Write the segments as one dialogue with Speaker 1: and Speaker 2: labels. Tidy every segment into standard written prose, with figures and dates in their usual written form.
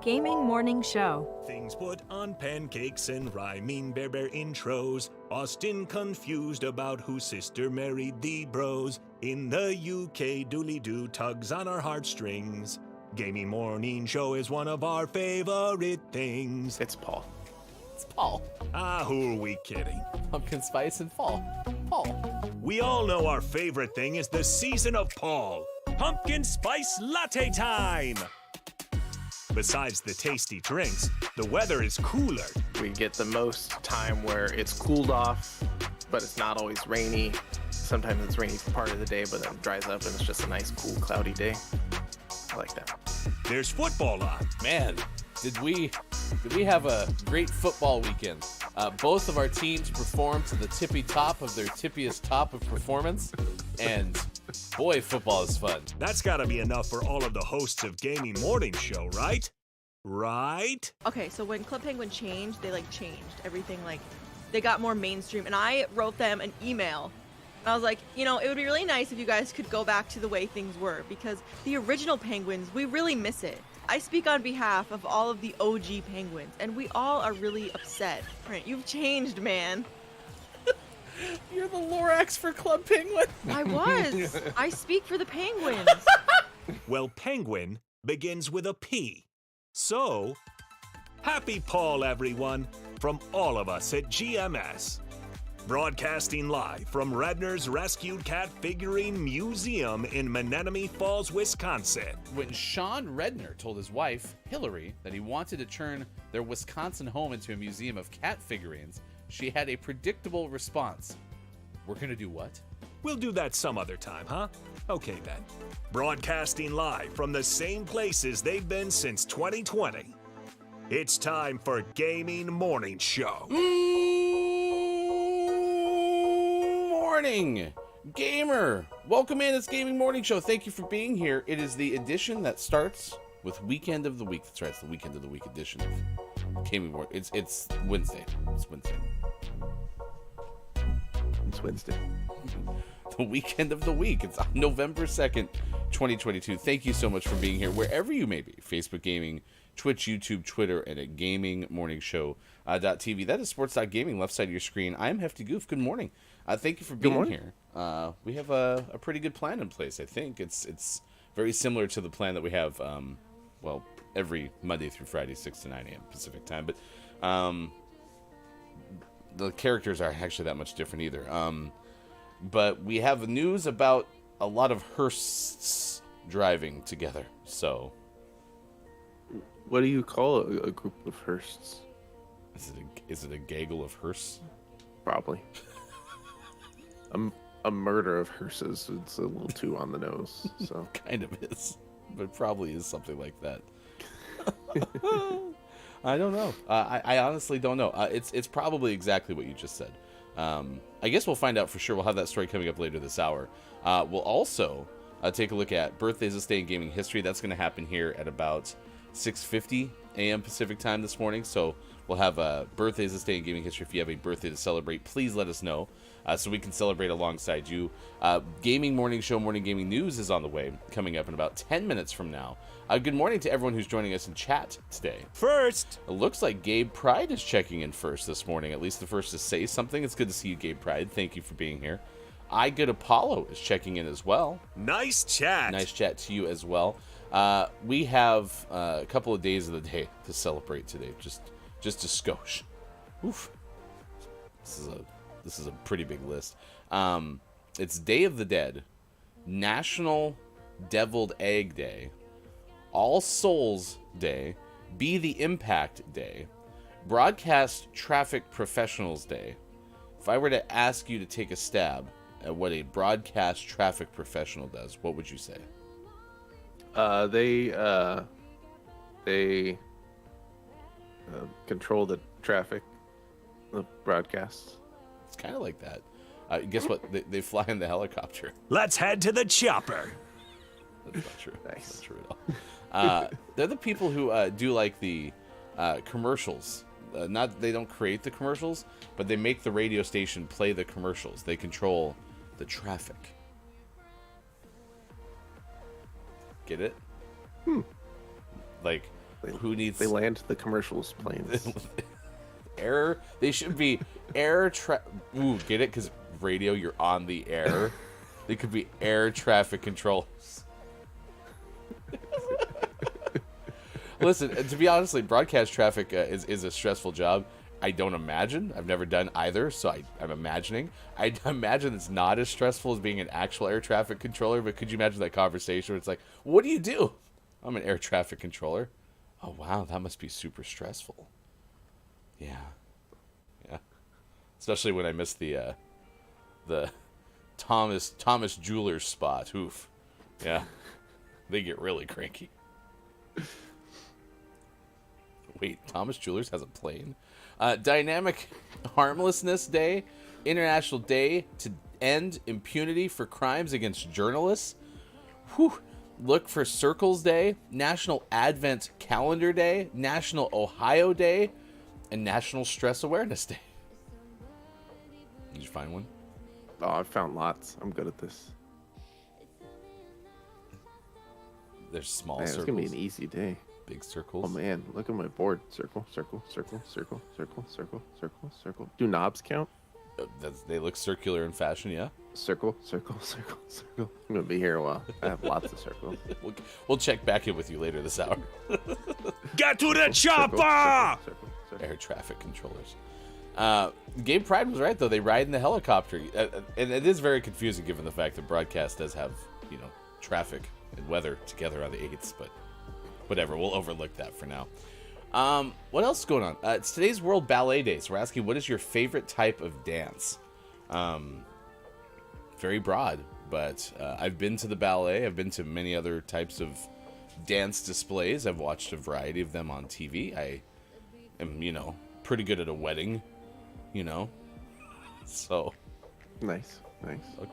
Speaker 1: Gaming Morning Show.
Speaker 2: Things put on pancakes and rhyming bear intros. Austin confused about whose sister married the bros. In the UK, dooley-doo tugs on our heartstrings. Gaming Morning Show is one of our favorite things.
Speaker 3: It's Paul.
Speaker 4: It's Paul.
Speaker 2: Ah, who are we kidding?
Speaker 4: Pumpkin spice and fall. Paul.
Speaker 2: We all know our favorite thing is the season of Paul. Pumpkin spice latte time! Besides the tasty drinks, the weather is cooler.
Speaker 3: We get the most time where it's cooled off, but it's not always rainy. Sometimes it's rainy for part of the day, but then it dries up and it's just a nice, cool, cloudy day. I like that.
Speaker 2: There's football on.
Speaker 4: Man, did we have a great football weekend. Both of our teams performed to the tippy top of their tippiest top of performance, and boy, football is fun.
Speaker 2: That's gotta be enough for all of the hosts of Gaming Morning Show, right? Right?
Speaker 5: Okay, so when Club Penguin changed, they changed everything, they got more mainstream, and I wrote them an email. And I was like, it would be really nice if you guys could go back to the way things were, because the original Penguins, we really miss it. I speak on behalf of all of the OG Penguins, and we all are really upset. Brent, you've changed, man.
Speaker 4: You're the Lorax for Club Penguin.
Speaker 5: I was. I speak for the Penguins.
Speaker 2: Well, Penguin begins with a P. So, happy Paul, everyone, from all of us at GMS. Broadcasting live from Redner's Rescued Cat Figurine Museum in Menominee Falls, Wisconsin.
Speaker 4: When Sean Redner told his wife, Hillary, that he wanted to turn their Wisconsin home into a museum of cat figurines, she had a predictable response. We're gonna do what?
Speaker 2: We'll do that some other time, huh? Okay then. Broadcasting live from the same places they've been since 2020. It's time for Gaming Morning Show.
Speaker 4: Morning, gamer. Welcome in. It's Gaming Morning Show. Thank you for being here. It is the edition that starts with Weekend of the Week. That's right. It's the Weekend of the Week edition of Gaming Morning. It's Wednesday. It's Wednesday.
Speaker 3: It's Wednesday.
Speaker 4: The Weekend of the Week. It's on November 2nd, 2022. Thank you so much for being here, wherever you may be. Facebook Gaming, Twitch, YouTube, Twitter, and at GamingMorningShow.tv. That is Sports.Gaming, left side of your screen. I'm Hefty Goof. Good morning. Thank you for being here. We have a pretty good plan in place, I think. It's very similar to the plan that we have, every Monday through Friday, 6 to 9 a.m. Pacific time. But the characters aren't actually that much different either. But we have news about a lot of hearses driving together. So,
Speaker 3: What do you call a group of hearses?
Speaker 4: is it a gaggle of hearse?
Speaker 3: Probably. A murder of hearses. It's a little too on the nose. So
Speaker 4: Kind of is, but probably is something like that. I don't know. I honestly don't know. It's probably exactly what you just said. I guess we'll find out for sure. We'll have that story coming up later this hour. We'll also take a look at Birthdays This Day in Gaming History. That's going to happen here at about 6:50 a.m. Pacific time this morning. So we'll have Birthdays This Day in Gaming History. If you have a birthday to celebrate, please let us know so we can celebrate alongside you. Gaming Morning Show, Morning Gaming News is on the way, coming up in about 10 minutes from now. Good morning to everyone who's joining us in chat today.
Speaker 2: First,
Speaker 4: It looks like Gabe Pride is checking in first this morning, at least the first to say something. It's good to see you, Gabe Pride. Thank you for being here. I Good Apollo is checking in as well.
Speaker 2: nice chat.
Speaker 4: Nice chat to you as well. We have a couple of days of the day to celebrate today, just a skosh. Oof. This is a pretty big list. It's Day of the Dead, National Deviled Egg Day, All Souls Day, Be the Impact Day, Broadcast Traffic Professionals Day. If I were to ask you to take a stab at what a broadcast traffic professional does, what would you say?
Speaker 3: They control the traffic, the broadcasts.
Speaker 4: It's kind of like that. Guess what? They fly in the helicopter.
Speaker 2: Let's head to the chopper.
Speaker 4: That's not true.
Speaker 3: Nice.
Speaker 4: That's not true at all. They're the people who do like the commercials. They don't create the commercials, but they make the radio station play the commercials. They control the traffic. Get it? Like, who needs...
Speaker 3: They land the commercials planes.
Speaker 4: Air... They should be air... Ooh, get it? Because radio, you're on the air. They could be air traffic controllers. Listen, to be honest, broadcast traffic is a stressful job. I don't imagine. I've never done either, so I'm imagining. I imagine it's not as stressful as being an actual air traffic controller, but could you imagine that conversation where it's like, what do you do? I'm an air traffic controller. Oh, wow, that must be super stressful. Yeah. Especially when I missed the Thomas Jewelers spot. Oof. Yeah. They get really cranky. Wait, Thomas Jewelers has a plane? Dynamic Harmlessness Day, International Day to End Impunity for Crimes Against Journalists. Whew. Look for Circles Day, National Advent Calendar Day, National Ohio Day, and National Stress Awareness Day. Did you find one?
Speaker 3: Oh, I found lots. I'm good at this.
Speaker 4: There's small
Speaker 3: Man,
Speaker 4: circles.
Speaker 3: it's gonna be an easy day.
Speaker 4: Big circles.
Speaker 3: Oh man, look at my board. Circle, circle, circle, circle, circle, circle, circle, circle. Do knobs count?
Speaker 4: They look circular in fashion, yeah.
Speaker 3: Circle, circle, circle, circle. I'm gonna be here a while. I have lots of circles.
Speaker 4: We'll check back in with you later this hour.
Speaker 2: Get to the
Speaker 3: Circle,
Speaker 2: chopper!
Speaker 3: circle, circle.
Speaker 4: Air traffic controllers. Gabe Pride was right, though. They ride in the helicopter. And it is very confusing given the fact that broadcast does have, traffic and weather together on the 8th, but whatever. We'll overlook that for now. What else is going on? It's today's World Ballet Day, so we're asking, what is your favorite type of dance? very broad. But I've been to the ballet. I've been to many other types of dance displays. I've watched a variety of them on TV. I am, pretty good at a wedding, So
Speaker 3: Nice.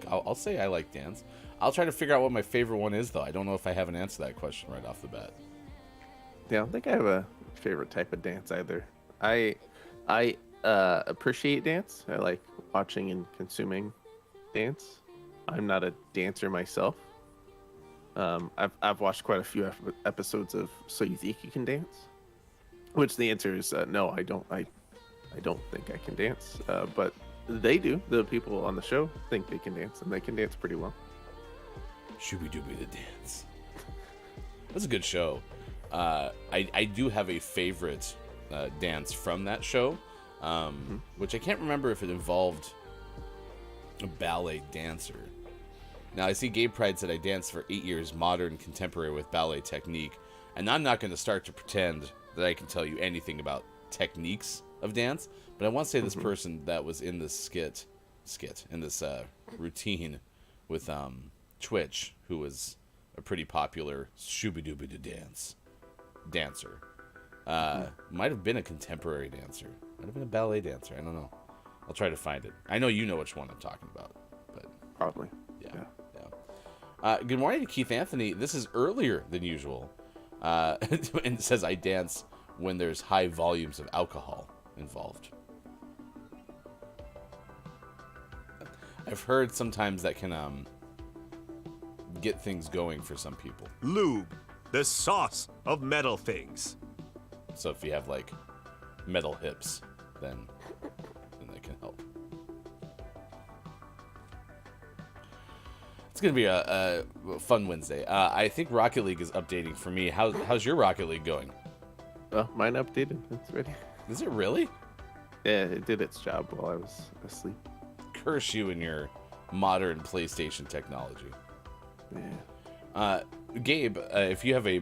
Speaker 4: I'll say I like dance. I'll try to figure out what my favorite one is, though. I don't know if I have an answer to that question right off the bat.
Speaker 3: Yeah, I don't think I have a favorite type of dance either. I appreciate dance. I like watching and consuming dance. I'm not a dancer myself. I've watched quite a few episodes of So You Think You Can Dance, which the answer is no. I don't. I don't think I can dance, but they do. The people on the show think they can dance, and they can dance pretty well.
Speaker 4: Shooby Dooby the Dance. That's a good show. I do have a favorite dance from that show, which I can't remember if it involved a ballet dancer. Now, I see Gabe Pride said I danced for 8 years, modern, contemporary with ballet technique. And I'm not going to start to pretend that I can tell you anything about techniques of dance. But I want to say this person that was in this in this routine with Twitch, who was a pretty popular Shooby-Dooby dancer, might have been a contemporary dancer. Might have been a ballet dancer. I don't know. I'll try to find it. I know you know which one I'm talking about. But
Speaker 3: Probably.
Speaker 4: Yeah. Good morning to Keith Anthony. This is earlier than usual. And it says I dance when there's high volumes of alcohol involved. I've heard sometimes that can get things going for some people.
Speaker 2: Lube, the sauce of metal things.
Speaker 4: So if you have like metal hips, then that can help. It's gonna be a fun Wednesday. I think Rocket League is updating for me. How's your Rocket League going?
Speaker 3: Well, mine updated. It's ready.
Speaker 4: Is it really?
Speaker 3: Yeah, it did its job while I was asleep.
Speaker 4: Curse you and your modern PlayStation technology.
Speaker 3: Yeah.
Speaker 4: Gabe, if you have a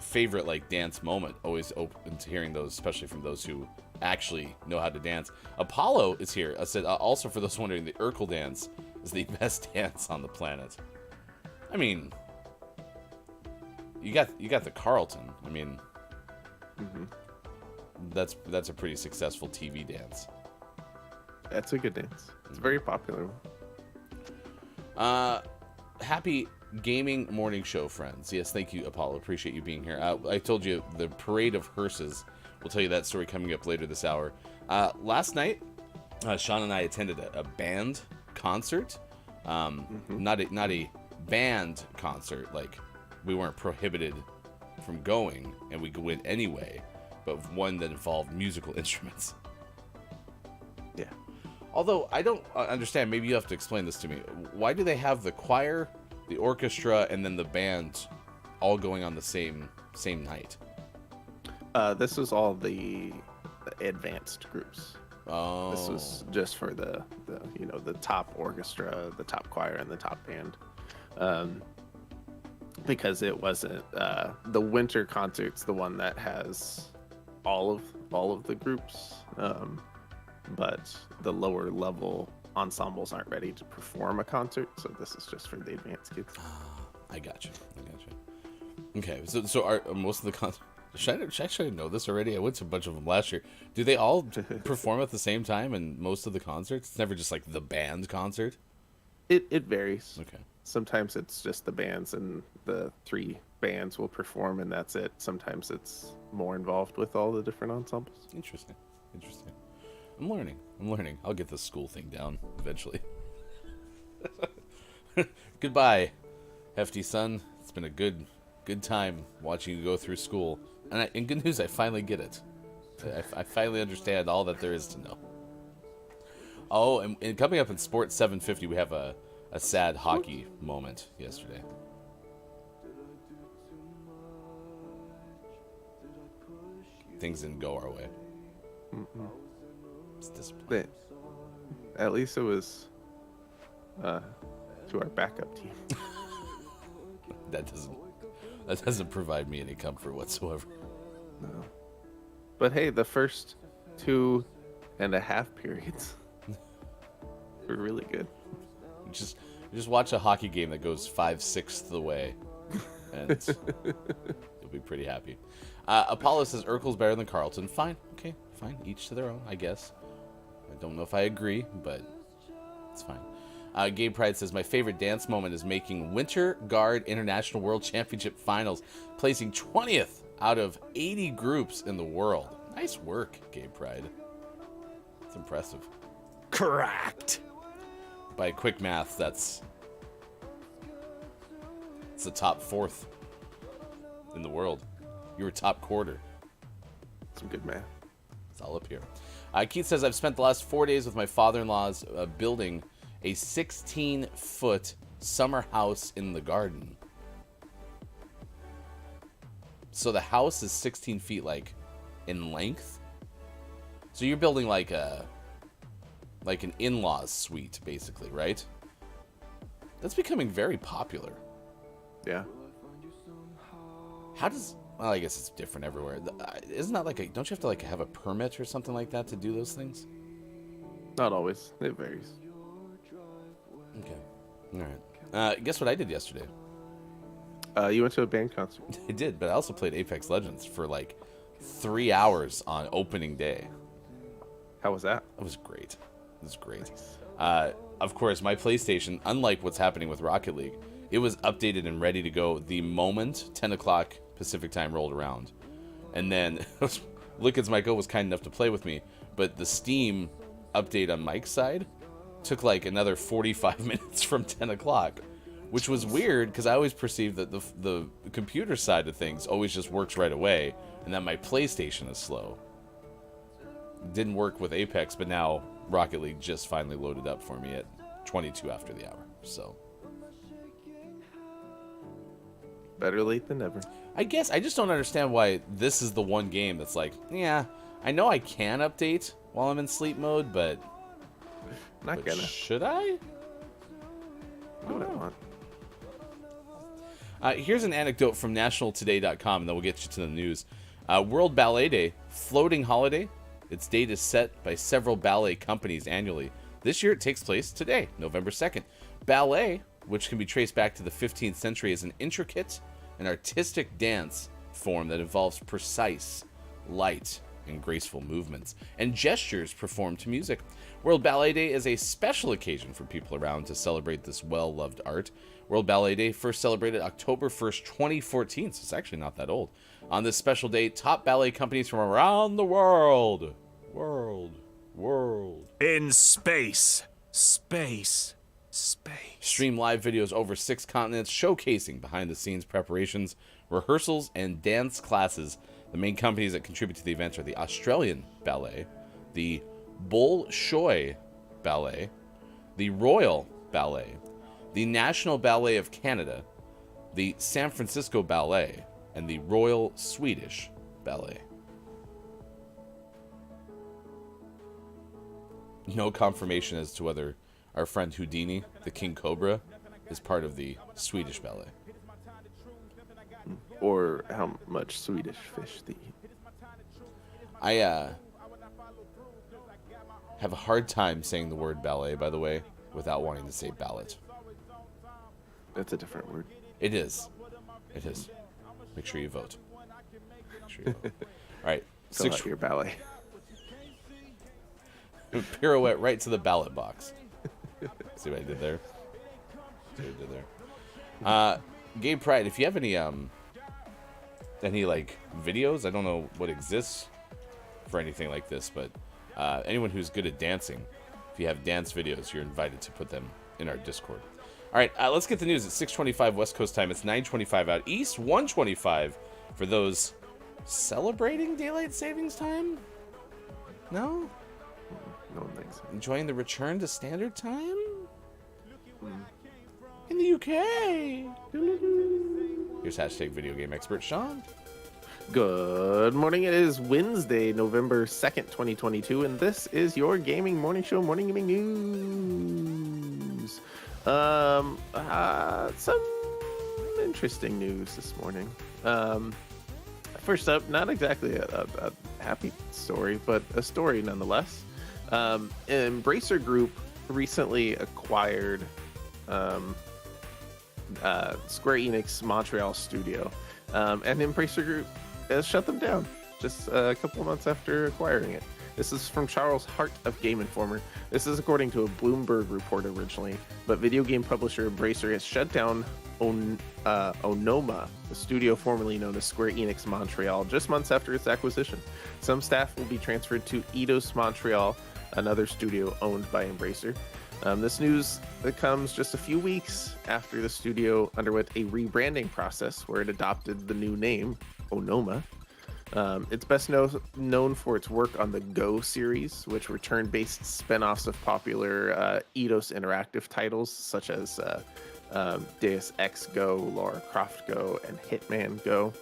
Speaker 4: favorite like dance moment, always open to hearing those, especially from those who actually know how to dance. Apollo is here. I said also for those wondering, the Urkel dance is the best dance on the planet. I mean, you got the Carlton. I mean, that's a pretty successful TV dance.
Speaker 3: That's a good dance. It's a very popular one.
Speaker 4: Happy gaming morning show, friends. Yes, thank you, Apollo. Appreciate you being here. I told you the parade of hearses. We'll tell you that story coming up later this hour. Last night, Sean and I attended a band concert. Not a band concert. Like, we weren't prohibited from going, and we went anyway. But one that involved musical instruments.
Speaker 3: Yeah.
Speaker 4: Although, I don't understand. Maybe you have to explain this to me. Why do they have the choir, the orchestra, and then the band all going on the same night?
Speaker 3: This was all the advanced groups.
Speaker 4: Oh.
Speaker 3: This was just for the top orchestra, the top choir, and the top band. Because it wasn't the winter concert's the one that has all of the groups. But the lower level ensembles aren't ready to perform a concert, so this is just for the advanced kids.
Speaker 4: I gotcha. Okay, so are most of the concerts... Should I know this already? I went to a bunch of them last year. Do they all perform at the same time in most of the concerts? It's never just like the band concert?
Speaker 3: It varies.
Speaker 4: Okay.
Speaker 3: Sometimes it's just the bands and the three bands will perform and that's it. Sometimes it's more involved with all the different ensembles.
Speaker 4: Interesting. I'm learning. I'll get this school thing down eventually. Goodbye, hefty son. It's been a good time watching you go through school. And in good news, I finally get it. I finally understand all that there is to know. Oh, and coming up in Sports 750, we have a sad hockey moment yesterday. Things didn't go our way. It's disappointing.
Speaker 3: But at least it was to our backup team.
Speaker 4: That doesn't provide me any comfort whatsoever.
Speaker 3: No. But hey, the first 2.5 periods were really good.
Speaker 4: Just watch a hockey game that goes 5/6 the way, and you'll be pretty happy. Apollo says Urkel's better than Carlton. Fine, okay, fine. Each to their own, I guess. I don't know if I agree, but it's fine. Gabe Pride says, my favorite dance moment is making Winter Guard International World Championship Finals, placing 20th out of 80 groups in the world. Nice work, Gabe Pride. It's impressive.
Speaker 2: Correct.
Speaker 4: By quick math, it's the top 4th in the world. You were top quarter.
Speaker 3: Some good math.
Speaker 4: It's all up here. Keith says, I've spent the last 4 days with my father-in-law's building a 16-foot summer house in the garden. So the house is 16 feet, like, in length. So you're building like an in-laws suite, basically, right? That's becoming very popular.
Speaker 3: Yeah.
Speaker 4: How does... Well, I guess it's different everywhere. Isn't that like a... Don't you have to, like, have a permit or something like that to do those things?
Speaker 3: Not always. It varies.
Speaker 4: Okay. All right. Guess what I did yesterday?
Speaker 3: You went to a band concert.
Speaker 4: I did, but I also played Apex Legends for like 3 hours on opening day.
Speaker 3: How was that?
Speaker 4: It was great. It was great. Of course, my PlayStation, unlike what's happening with Rocket League, it was updated and ready to go the moment 10 o'clock Pacific time rolled around. And then Lickens Michael was kind enough to play with me, but the Steam update on Mike's side took like another 45 minutes from 10 o'clock, which was weird because I always perceived that the computer side of things always just works right away and that my PlayStation is slow. It didn't work with Apex, but now Rocket League just finally loaded up for me at 22 after the hour. So
Speaker 3: better late than never.
Speaker 4: I guess I just don't understand why this is the one game that's like, yeah, I know I can update while I'm in sleep mode, but
Speaker 3: Not gonna.
Speaker 4: should I?
Speaker 3: Do what I want.
Speaker 4: Here's an anecdote from nationaltoday.com, and then we'll get you to the news. World Ballet Day, floating holiday. Its date is set by several ballet companies annually. This year it takes place today, November 2nd. Ballet, which can be traced back to the 15th century, is an intricate and artistic dance form that involves precise, light, and graceful movements and gestures performed to music. World Ballet Day is a special occasion for people around to celebrate this well-loved art. World Ballet Day first celebrated October 1st, 2014, so it's actually not that old. On this special day, top ballet companies from around the world.
Speaker 2: In space.
Speaker 4: Stream live videos over 6 continents showcasing behind-the-scenes preparations, rehearsals, and dance classes. The main companies that contribute to the event are the Australian Ballet, the Bolshoi Ballet, the Royal Ballet, the National Ballet of Canada, the San Francisco Ballet, and the Royal Swedish Ballet. No confirmation as to whether our friend Houdini, the King Cobra, is part of the Swedish Ballet.
Speaker 3: Or how much Swedish fish they eat.
Speaker 4: I have a hard time saying the word ballet, by the way, without wanting to say ballot.
Speaker 3: That's a different word.
Speaker 4: It is. It is. Make sure you vote. Make sure you vote. All right.
Speaker 3: Fill out your ballet.
Speaker 4: Pirouette right to the ballot box. See what I did there? See what I did there? Gabe Pride, if you have any like videos, I don't know what exists for anything like this, but anyone who's good at dancing, if you have dance videos, you're invited to put them in our Discord. All right, let's get the news. It's 6:25 West Coast time. It's 9:25 out east, 1:25 for those celebrating daylight savings time. No?
Speaker 3: No one thinks so.
Speaker 4: Enjoying the return to standard time? In the UK. Here's hashtag video game expert Sean.
Speaker 3: Good morning. It is Wednesday, November 2nd, 2022, and this is your gaming morning show, Morning Gaming News. Some interesting news this morning. First up, not exactly a happy story, but a story nonetheless. Embracer Group recently acquired Square Enix Montreal studio, and Embracer Group has shut them down just a couple of months after acquiring it. This is from Charles Hart of Game Informer. This is according to a Bloomberg report originally, but video game publisher Embracer has shut down Onoma, the studio formerly known as Square Enix Montreal, just months after its acquisition. Some staff will be transferred to Eidos Montreal, another studio owned by Embracer. This news comes just a few weeks after the studio underwent a rebranding process where it adopted the new name, Onoma. It's best known for its work on the Go series, which were turn-based spin-offs of popular Eidos Interactive titles such as Deus Ex Go, Lara Croft Go, and Hitman Go.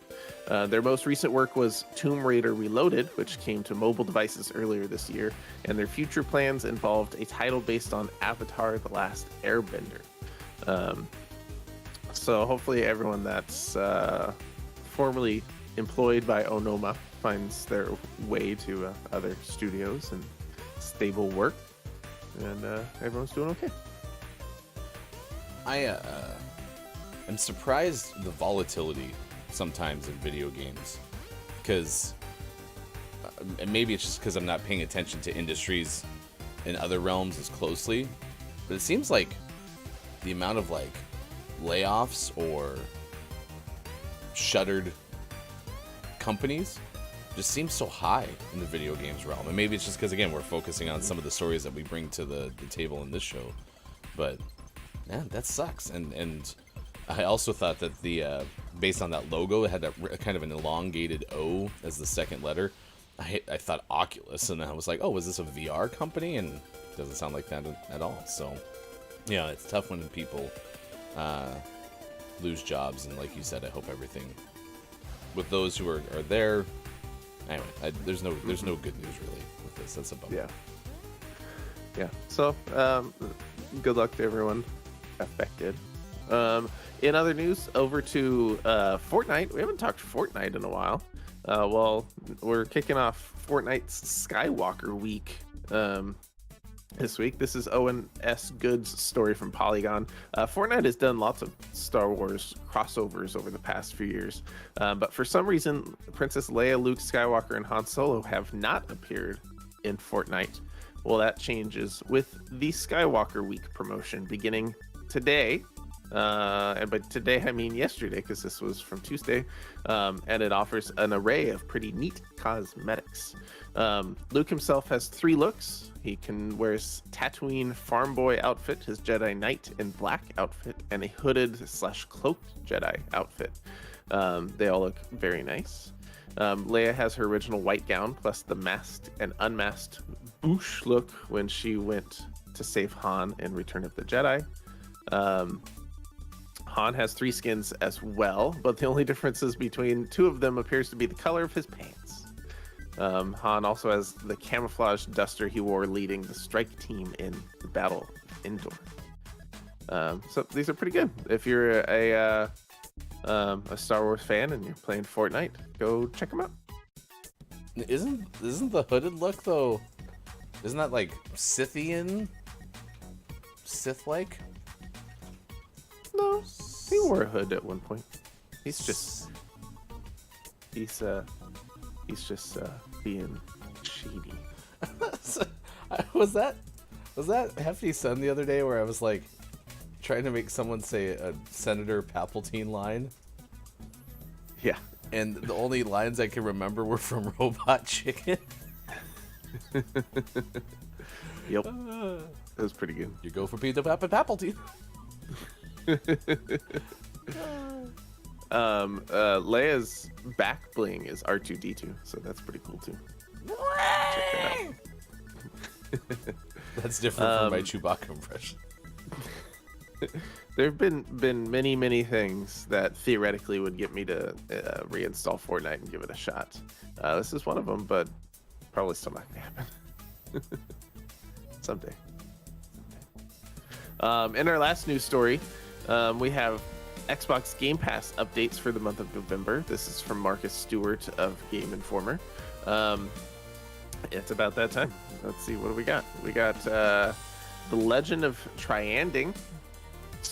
Speaker 3: Their most recent work was Tomb Raider Reloaded, which came to mobile devices earlier this year, and their future plans involved a title based on Avatar: The Last Airbender. So hopefully everyone that's formerly employed by Onoma finds their way to other studios and stable work, and everyone's doing okay.
Speaker 4: I'm surprised the volatility sometimes in video games, because and maybe it's just because I'm not paying attention to industries in other realms as closely, but it seems like the amount of like layoffs or shuttered companies just seems so high in the video games realm. And maybe it's just because, again, we're focusing on some of the stories that we bring to the table in this show, but man, that sucks. And I also thought that the based on that logo, it had that kind of an elongated O as the second letter. I thought Oculus, and I was like, oh, was this a VR company? And it doesn't sound like that at all. So yeah, it's tough when people lose jobs, and like you said, I hope everything with those who are there. Anyway, there's no good news really with this. That's a bummer.
Speaker 3: Yeah. So good luck to everyone affected. In other news, over to Fortnite. We haven't talked Fortnite in a while. Well, we're kicking off Fortnite's Skywalker Week this week. This is Owen S. Good's story from Polygon. Fortnite has done lots of Star Wars crossovers over the past few years, but for some reason, Princess Leia, Luke Skywalker, and Han Solo have not appeared in Fortnite. Well, that changes with the Skywalker Week promotion beginning today. And by today I mean yesterday, because this was from Tuesday, and it offers an array of pretty neat cosmetics. Luke himself has 3 looks. He can wear his Tatooine farm boy outfit, his Jedi Knight in black outfit, and a hooded/cloaked Jedi outfit. They all look very nice. Leia has her original white gown plus the masked and unmasked boosh look when she went to save Han in Return of the Jedi. Han has 3 skins as well, but the only differences between 2 of them appears to be the color of his pants. Han also has the camouflage duster he wore leading the strike team in the Battle of Endor. So these are pretty good. If you're a Star Wars fan and you're playing Fortnite, go check them out.
Speaker 4: Isn't the hooded look though? Isn't that like Sith-like?
Speaker 3: No, he wore a hood at one point. He's just being shady.
Speaker 4: Was that Hefty Sun the other day where I was like trying to make someone say a Senator Palpatine line?
Speaker 3: Yeah.
Speaker 4: And the only lines I can remember were from Robot Chicken.
Speaker 3: Yep. That was pretty good.
Speaker 4: You go for Peter Palpatine.
Speaker 3: Leia's back bling is R2-D2, so that's pretty cool too. Check that out.
Speaker 4: That's different from my Chewbacca impression.
Speaker 3: There have been many things that theoretically would get me to reinstall Fortnite and give it a shot. This is one of them, but probably still not gonna happen. Someday. In our last news story, we have Xbox Game Pass updates for the month of November. This is from Marcus Stewart of Game Informer. It's about that time. Let's see, what do we got? We got The Legend of Trianding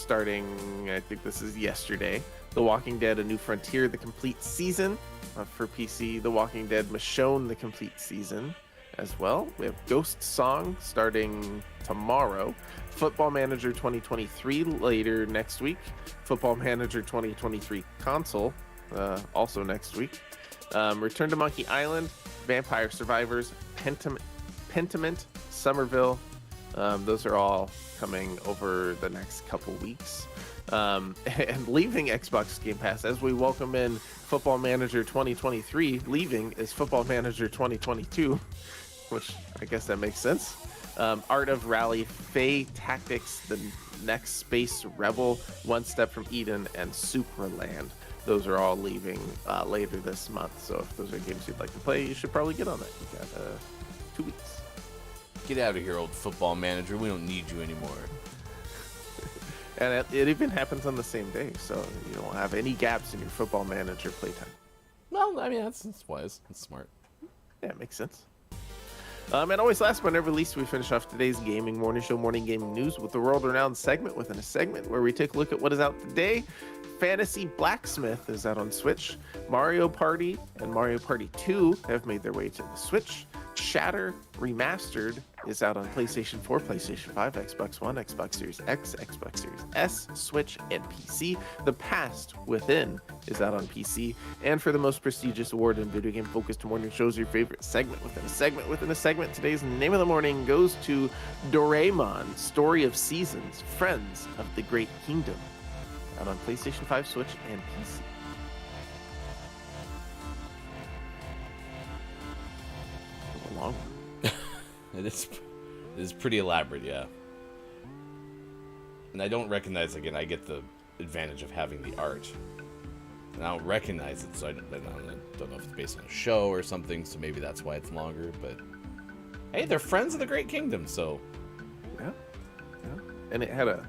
Speaker 3: starting, I think this is yesterday. The Walking Dead: A New Frontier, the complete season. For PC, The Walking Dead: Michonne, the complete season as well. We have Ghost Song starting tomorrow. Football Manager 2023 later next week. Football Manager 2023 console also next week. Return to Monkey Island, Vampire Survivors, Pentiment, Somerville. Those are all coming over the next couple weeks. And leaving Xbox Game Pass as we welcome in Football Manager 2023. Leaving is Football Manager 2022, which I guess that makes sense. Art of Rally, Fae Tactics, The Next Space Rebel, One Step from Eden, and Supraland. Those are all leaving later this month. So if those are games you'd like to play, you should probably get on that. You got 2 weeks.
Speaker 4: Get out of here, old Football Manager. We don't need you anymore.
Speaker 3: And it even happens on the same day, so you don't have any gaps in your Football Manager playtime.
Speaker 4: Well, I mean, that's wise. That's smart.
Speaker 3: Yeah, it makes sense. And always last but never least, we finish off today's Gaming Morning Show Morning Gaming News with the world-renowned segment within a segment where we take a look at what is out today. Fantasy Blacksmith is out on Switch. Mario Party and Mario Party 2 have made their way to the Switch. Shatter Remastered is out on PlayStation 4, PlayStation 5, Xbox One, Xbox Series X, Xbox Series S, Switch, and PC. The Past Within is out on PC. And for the most prestigious award in video game focused morning shows, your favorite segment within a segment within a segment, today's name of the morning goes to Doraemon, Story of Seasons, Friends of the Great Kingdom. Out on PlayStation 5, Switch, and PC. That was a long one.
Speaker 4: It is pretty elaborate, yeah. And I don't recognize, again, I get the advantage of having the art. And I don't recognize it, so I don't know if it's based on a show or something, so maybe that's why it's longer, but hey, they're friends of the Great Kingdom, so
Speaker 3: Yeah. And it had a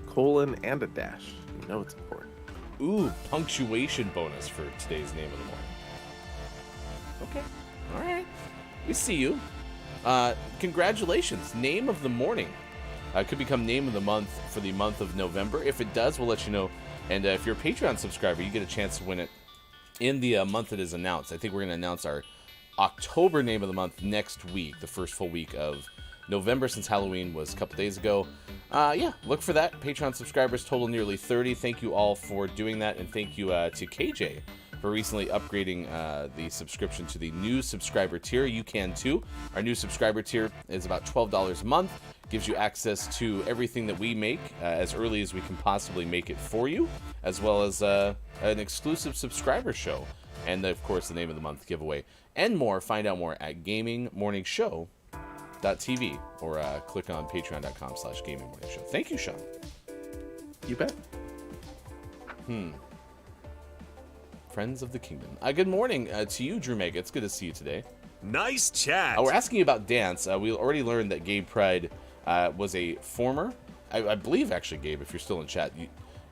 Speaker 3: colon and a dash. You know it's important.
Speaker 4: ooh, punctuation bonus for today's name of the morning. Okay. All right. We see you. Congratulations. Name of the morning. Could become name of the month for the month of November. If it does, we'll let you know. And if you're a Patreon subscriber, you get a chance to win it in the month it is announced. I think we're going to announce our October name of the month next week, the first full week of November, since Halloween was a couple days ago. Yeah, look for that. Patreon subscribers total nearly 30. Thank you all for doing that, and thank you to KJ for recently upgrading the subscription to the new subscriber tier. You can too. Our new subscriber tier is about $12 a month. Gives you access to everything that we make as early as we can possibly make it for you, as well as an exclusive subscriber show, and of course the name of the month giveaway, and more. Find out more at GamingMorningShow.tv or click on patreon.com/GamingMorningShow. Thank you, Sean.
Speaker 3: You bet.
Speaker 4: Friends of the Kingdom. Good morning to you, Drew Mega. It's good to see you today.
Speaker 2: Nice chat.
Speaker 4: We're asking you about dance. We already learned that Gabe Pride was a former, I believe actually, Gabe, if you're still in chat,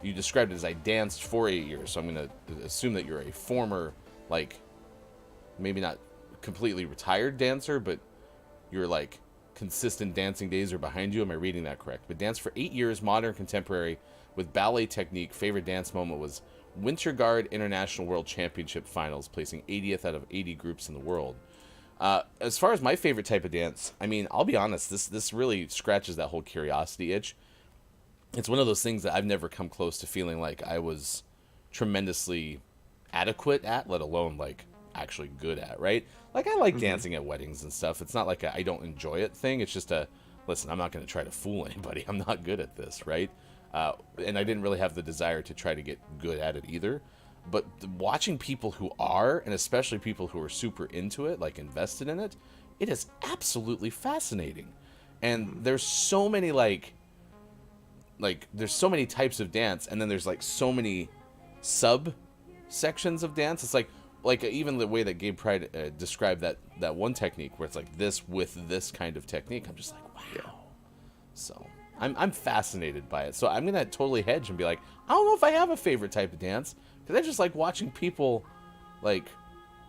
Speaker 4: you described it as I danced for 8 years, so I'm going to assume that you're a former, like, maybe not completely retired dancer, but your, like, consistent dancing days are behind you. Am I reading that correct? But danced for 8 years, modern, contemporary, with ballet technique. Favorite dance moment was Winter Guard International World Championship Finals, placing 80th out of 80 groups in the world. As far as my favorite type of dance, I mean, I'll be honest, this really scratches that whole curiosity itch. It's one of those things that I've never come close to feeling like I was tremendously adequate at, let alone, like, actually good at, right? Like, I like dancing at weddings and stuff. It's not like I don't enjoy it thing. It's just listen, I'm not going to try to fool anybody. I'm not good at this, right? And I didn't really have the desire to try to get good at it either. But watching people who are, and especially people who are super into it, like invested in it, it is absolutely fascinating. And there's so many like there's so many types of dance, and then there's like so many sub sections of dance. It's like even the way that Gabe Pride described that one technique where it's like this with this kind of technique. I'm just like, wow. Yeah. So I'm fascinated by it. So I'm gonna totally hedge and be like, I don't know if I have a favorite type of dance, because I just like watching people like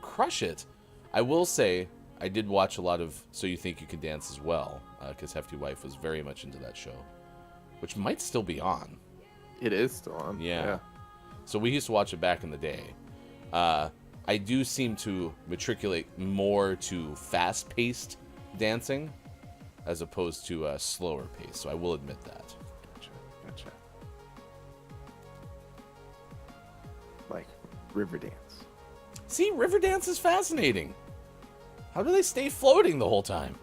Speaker 4: crush it. I will say I did watch a lot of So You Think You Can Dance as well, because Hefty Wife was very much into that show. which might still be on.
Speaker 3: It is still on.
Speaker 4: Yeah. So we used to watch it back in the day. I do seem to matriculate more to fast-paced dancing as opposed to a slower pace. So I will admit that.
Speaker 3: Gotcha. Like Riverdance.
Speaker 4: See, Riverdance is fascinating. How do they stay floating the whole time?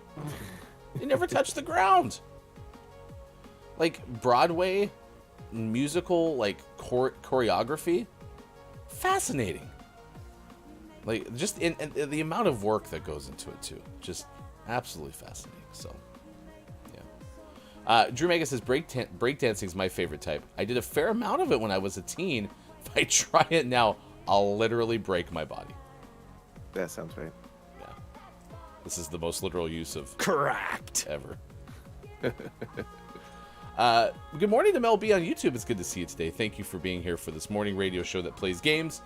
Speaker 4: They never touch the ground. Like Broadway musical, like choreography, fascinating. Like just in the amount of work that goes into it too, just absolutely fascinating. So, yeah. Drew Mega says breakdancing is my favorite type. I did a fair amount of it when I was a teen. If I try it now, I'll literally break my body.
Speaker 3: That sounds right.
Speaker 4: Yeah. This is the most literal use of
Speaker 2: Correct.
Speaker 4: ever. Good morning to Mel B on YouTube. It's good to see you today. Thank you for being here for this morning radio show that plays games.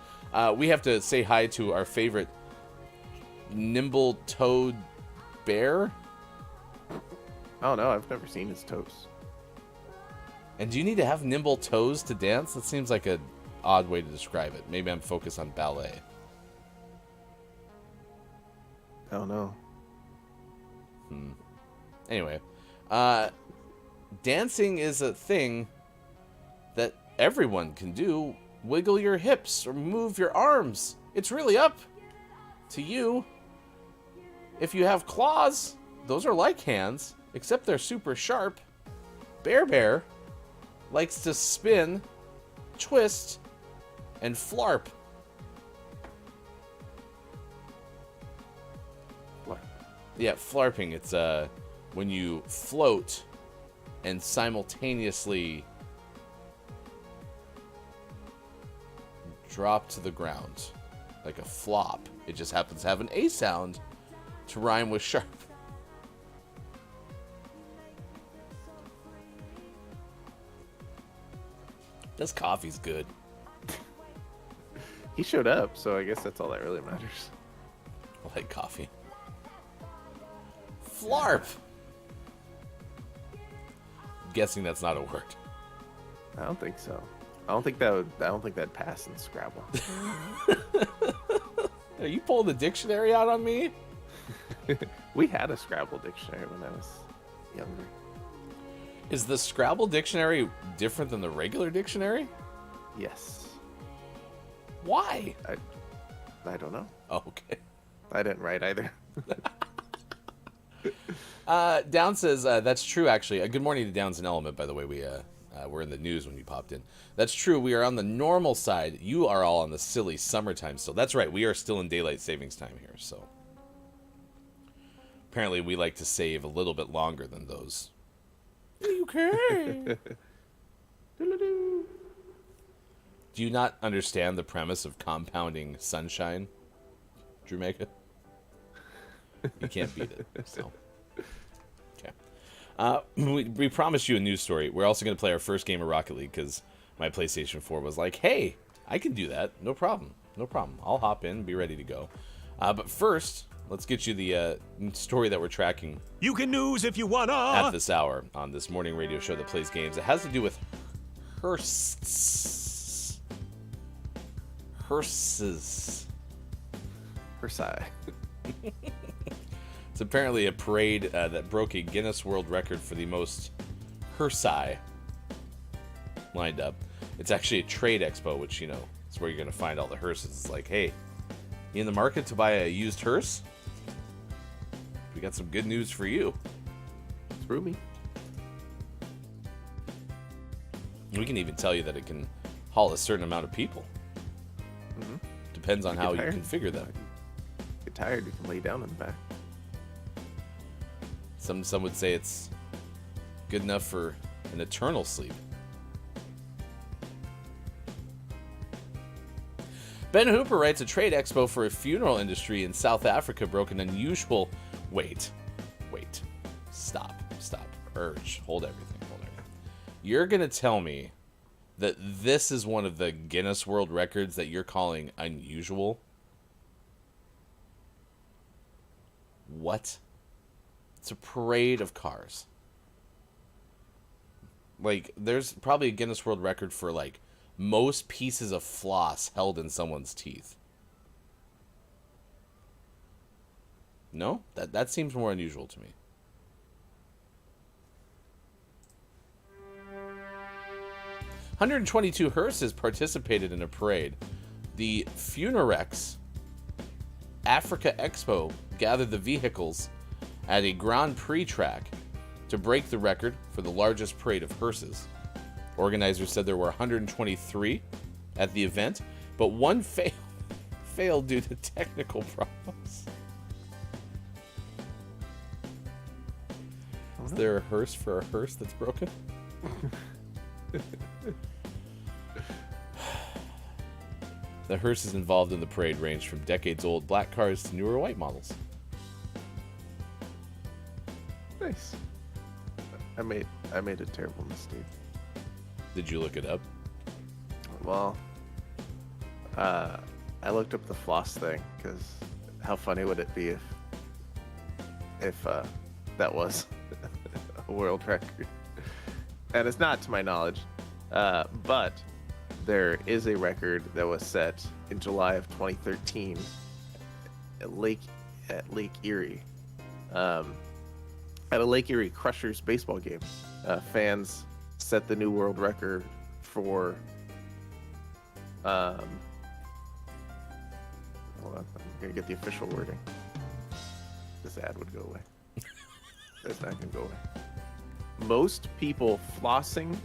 Speaker 4: We have to say hi to our favorite nimble-toed bear.
Speaker 3: Oh no, I've never seen his toes.
Speaker 4: And do you need to have nimble toes to dance? That seems like an odd way to describe it. Maybe I'm focused on ballet.
Speaker 3: Oh no.
Speaker 4: Anyway, dancing is a thing that everyone can do. Wiggle your hips or move your arms. It's really up to you. If you have claws, those are like hands, except they're super sharp. Bear likes to spin, twist, and flarp.
Speaker 3: What?
Speaker 4: Yeah, flarping. It's when you float and simultaneously drop to the ground like a flop. It just happens to have an A sound to rhyme with sharp. This coffee's good.
Speaker 3: He showed up, so I guess that's all that really matters.
Speaker 4: I like coffee. Flarp. I'm guessing that's not a word.
Speaker 3: I don't think so. I don't think that'd pass in Scrabble.
Speaker 4: Are you pulling the dictionary out on me?
Speaker 3: We had a Scrabble dictionary when I was younger.
Speaker 4: Is the Scrabble dictionary different than the regular dictionary?
Speaker 3: Yes.
Speaker 4: Why?
Speaker 3: I don't know.
Speaker 4: Oh, okay.
Speaker 3: I didn't write either.
Speaker 4: Down says, that's true, actually. Good morning to Down's an Element, by the way. We're in the news when you popped in. That's true. We are on the normal side. You are all on the silly summertime still. That's right. We are still in daylight savings time here, so. Apparently, we like to save a little bit longer than those. Okay. Do you not understand the premise of compounding sunshine, Drew Mega? You can't beat it, so. Okay. We promised you a news story. We're also going to play our first game of Rocket League because my PlayStation 4 was like, hey, I can do that. No problem. No problem. I'll hop in and be ready to go. But first, let's get you the story that we're tracking.
Speaker 2: You can news if you wanna.
Speaker 4: At this hour on this morning radio show that plays games. It has to do with hearses.
Speaker 3: Versailles.
Speaker 4: It's apparently a parade that broke a Guinness World Record for the most hearse lined up. It's actually a trade expo, which, you know, it's where you're going to find all the hearses. It's like, hey, you in the market to buy a used hearse? We got some good news for you.
Speaker 3: It's roomy.
Speaker 4: We can even tell you that it can haul a certain amount of people.
Speaker 3: Mm-hmm.
Speaker 4: Depends on how you
Speaker 3: tired.
Speaker 4: configure them.
Speaker 3: Get tired, you can lay down in the back.
Speaker 4: Some would say it's good enough for an eternal sleep. Ben Hooper writes, a trade expo for a funeral industry in South Africa broke an unusual... Wait. Stop. Hold everything. You're going to tell me that this is one of the Guinness World Records that you're calling unusual? What? It's a parade of cars. Like, there's probably a Guinness World Record for, like, most pieces of floss held in someone's teeth. No? That seems more unusual to me. "122 hearses participated in a parade. The Funerex Africa Expo gathered the vehicles at a Grand Prix track to break the record for the largest parade of hearses. Organizers said there were 123 at the event, but one failed due to technical problems. Is there a hearse for a hearse that's broken? The hearses involved in the parade ranged from decades-old black cars to newer white models.
Speaker 3: Nice. I made a terrible mistake.
Speaker 4: Did you look it up?
Speaker 3: Well, I looked up the floss thing because how funny would it be if that was a world record? And it's not, to my knowledge, but there is a record that was set in July of 2013 at Lake Erie. At a Lake Erie Crushers baseball game, fans set the new world record for. Hold on, I'm gonna get the official wording. This ad would go away. It's not gonna go away. Most people flossing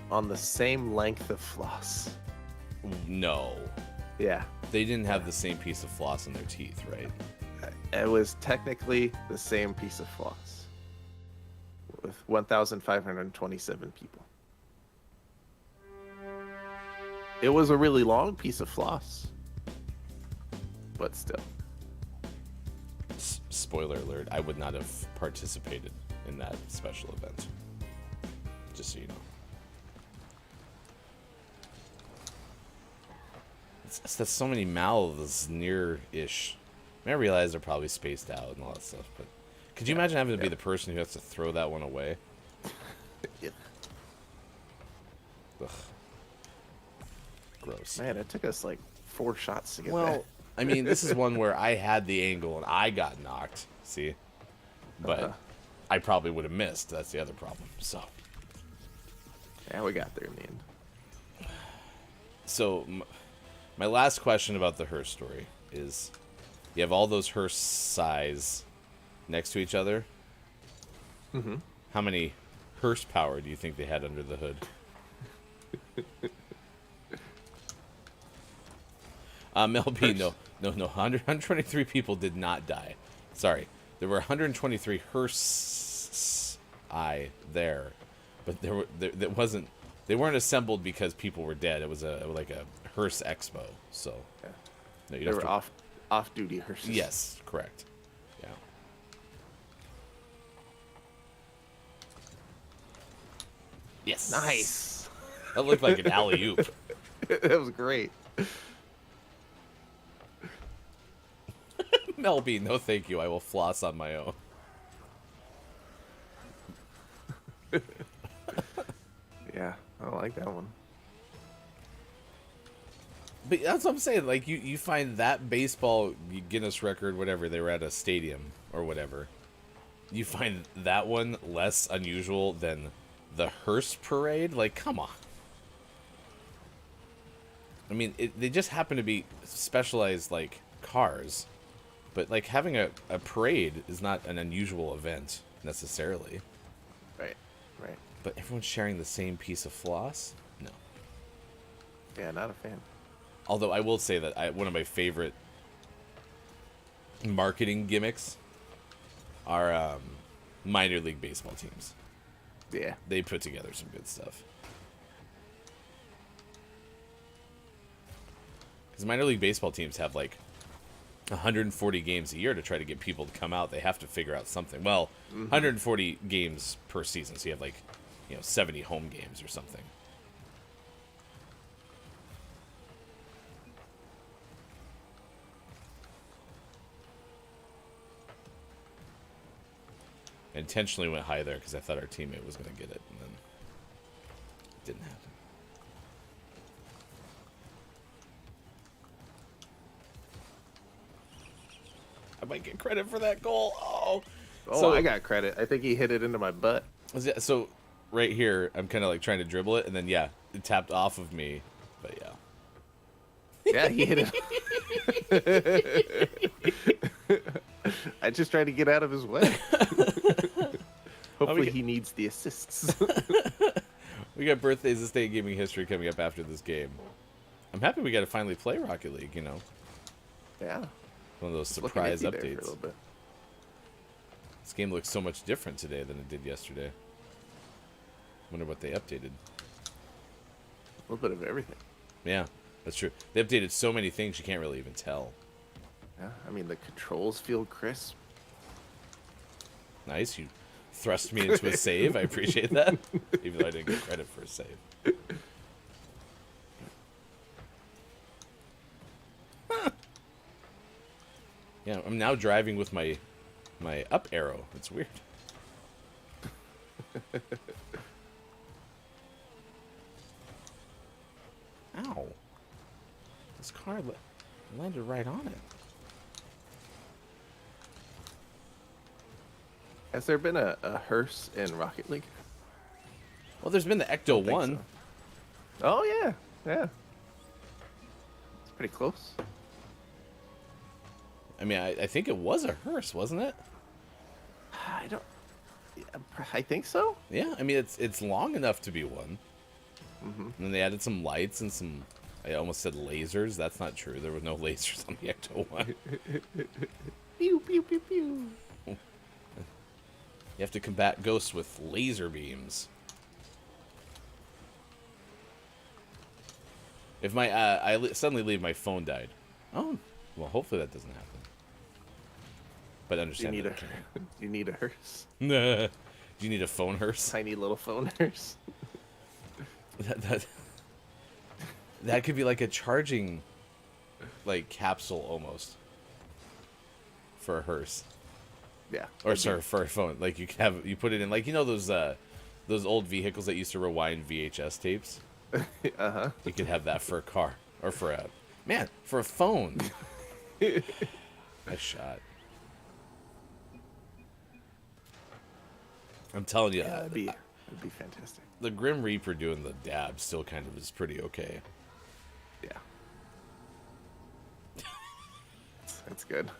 Speaker 3: on the same length of floss.
Speaker 4: No.
Speaker 3: Yeah,
Speaker 4: They didn't have the same piece of floss in their teeth, right?
Speaker 3: it was technically the same piece of floss with 1,527 people. It was a really long piece of floss, but still.
Speaker 4: Spoiler alert, I would not have participated in that special event. Just so you know. That's so many mouths near-ish. I mean, I realize they're probably spaced out and all that stuff, but could you imagine having to be the person who has to throw that one away?
Speaker 3: Yeah.
Speaker 4: Ugh. Gross.
Speaker 3: Man, it took us like 4 shots to get
Speaker 4: Well,
Speaker 3: that.
Speaker 4: I mean, this is one where I had the angle and I got knocked. See? But I probably would have missed. That's the other problem. So,
Speaker 3: Yeah, we got there in the end.
Speaker 4: so my last question about the hearse story is, you have all those hearse size next to each other.
Speaker 3: Mm-hmm.
Speaker 4: How many hearse power do you think they had under the hood? Mel B, no. 123 people did not die. Sorry, there were 123 hearse there, but that wasn't. They weren't assembled because people were dead. It was like a hearse expo. So,
Speaker 3: Yeah.
Speaker 4: no,
Speaker 3: They were off-duty hearses.
Speaker 4: Yes, correct. Yeah. Yes.
Speaker 3: Nice.
Speaker 4: That looked like an alley-oop.
Speaker 3: It was great.
Speaker 4: Mel B, no thank you. I will floss on my own.
Speaker 3: Yeah, I don't like that one.
Speaker 4: But that's what I'm saying. Like, you find that baseball Guinness record, whatever, they were at a stadium or whatever. You find that one less unusual than the hearse parade? Like, come on. I mean, they just happen to be specialized, like, cars. But, like, having a parade is not an unusual event, necessarily.
Speaker 3: Right.
Speaker 4: But everyone's sharing the same piece of floss? No.
Speaker 3: Yeah, not a fan.
Speaker 4: Although I will say that one of my favorite marketing gimmicks are minor league baseball teams.
Speaker 3: Yeah.
Speaker 4: They put together some good stuff. Because minor league baseball teams have like 140 games a year to try to get people to come out. They have to figure out something. Well, 140 games per season, so you have like, 70 home games or something. I intentionally went high there because I thought our teammate was going to get it, and then Didn't happen. I might get credit for that goal. Oh,
Speaker 3: Oh, I got credit. I think he hit it into my butt.
Speaker 4: So right here, I'm kind of like trying to dribble it, and then yeah, it tapped off of me. But yeah.
Speaker 3: Yeah, he hit it. I just tried to get out of his way. Hopefully he needs the assists.
Speaker 4: We got birthdays this day in gaming history coming up after this game. I'm happy we got to finally play Rocket League, you know.
Speaker 3: Yeah.
Speaker 4: One of those
Speaker 3: Just looking at
Speaker 4: surprise
Speaker 3: you there for a
Speaker 4: updates.
Speaker 3: little bit.
Speaker 4: This game looks so much different today than it did yesterday. Wonder what they updated.
Speaker 3: A little bit of everything.
Speaker 4: Yeah, that's true. They updated so many things you can't really even tell.
Speaker 3: Yeah, I mean, the controls feel crisp.
Speaker 4: Nice, you thrust me into a save. I appreciate that. Even though I didn't get credit for a save. Huh. Yeah, I'm now driving with my up arrow. It's weird. Ow. This car landed right on it.
Speaker 3: Has there been a hearse in Rocket League?
Speaker 4: Well, there's been the Ecto
Speaker 3: Think
Speaker 4: 1.
Speaker 3: so. Oh, yeah. Yeah. It's pretty close.
Speaker 4: I mean, I think it was a hearse, wasn't it?
Speaker 3: I don't... I think so.
Speaker 4: Yeah, I mean, it's long enough to be one. And then they added some lights and some... I almost said lasers. That's not true. There were no lasers on the Ecto 1.
Speaker 3: Pew, pew, pew, pew.
Speaker 4: You have to combat ghosts with laser beams. If my suddenly leave, my phone died. Oh, well, hopefully that doesn't happen. But understand.
Speaker 3: You need a hearse.
Speaker 4: Do you need a phone hearse?
Speaker 3: Tiny little phone hearse.
Speaker 4: That could be like a charging, like capsule almost. For a hearse.
Speaker 3: Yeah.
Speaker 4: Or sorry, for a phone. Like you put it in, like, you know those old vehicles that used to rewind VHS tapes.
Speaker 3: Uh-huh.
Speaker 4: You could have that for a car or for a phone. A shot. I'm telling you,
Speaker 3: Yeah, it'd be fantastic.
Speaker 4: the Grim Reaper doing the dab still kind of is pretty okay.
Speaker 3: Yeah. That's good.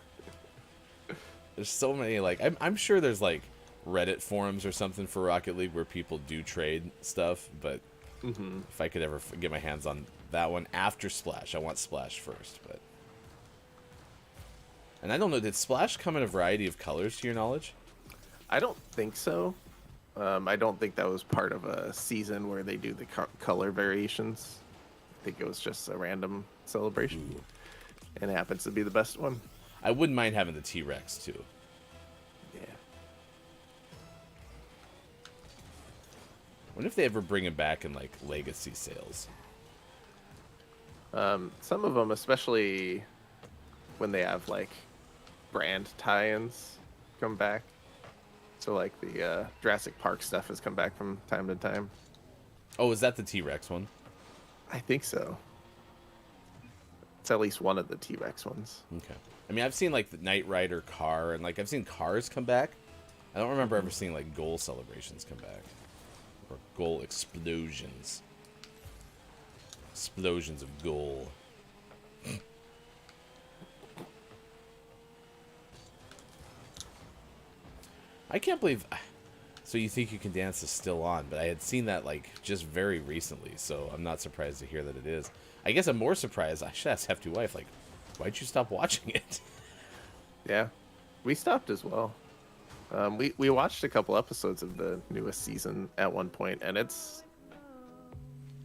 Speaker 4: There's so many, like, I'm sure there's like Reddit forums or something for Rocket League where people do trade stuff, but if I could ever get my hands on that one after Splash, I want Splash first. But and I don't know, did Splash come in a variety of colors to your knowledge?
Speaker 3: I don't think so. I don't think that was part of a season where they do the color variations. I think it was just a random celebration. And it happens to be the best one.
Speaker 4: I wouldn't mind having the T-Rex too.
Speaker 3: Yeah.
Speaker 4: Wonder if they ever bring him back in like legacy sales.
Speaker 3: Some of them, especially when they have like brand tie-ins, come back. So like the Jurassic Park stuff has come back from time to time.
Speaker 4: Oh, is that the T-Rex one?
Speaker 3: I think so. It's at least one of the T-Rex ones.
Speaker 4: Okay. I mean, I've seen like the Knight Rider car, and like I've seen cars come back. I don't remember ever seeing like goal celebrations come back. Or goal explosions. Explosions of goal. I can't believe... So You Think You Can Dance is still on, but I had seen that like just very recently, so I'm not surprised to hear that it is. I guess I'm more surprised. I should ask Hefty Wife, like, why'd you stop watching it?
Speaker 3: Yeah, we stopped as well. We watched a couple episodes of the newest season at one point, and it's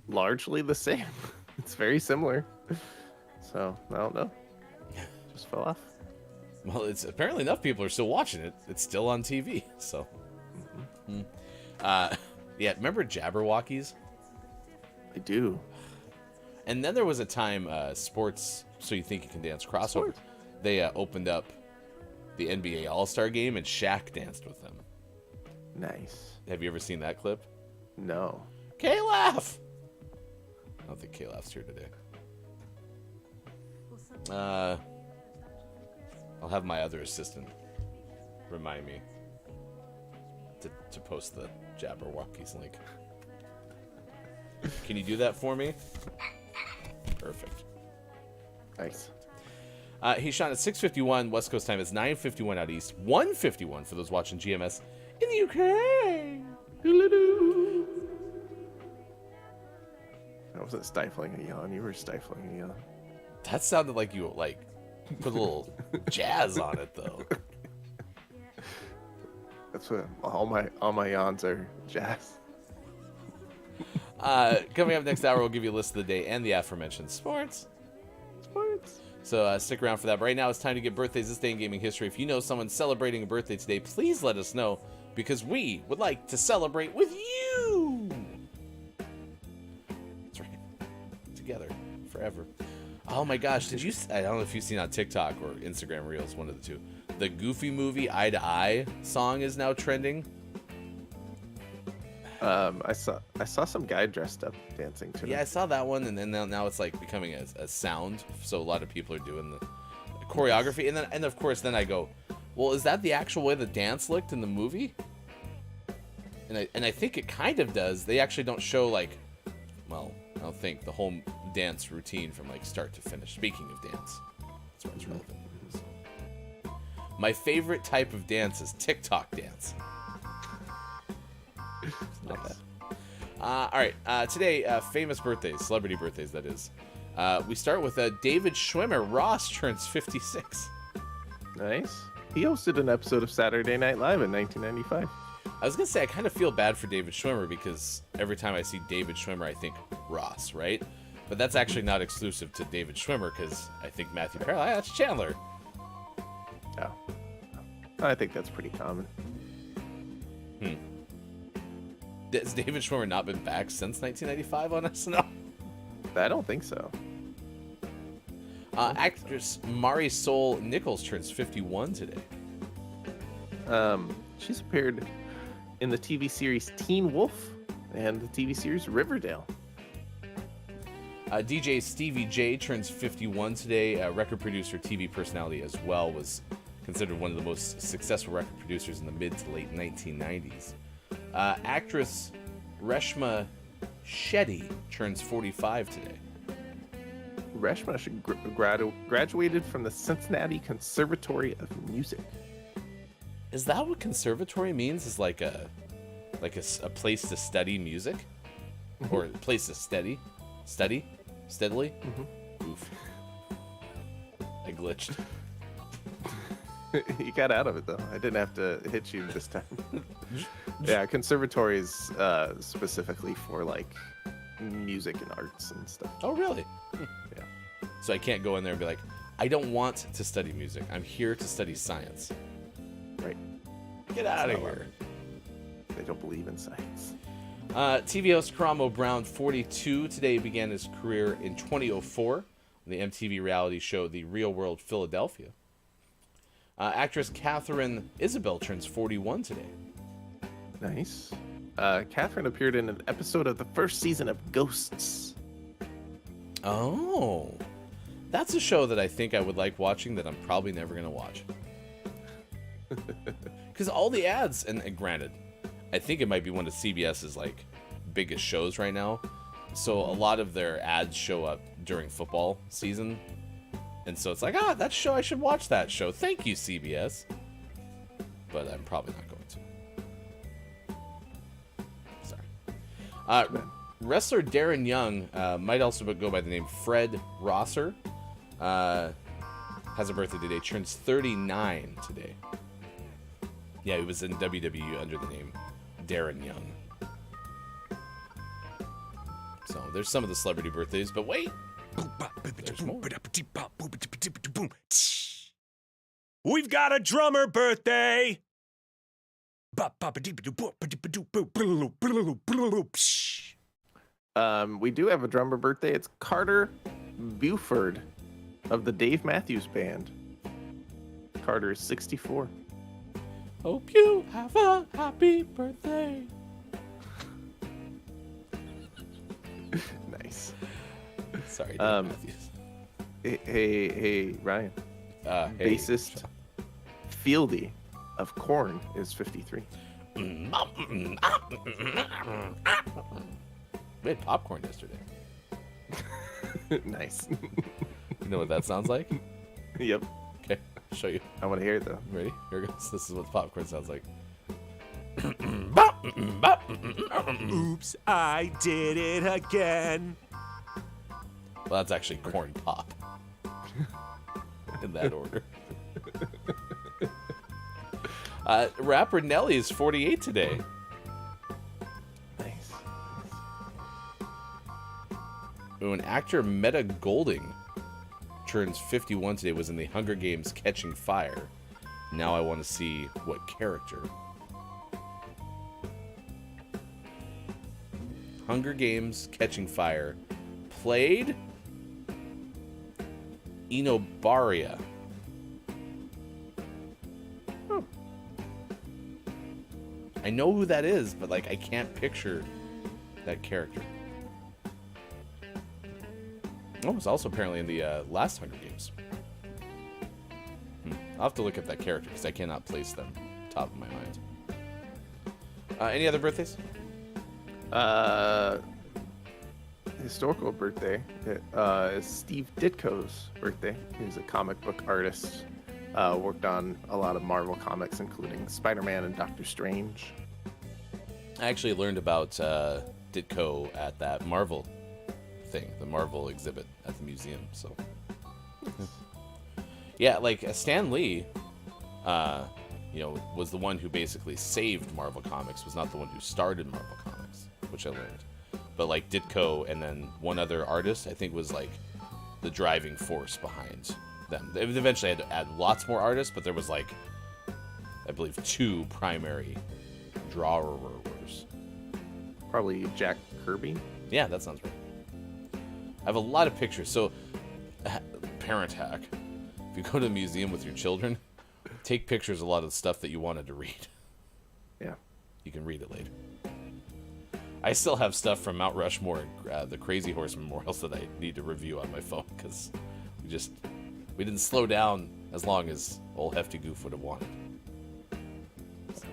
Speaker 3: largely the same. It's very similar. So, I don't know. Just fell off.
Speaker 4: Well, it's apparently enough people are still watching it. It's still on TV, so. Yeah, remember Jabberwockies?
Speaker 3: I do.
Speaker 4: And then there was a time, sports, So You Think You Can Dance crossover.
Speaker 3: Sports.
Speaker 4: They opened up the NBA All-Star Game, and Shaq danced with them.
Speaker 3: Nice.
Speaker 4: Have you ever seen that clip?
Speaker 3: No.
Speaker 4: K-Laugh! I don't think K-Laugh's here today. I'll have my other assistant remind me to post the Jabberwockies link. Can you do that for me? Perfect.
Speaker 3: Nice.
Speaker 4: He's shot at 6:51 West Coast time. It's 9:51 out east. 1:51 for those watching GMS in the UK.
Speaker 3: I wasn't stifling a yawn. You were stifling a yawn.
Speaker 4: That sounded like you put a little jazz on it though.
Speaker 3: That's what all my yawns are, jazz.
Speaker 4: Coming up next hour, we'll give you a list of the day and the aforementioned sports. So stick around for that. But right now, it's time to get birthdays this day in gaming history. If you know someone celebrating a birthday today, please let us know, because we would like to celebrate with you. That's right. Together. Forever. Oh my gosh, I don't know if you've seen on TikTok or Instagram Reels, one of the two. The Goofy Movie Eye to Eye song is now trending.
Speaker 3: I saw some guy dressed up dancing to it.
Speaker 4: Yeah, I saw that one, and then now it's like becoming a sound. So a lot of people are doing the choreography, and of course then I go, well, is that the actual way the dance looked in the movie? And I think it kind of does. They actually don't show I don't think the whole dance routine from start to finish. Speaking of dance, that's why it's relevant. So. My favorite type of dance is TikTok dance. Not bad. All right, today, famous birthdays, celebrity birthdays, that is. We start with David Schwimmer. Ross turns 56.
Speaker 3: Nice. He hosted an episode of Saturday Night Live in 1995.
Speaker 4: I was going to say, I kind of feel bad for David Schwimmer because every time I see David Schwimmer, I think Ross, right? But that's actually not exclusive to David Schwimmer because I think Matthew Perry, that's Chandler.
Speaker 3: Oh. I think that's pretty common.
Speaker 4: Has David Schwimmer not been back since 1995 on SNL?
Speaker 3: I don't think so.
Speaker 4: Actress Marisol Nichols turns 51 today.
Speaker 3: She's appeared in the TV series Teen Wolf and the TV series Riverdale.
Speaker 4: DJ Stevie J turns 51 today. Record producer, TV personality as well, was considered one of the most successful record producers in the mid to late 1990s. Actress Reshma Shetty turns 45 today.
Speaker 3: Reshma graduated from the Cincinnati Conservatory of Music.
Speaker 4: Is that what conservatory means? Is like a place to study music, or a place to study steadily? Oof. I glitched.
Speaker 3: You got out of it, though. I didn't have to hit you this time. Yeah, conservatory is specifically for, music and arts and stuff.
Speaker 4: Oh, really?
Speaker 3: Yeah.
Speaker 4: So I can't go in there and be like, I don't want to study music. I'm here to study science.
Speaker 3: Right.
Speaker 4: Get out of here.
Speaker 3: They don't believe in science.
Speaker 4: TV host Karamo Brown, 42, today began his career in 2004 on the MTV reality show The Real World Philadelphia. Actress Catherine Isabel turns 41 today.
Speaker 3: Nice. Catherine appeared in an episode of the first season of Ghosts.
Speaker 4: Oh. That's a show that I think I would like watching that I'm probably never going to watch. Because all the ads, and granted, I think it might be one of CBS's biggest shows right now. So a lot of their ads show up during football season. And so it's that show, I should watch that show. Thank you, CBS. But I'm probably not going to. Sorry. Wrestler Darren Young might also go by the name Fred Rosser. Has a birthday today. Turns 39 today. Yeah, he was in WWE under the name Darren Young. So there's some of the celebrity birthdays, but wait. There's more.
Speaker 2: We've got a drummer birthday.
Speaker 3: We do have a drummer birthday. It's Carter Buford of the Dave Matthews Band. Carter is 64.
Speaker 4: Hope you have a happy birthday. Sorry, Dave Matthews.
Speaker 3: Hey, Ryan.
Speaker 4: Hey,
Speaker 3: Bassist Fieldy of Korn is 53.
Speaker 4: We had popcorn yesterday.
Speaker 3: Nice.
Speaker 4: You know what that sounds like?
Speaker 3: Yep.
Speaker 4: Okay, I'll show you.
Speaker 3: I want to hear it though.
Speaker 4: Ready? Here it goes. This is what the popcorn sounds like.
Speaker 2: Oops, I did it again.
Speaker 4: Well, that's actually corn pop. In that order. Rapper Nelly is 48 today.
Speaker 3: Nice.
Speaker 4: Ooh, and actor Meta Golding turns 51 today, was in the Hunger Games Catching Fire. Now I want to see what character. Hunger Games Catching Fire played Enobaria. I know who that is, but like I can't picture that character. Oh, it's also apparently in the last Hunger Games. I'll have to look at that character because I cannot place them top of my mind. Any other birthdays?
Speaker 3: Historical birthday is Steve Ditko's birthday. He's a comic book artist. Worked on a lot of Marvel comics, including Spider-Man and Doctor Strange.
Speaker 4: I actually learned about Ditko at that Marvel thing, the Marvel exhibit at the museum. So, yeah, like Stan Lee, was the one who basically saved Marvel Comics. Was not the one who started Marvel Comics, which I learned. But like Ditko and then one other artist, I think was like the driving force behind them. They eventually had to add lots more artists, but there was like, I believe, 2 primary drawers.
Speaker 3: Probably Jack Kirby.
Speaker 4: Yeah, that sounds right. I have a lot of pictures. So, parent hack. If you go to a museum with your children, take pictures of a lot of the stuff that you wanted to read.
Speaker 3: Yeah.
Speaker 4: You can read it later. I still have stuff from Mount Rushmore, the Crazy Horse memorials that I need to review on my phone because we didn't slow down as long as old Hefty Goof would have wanted. So.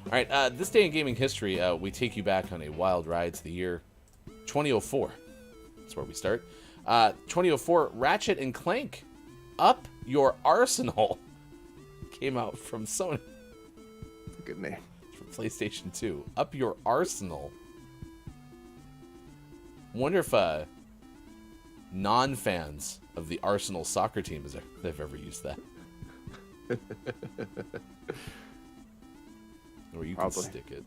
Speaker 4: All right, this day in gaming history, we take you back on a wild ride to the year 2004. That's where we start. 2004, Ratchet and Clank, Up Your Arsenal, came out from Sony.
Speaker 3: Good name.
Speaker 4: From PlayStation 2. Up Your Arsenal. Wonder if non-fans of the Arsenal soccer team they've ever used that. Or you
Speaker 3: Probably.
Speaker 4: can stick it.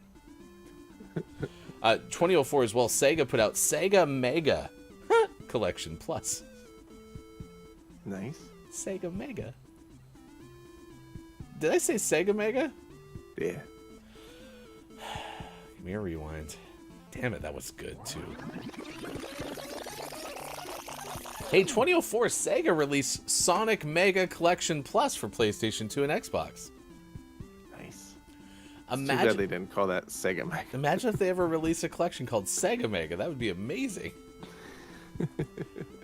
Speaker 4: 2004 as well, Sega put out Sega Mega Collection Plus.
Speaker 3: Nice.
Speaker 4: Sega Mega. Did I say Sega Mega?
Speaker 3: Yeah.
Speaker 4: Give me a rewind. Damn it, that was good too. Hey, 2004, Sega released Sonic Mega Collection Plus for PlayStation 2 and Xbox.
Speaker 3: Nice. Too bad
Speaker 4: Imagine,
Speaker 3: they didn't call that Sega Mega.
Speaker 4: imagine if they ever released a collection called Sega Mega. That would be amazing.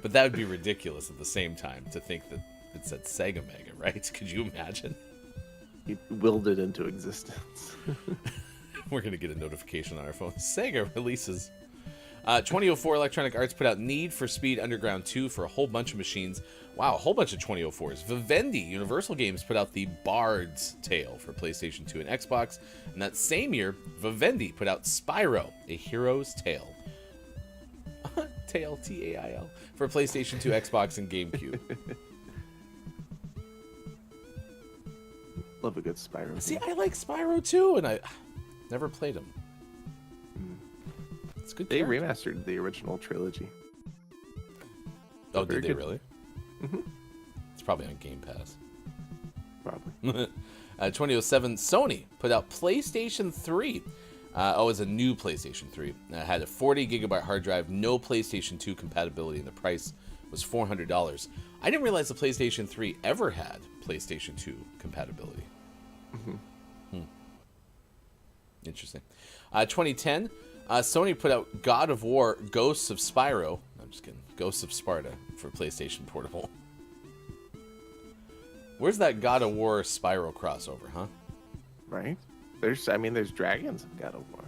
Speaker 4: But that would be ridiculous at the same time to think that it said Sega Mega, right? Could you imagine?
Speaker 3: He willed it into existence.
Speaker 4: We're going to get a notification on our phone. Sega releases. 2004, Electronic Arts put out Need for Speed Underground 2 for a whole bunch of machines. Wow, a whole bunch of 2004s. Vivendi, Universal Games, put out The Bard's Tale for PlayStation 2 and Xbox. And that same year, Vivendi put out Spyro, A Hero's Tale. Tale, T-A-I-L, for PlayStation 2, Xbox, and GameCube.
Speaker 3: Love a good Spyro.
Speaker 4: See, I like Spyro too, and I never played him. It's good.
Speaker 3: They
Speaker 4: character.
Speaker 3: remastered the original trilogy.
Speaker 4: Oh,
Speaker 3: Very
Speaker 4: did they
Speaker 3: good.
Speaker 4: really?
Speaker 3: Mm-hmm.
Speaker 4: It's probably on Game Pass.
Speaker 3: Probably.
Speaker 4: 2007, Sony put out PlayStation 3. It's a new PlayStation 3. It had a 40 gigabyte hard drive, no PlayStation 2 compatibility, and the price was $400. I didn't realize the PlayStation 3 ever had PlayStation 2 compatibility. Interesting. 2010, Sony put out God of War: Ghosts of Spyro. I'm just kidding. Ghosts of Sparta for PlayStation Portable. Where's that God of War Spyro crossover, huh?
Speaker 3: Right? There's dragons in God of War.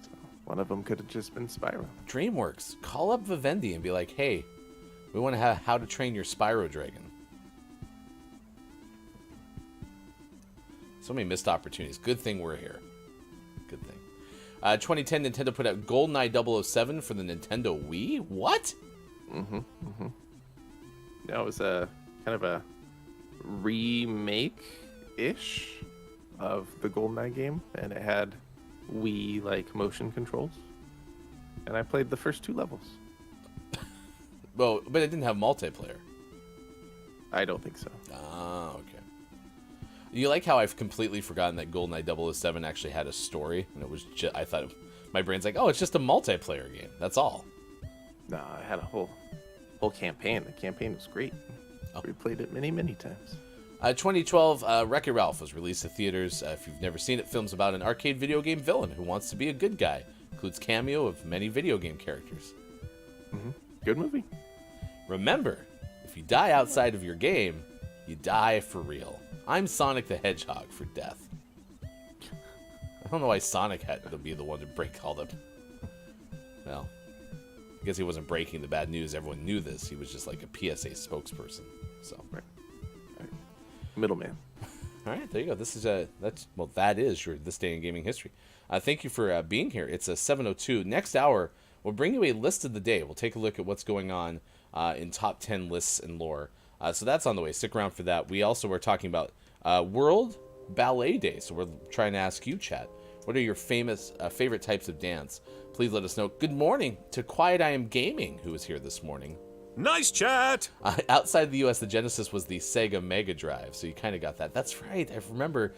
Speaker 3: So one of them could have just been Spyro.
Speaker 4: DreamWorks, call up Vivendi and be like, hey, we want to have How to Train Your Spyro Dragon. So many missed opportunities. Good thing we're here. Good thing. 2010, Nintendo put out GoldenEye 007 for the Nintendo Wii? What?
Speaker 3: Yeah, it was a kind of a remake-ish of the GoldenEye game, and it had Wii-like motion controls. And I played the first 2 levels.
Speaker 4: Well, but it didn't have multiplayer.
Speaker 3: I don't think so.
Speaker 4: Ah, okay. You like how I've completely forgotten that GoldenEye 007 actually had a story, and it was just, I thought, my brain's like, oh, it's just a multiplayer game. That's all.
Speaker 3: No, I had a whole campaign. The campaign was great.
Speaker 4: Oh.
Speaker 3: We played it many, many times.
Speaker 4: 2012, Wreck-It Ralph was released to theaters. If you've never seen it, film's about an arcade video game villain who wants to be a good guy. Includes cameo of many video game characters.
Speaker 3: Good movie.
Speaker 4: Remember, if you die outside of your game, you die for real. I'm Sonic the Hedgehog for death. I don't know why Sonic had to be the one to break all the... Well, I guess he wasn't breaking the bad news. Everyone knew this. He was just like a PSA spokesperson. So,
Speaker 3: Right. Middleman.
Speaker 4: all right, there you go. This is that is your This Day in Gaming History. Thank you for being here. It's a 7:02. Next hour, we'll bring you a list of the day. We'll take a look at what's going on in top 10 lists and lore. So that's on the way. Stick around for that. We also were talking about World Ballet Day. So we're trying to ask you, chat, what are your favorite types of dance? Please let us know. Good morning to Quiet I Am Gaming, who was here this morning.
Speaker 2: Nice chat!
Speaker 4: Outside the U.S., the Genesis was the Sega Mega Drive, so you kind of got that. That's right. I remember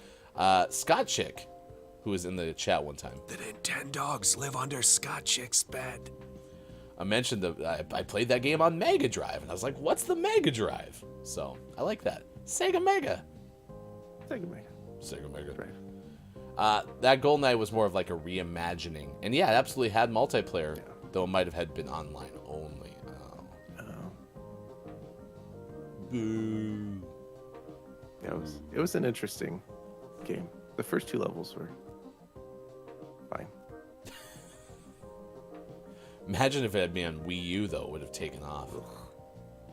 Speaker 4: Scott Chick, who was in the chat one time.
Speaker 2: The Nintendogs live under Scott Chick's bed.
Speaker 4: I mentioned I played that game on Mega Drive, and I was like, what's the Mega Drive? So I like that. Sega Mega.
Speaker 3: Sega Mega
Speaker 4: Drive. That GoldenEye was more of like a reimagining. And yeah, it absolutely had multiplayer, though it might have had been online only. Boo.
Speaker 3: Yeah, it was an interesting game. The first 2 levels were fine.
Speaker 4: Imagine if it had been on Wii U, though, it would have taken off.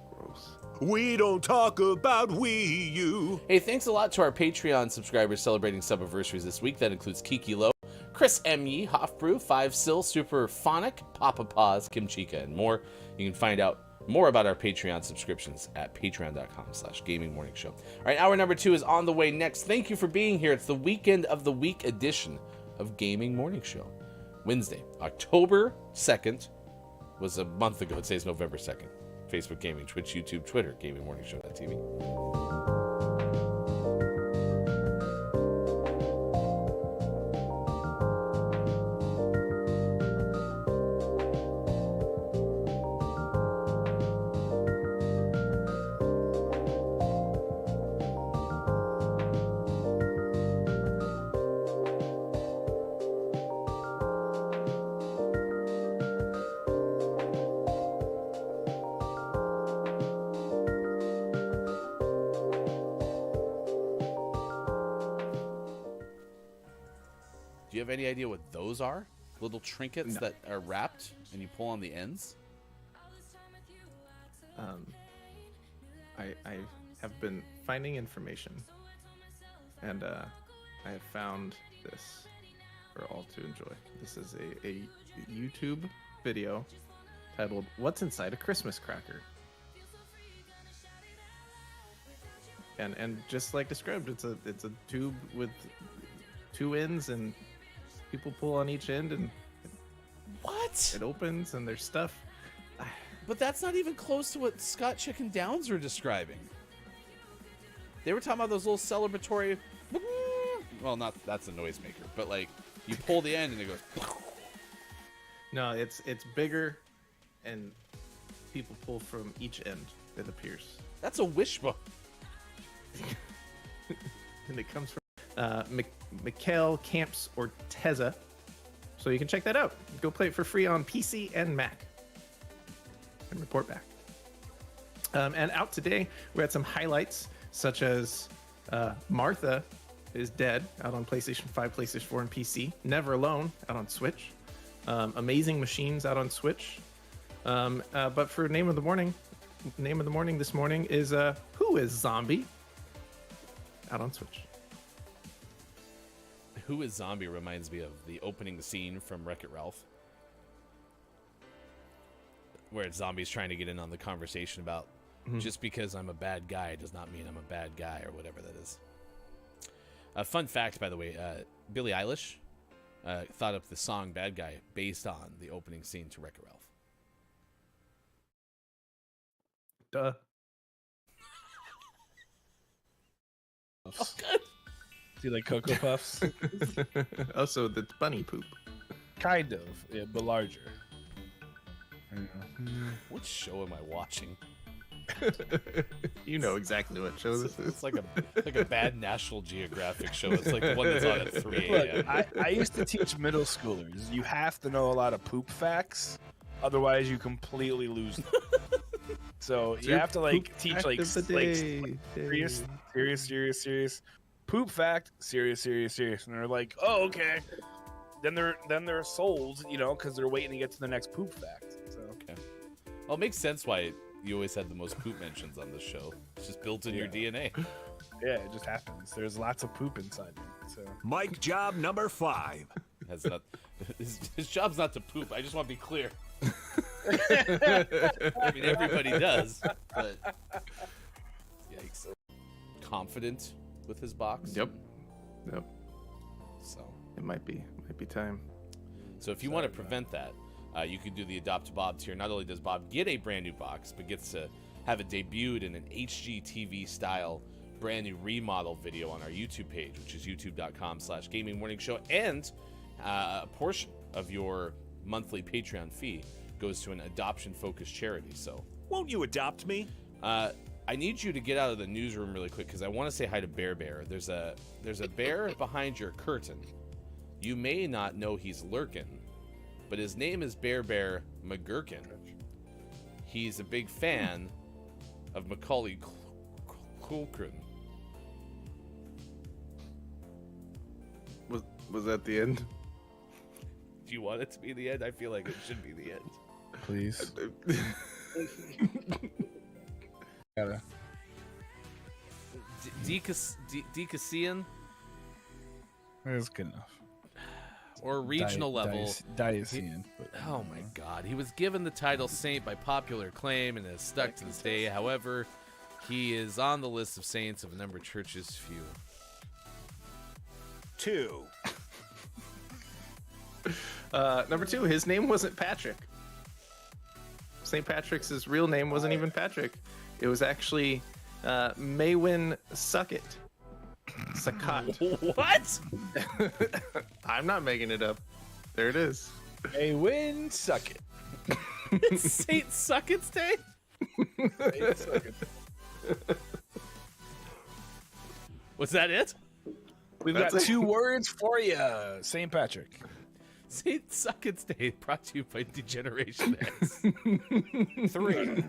Speaker 3: Gross.
Speaker 2: We don't talk about Wii U.
Speaker 4: Hey, thanks a lot to our Patreon subscribers celebrating sub-anniversaries this week. That includes Kiki Lowe, Chris M. Yee, Hofbrew, 5 Sil, Super Phonic, Papa Paws, Kim Chica, and more. You can find out more about our Patreon subscriptions at patreon.com/gamingmorningshow. All right, hour number 2 is on the way next. Thank you for being here. It's the weekend of the week edition of Gaming Morning Show. Wednesday, October 2nd, was a month ago. It says November 2nd. Facebook Gaming, Twitch, YouTube, Twitter, GamingMorningShow.tv. Do you have any idea what those are? Little trinkets that are wrapped and you pull on the ends?
Speaker 3: I have been finding information, and I have found this for all to enjoy. This is a YouTube video titled "What's Inside a Christmas Cracker?" And just like described, it's a tube with 2 ends, and people pull on each end, and
Speaker 4: What?
Speaker 3: it opens, and there's stuff.
Speaker 4: But that's not even close to what Scott Chicken Downs were describing. They were talking about those little celebratory... Well, that's a noisemaker, but like, you pull the end and it goes...
Speaker 3: No, it's bigger, and people pull from each end. It appears,
Speaker 4: That's a wishbone.
Speaker 3: and it comes from Mikhail Camps Orteza. So you can check that out. Go play it for free on PC and Mac. and report back. And out today, we had some highlights, such as Martha is Dead out on PlayStation 5, PlayStation 4, and PC. Never Alone out on Switch. Amazing Machines out on Switch. But for name of the morning this morning is Who is Zombie out on Switch.
Speaker 4: Who is Zombie reminds me of the opening scene from Wreck-It Ralph, where Zombie's trying to get in on the conversation about just because I'm a bad guy does not mean I'm a bad guy, or whatever that is. A fun fact, by the way, Billie Eilish thought up the song Bad Guy based on the opening scene to Wreck-It Ralph.
Speaker 3: Duh.
Speaker 4: Oh, good.
Speaker 6: Do you like Cocoa Puffs?
Speaker 3: Also, the bunny poop.
Speaker 6: Kind of, yeah, but larger.
Speaker 4: What show am I watching?
Speaker 3: You know exactly what show this is.
Speaker 4: It's like a bad National Geographic show. It's like the one that's on at 3 a.m.
Speaker 6: Look, I used to teach middle schoolers. You have to know a lot of poop facts, otherwise you completely lose them. So you have to like teach like serious poop fact, serious, and they're like, oh, okay. Then they're sold, because they're waiting to get to the next poop fact. So
Speaker 4: Okay. Well, it makes sense why you always had the most poop mentions on this show. It's just built in your DNA.
Speaker 6: yeah, it just happens. There's lots of poop inside me. So
Speaker 2: Mike job number 5.
Speaker 4: Has not his job's not to poop. I just want to be clear. I mean, everybody does, but yikes. Confident with his box.
Speaker 3: Yep.
Speaker 4: So
Speaker 3: It might be time.
Speaker 4: So if you want to prevent that, you can do the Adopt Bob tier. Not only does Bob get a brand new box, but gets to have it debuted in an HGTV style brand new remodel video on our YouTube page, which is youtube.com/gamingmorningshow. And a portion of your monthly Patreon fee goes to an adoption-focused charity. So
Speaker 2: Won't you adopt me?
Speaker 4: I need you to get out of the newsroom really quick because I want to say hi to Bear Bear. There's a bear behind your curtain. You may not know he's lurking, but his name is Bear Bear McGurkin. He's a big fan of Macaulay Culkin.
Speaker 3: Was that the end?
Speaker 4: Do you want it to be the end? I feel like it should be the end.
Speaker 6: please. Gotta.
Speaker 4: Decassian
Speaker 6: That's good enough.
Speaker 4: or regional level.
Speaker 6: Diocene.
Speaker 4: Oh my God. He was given the title Saint by popular acclaim and has stuck to this day. However, he is on the list of saints of a number of churches few.
Speaker 2: 2.
Speaker 3: Number 2, his name wasn't Patrick. St. Patrick's real name wasn't even Patrick. It was actually Maywin Suckett. Sakat.
Speaker 4: What?
Speaker 3: I'm not making it up. There it is.
Speaker 6: Hey, win, suck it.
Speaker 4: It's Saint Sucket's Day?
Speaker 6: Hey, suck it.
Speaker 4: Was that it?
Speaker 6: We've
Speaker 3: That's
Speaker 6: got
Speaker 3: it.
Speaker 6: 2 words for you. St. Patrick.
Speaker 4: Saint Sucket's Day brought to you by Degeneration X.
Speaker 6: 3.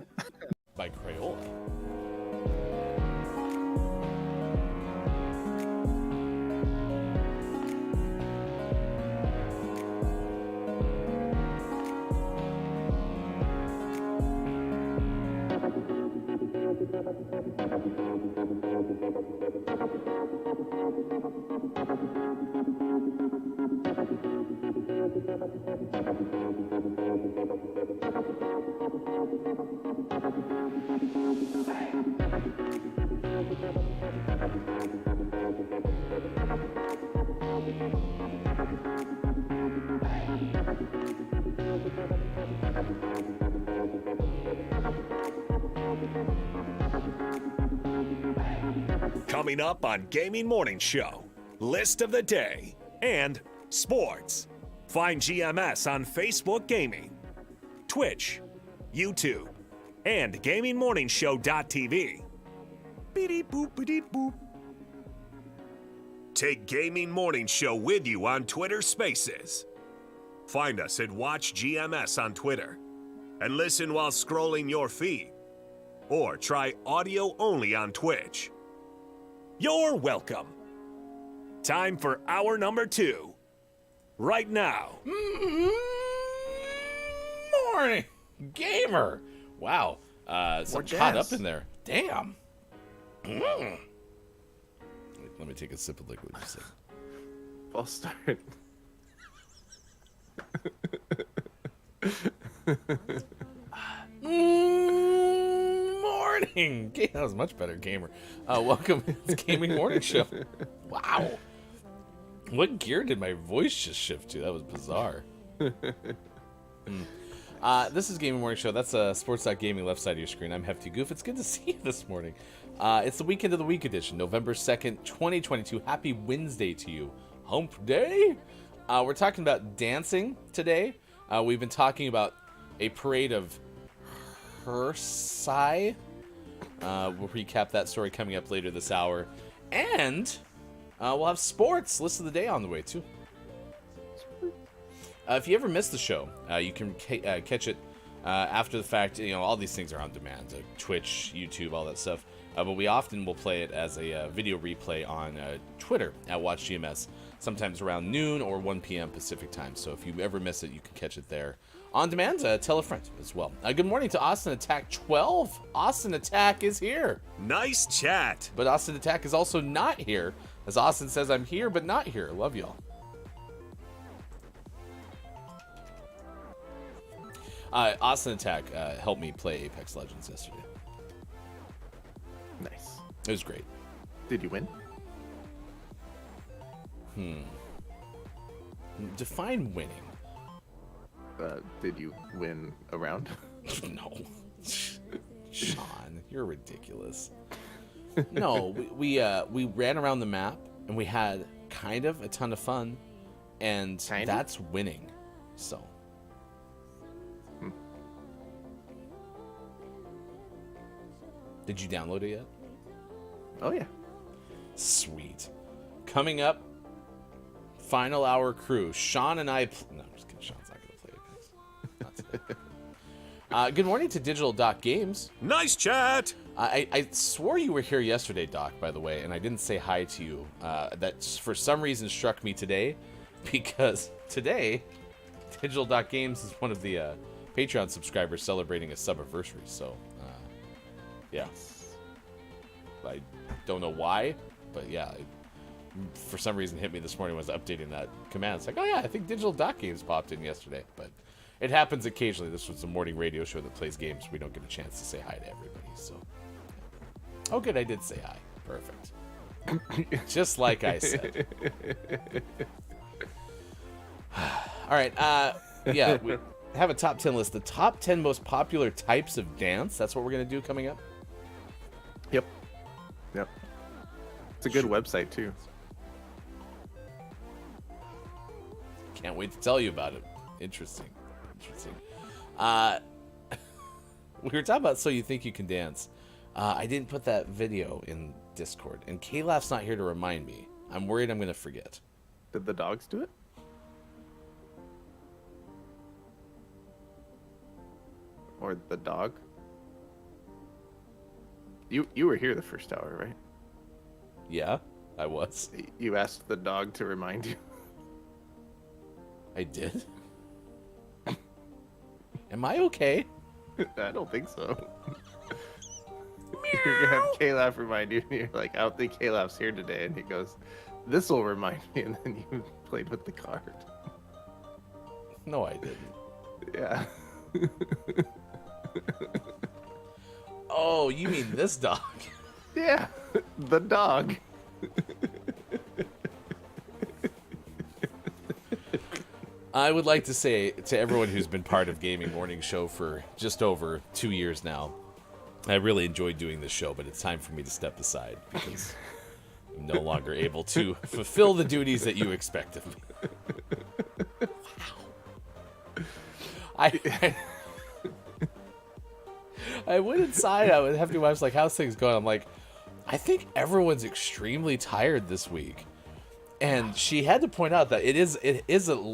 Speaker 4: By Crayola.
Speaker 2: Coming up on Gaming Morning Show, list of the day and sports. Find GMS on Facebook Gaming, Twitch, YouTube, and GamingMorningshow.tv. Beep boop beep boop. Take Gaming Morning Show with you on Twitter Spaces. Find us at Watch GMS on Twitter and listen while scrolling your feed. Or try audio only on Twitch. You're welcome. Time for hour number 2. Right now.
Speaker 4: Morning, gamer. Wow. Something caught up in there. Damn. Let me take a sip of liquid. Just like...
Speaker 3: False start.
Speaker 4: Morning. That was much better, gamer. Welcome to the Gaming Morning Show. Wow. What gear did my voice just shift to? That was bizarre. This is Gaming Morning Show. That's sports.gaming left side of your screen. I'm Hefty Goof. It's good to see you this morning. It's the Weekend of the Week edition, November 2nd, 2022. Happy Wednesday to you. Hump Day. We're talking about dancing today. We've been talking about a parade of Hersai. We'll recap that story coming up later this hour. And we'll have sports list of the day on the way, too. If you ever missed the show, you can catch it after the fact. You know, all these things are on demand, like Twitch, YouTube, all that stuff. But we often will play it as a video replay on Twitter at WatchGMS, sometimes around noon or 1 p.m. Pacific time. So if you ever miss it, you can catch it there on demand. Tell a friend as well. Good morning to Austin Attack 12. Austin Attack is here.
Speaker 2: Nice chat.
Speaker 4: But Austin Attack is also not here. As Austin says, I'm here, but not here. Love y'all. Austin Attack helped me play Apex Legends yesterday.
Speaker 3: Nice.
Speaker 4: It was great.
Speaker 3: Did you win?
Speaker 4: Define winning.
Speaker 3: Did you win a round?
Speaker 4: No. Sean, you're ridiculous. No, we ran around the map and we had kind of a ton of fun, and that's winning. So. Did you download it yet?
Speaker 3: Oh yeah.
Speaker 4: Sweet. Coming up, final hour crew. Sean and I. No, I'm just kidding. Sean's not going to play Apex. Not today. Good morning to Digital.Games.
Speaker 2: Nice chat.
Speaker 4: I swore you were here yesterday, Doc, by the way, and I didn't say hi to you. That for some reason struck me today, because today, Digital.Games is one of the Patreon subscribers celebrating a sub-anniversary, so, yeah. I don't know why, but yeah, it, for some reason hit me this morning when I was updating that command. It's like, oh yeah, I think Digital.Games popped in yesterday, but it happens occasionally. This was a morning radio show that plays games. We don't get a chance to say hi to everybody, so. Oh, good, I did say hi. Perfect. Just like I said. All right, yeah, we have a top 10 list. The top 10 most popular types of dance. That's what we're going to do coming up.
Speaker 3: Yep. It's a good website too.
Speaker 4: Can't wait to tell you about it. Interesting. We were talking about So You Think You Can Dance. I didn't put that video in Discord, and K-Laugh's not here to remind me. I'm worried I'm going to forget.
Speaker 3: Did the dogs do it? Or the dog? You were here the first hour, right?
Speaker 4: Yeah, I was.
Speaker 3: You asked the dog to remind you.
Speaker 4: I did? Am I okay?
Speaker 3: I don't think so. You're gonna have K-Laugh remind you, and you're like, I don't think K-Laugh's here today, and he goes, this will remind me, and then you played with the card.
Speaker 4: No, I didn't.
Speaker 3: Yeah.
Speaker 4: Oh, you mean this dog?
Speaker 3: Yeah, the dog.
Speaker 4: I would like to say to everyone who's been part of Gaming Morning Show for just over 2 years now, I really enjoyed doing this show, but it's time for me to step aside because I'm no longer able to fulfill the duties that you expect of me. Wow. I went inside. I would have to watch, like, how's things going? I'm like, I think everyone's extremely tired this week. And she had to point out that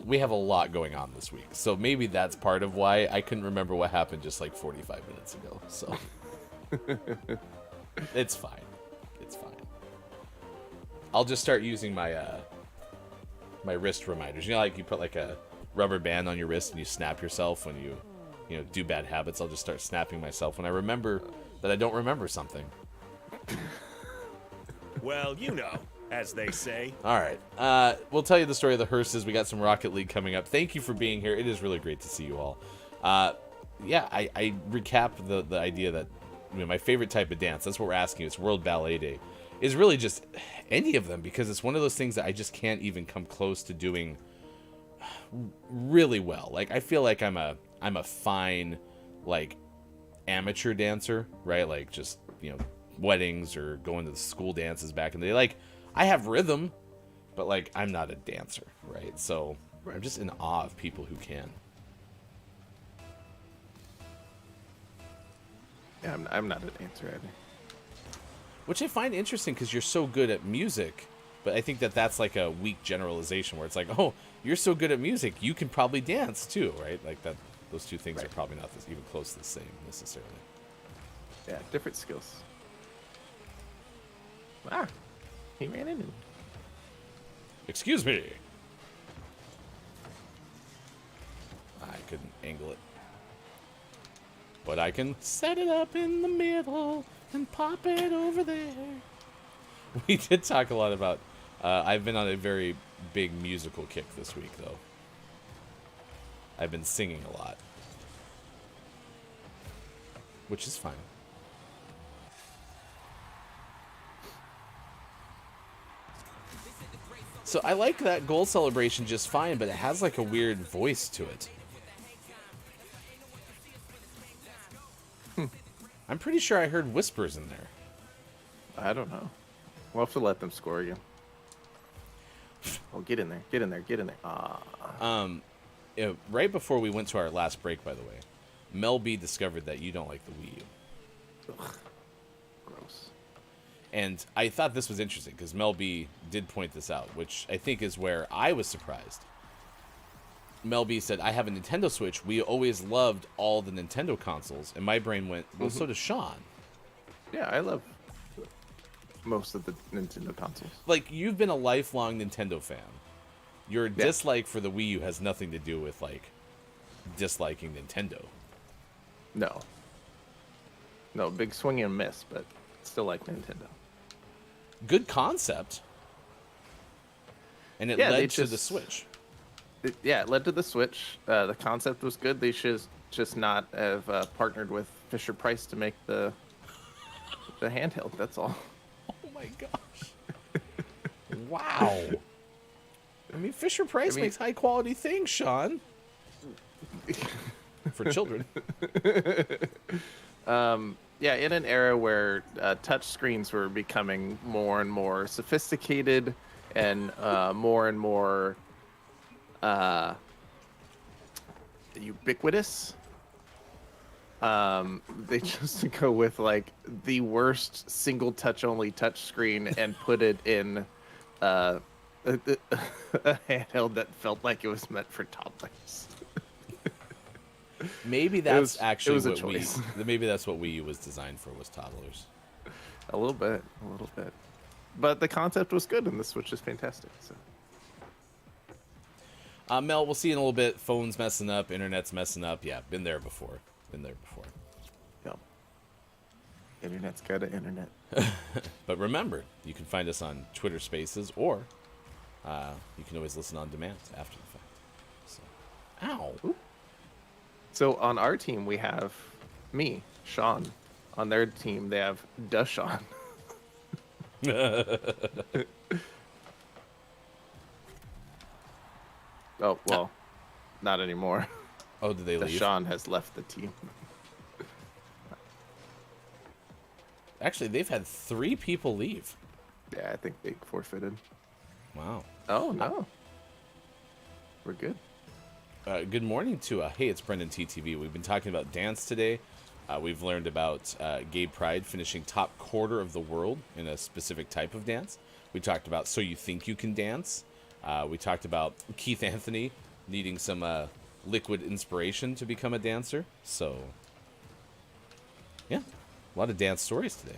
Speaker 4: we have a lot going on this week. So maybe that's part of why I couldn't remember what happened just like 45 minutes ago. So it's fine. It's fine. I'll just start using my my wrist reminders. You know, like you put like a rubber band on your wrist and you snap yourself when you do bad habits. I'll just start snapping myself when I remember that I don't remember something.
Speaker 2: Well, as they say.
Speaker 4: All right. We'll tell you the story of the hearses. We got some Rocket League coming up. Thank you for being here. It is really great to see you all. Yeah, I recap the idea that my favorite type of dance, that's what we're asking. It's World Ballet Day. Is really just any of them, because it's one of those things that I just can't even come close to doing really well. Like, I feel like I'm a fine, like, amateur dancer, right? Like, just, weddings or going to the school dances back in the day. Like, I have rhythm, but, like, I'm not a dancer, right? So I'm just in awe of people who can.
Speaker 3: Yeah, I'm not a dancer either.
Speaker 4: Which I find interesting because you're so good at music, but I think that's like a weak generalization where it's like, oh, you're so good at music, you can probably dance too, right? Like that, those two things are probably not even close to the same necessarily.
Speaker 3: Yeah, different skills. Ah, he ran into me.
Speaker 4: Excuse me. I couldn't angle it. But I can set it up in the middle and pop it over there. We did talk a lot about... I've been on a very big musical kick this week, though. I've been singing a lot. Which is fine. So I like that goal celebration just fine, but it has like a weird voice to it. I'm pretty sure I heard whispers in there.
Speaker 3: I don't know. We'll have to let them score again. Oh, get in there. Get in there. Get in there. Ah.
Speaker 4: Right before we went to our last break, by the way, Mel B discovered that you don't like the Wii U.
Speaker 3: Ugh. Gross.
Speaker 4: And I thought this was interesting because Mel B did point this out, which I think is where I was surprised. Mel B said, I have a Nintendo Switch. We always loved all the Nintendo consoles. And my brain went, well, so does Sean.
Speaker 3: Yeah, I love most of the Nintendo consoles.
Speaker 4: Like, you've been a lifelong Nintendo fan. Your dislike for the Wii U has nothing to do with, like, disliking Nintendo.
Speaker 3: No. No, big swing and miss, but still like Nintendo.
Speaker 4: Good concept. And it led to the Switch.
Speaker 3: It led to the Switch. The concept was good. They should just not have partnered with Fisher Price to make the handheld. That's all.
Speaker 4: Oh my gosh! Wow. I mean, Fisher Price makes high quality things, Sean. For children.
Speaker 3: Yeah, in an era where touch screens were becoming more and more sophisticated and more ubiquitous, they chose to go with like the worst single touch only touch screen and put it in a handheld that felt like it was meant for toddlers.
Speaker 4: Maybe that's
Speaker 3: it was a choice.
Speaker 4: Maybe that's what Wii U was designed for, was toddlers.
Speaker 3: A little bit. But the concept was good, and the Switch is fantastic. So.
Speaker 4: Mel, we'll see you in a little bit. Phone's messing up, internet's messing up. Yeah, been there before.
Speaker 3: Yep. Internet's got an internet.
Speaker 4: But remember, you can find us on Twitter Spaces, or you can always listen on demand after the fact. So. Ow.
Speaker 3: Ooh. So on our team, we have me, Sean. On their team, they have Sean. Oh, well, not anymore.
Speaker 4: Oh, did they leave?
Speaker 3: Sean has left the team.
Speaker 4: Actually, they've had 3 people leave.
Speaker 3: Yeah, I think they forfeited.
Speaker 4: Wow.
Speaker 3: Oh, no. We're good.
Speaker 4: Good morning to, hey, it's Brendan TTV. We've been talking about dance today. We've learned about Gay Pride finishing top quarter of the world in a specific type of dance. We talked about So You Think You Can Dance. We talked about Keith Anthony needing some liquid inspiration to become a dancer. So, yeah, a lot of dance stories today.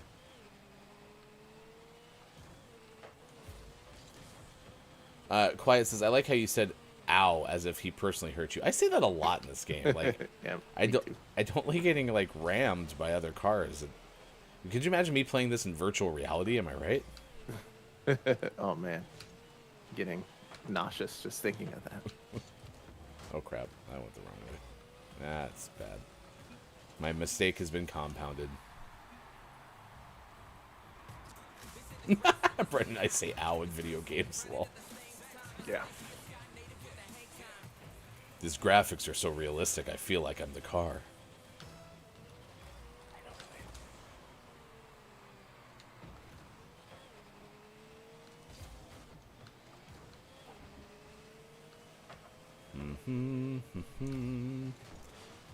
Speaker 4: Quiet says, I like how you said ow as if he personally hurt you. I say that a lot in this game. Like,
Speaker 3: Yeah,
Speaker 4: I don't like getting like rammed by other cars. Could you imagine me playing this in virtual reality? Am I right?
Speaker 3: Oh man, getting nauseous just thinking of that.
Speaker 4: Oh crap, I went the wrong way. That's bad. My mistake has been compounded. Brendan, I say ow in video games, lol.
Speaker 3: Yeah.
Speaker 4: These graphics are so realistic, I feel like I'm the car. Boom,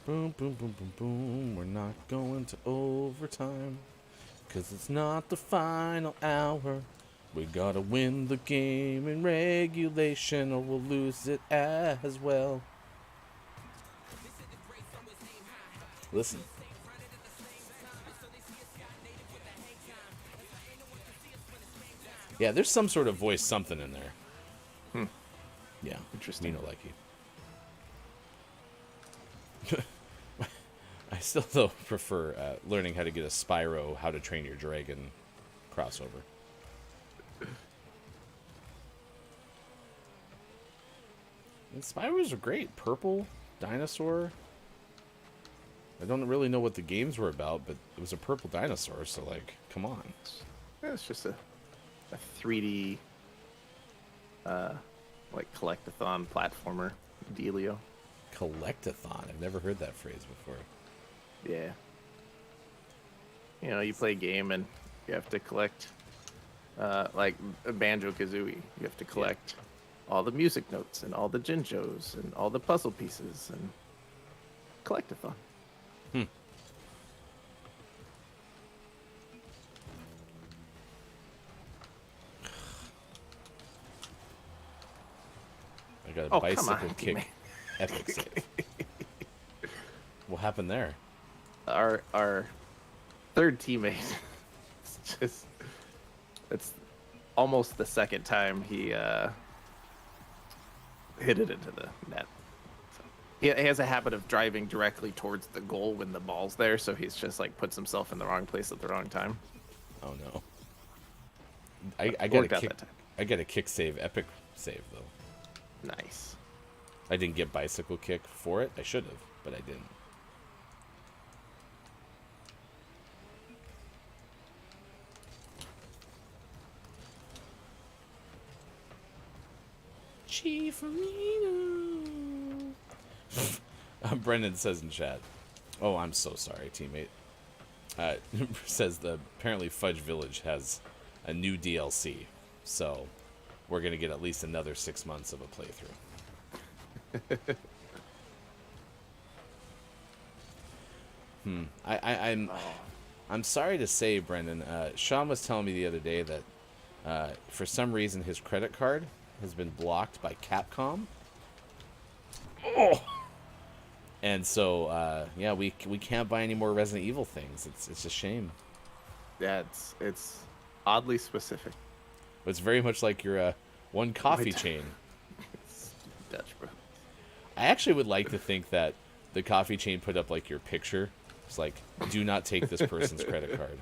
Speaker 4: boom, boom, boom, boom. We're not going to overtime, 'cause it's not the final hour. We gotta win the game in regulation, or we'll lose it as well. Listen. Yeah, there's some sort of voice something in there. Yeah,
Speaker 3: Interesting.
Speaker 4: Me no likey. I still, though, prefer learning how to get a Spyro How to Train Your Dragon crossover. And Spyros are great. Purple, dinosaur. I don't really know what the games were about, but it was a purple dinosaur, so, like, come on.
Speaker 3: Yeah, it's just a 3D, like collectathon platformer dealio.
Speaker 4: Collectathon. I've never heard that phrase before.
Speaker 3: Yeah. You know, you play a game and you have to collect, like Banjo-Kazooie. You have to collect all the music notes and all the Jinjos and all the puzzle pieces and collectathon.
Speaker 4: I got a
Speaker 3: Oh, come
Speaker 4: bicycle
Speaker 3: on,
Speaker 4: kick.
Speaker 3: teammate.
Speaker 4: Epic save. What happened there?
Speaker 3: Our third teammate, it's almost the second time he hit it into the net. So he has a habit of driving directly towards the goal when the ball's there, so he's just like puts himself in the wrong place at the wrong time.
Speaker 4: Oh no. I got
Speaker 3: Worked
Speaker 4: a
Speaker 3: out
Speaker 4: kick.
Speaker 3: that time.
Speaker 4: I got a kick save, epic save though.
Speaker 3: Nice.
Speaker 4: I didn't get bicycle kick for it. I should have, but I didn't. Chief Amino. Brendan says in chat. Oh, I'm so sorry, teammate. Says apparently Fudge Village has a new DLC, so we're gonna get at least another 6 months of a playthrough. I'm sorry to say, Brendan. Sean was telling me the other day that for some reason his credit card has been blocked by Capcom. Oh. And so yeah, we can't buy any more Resident Evil things. It's a shame.
Speaker 3: Yeah, it's oddly specific.
Speaker 4: It's very much like your one coffee chain.
Speaker 3: It's Dutch, bro.
Speaker 4: I actually would like to think that the coffee chain put up like your picture. It's like, do not take this person's credit card.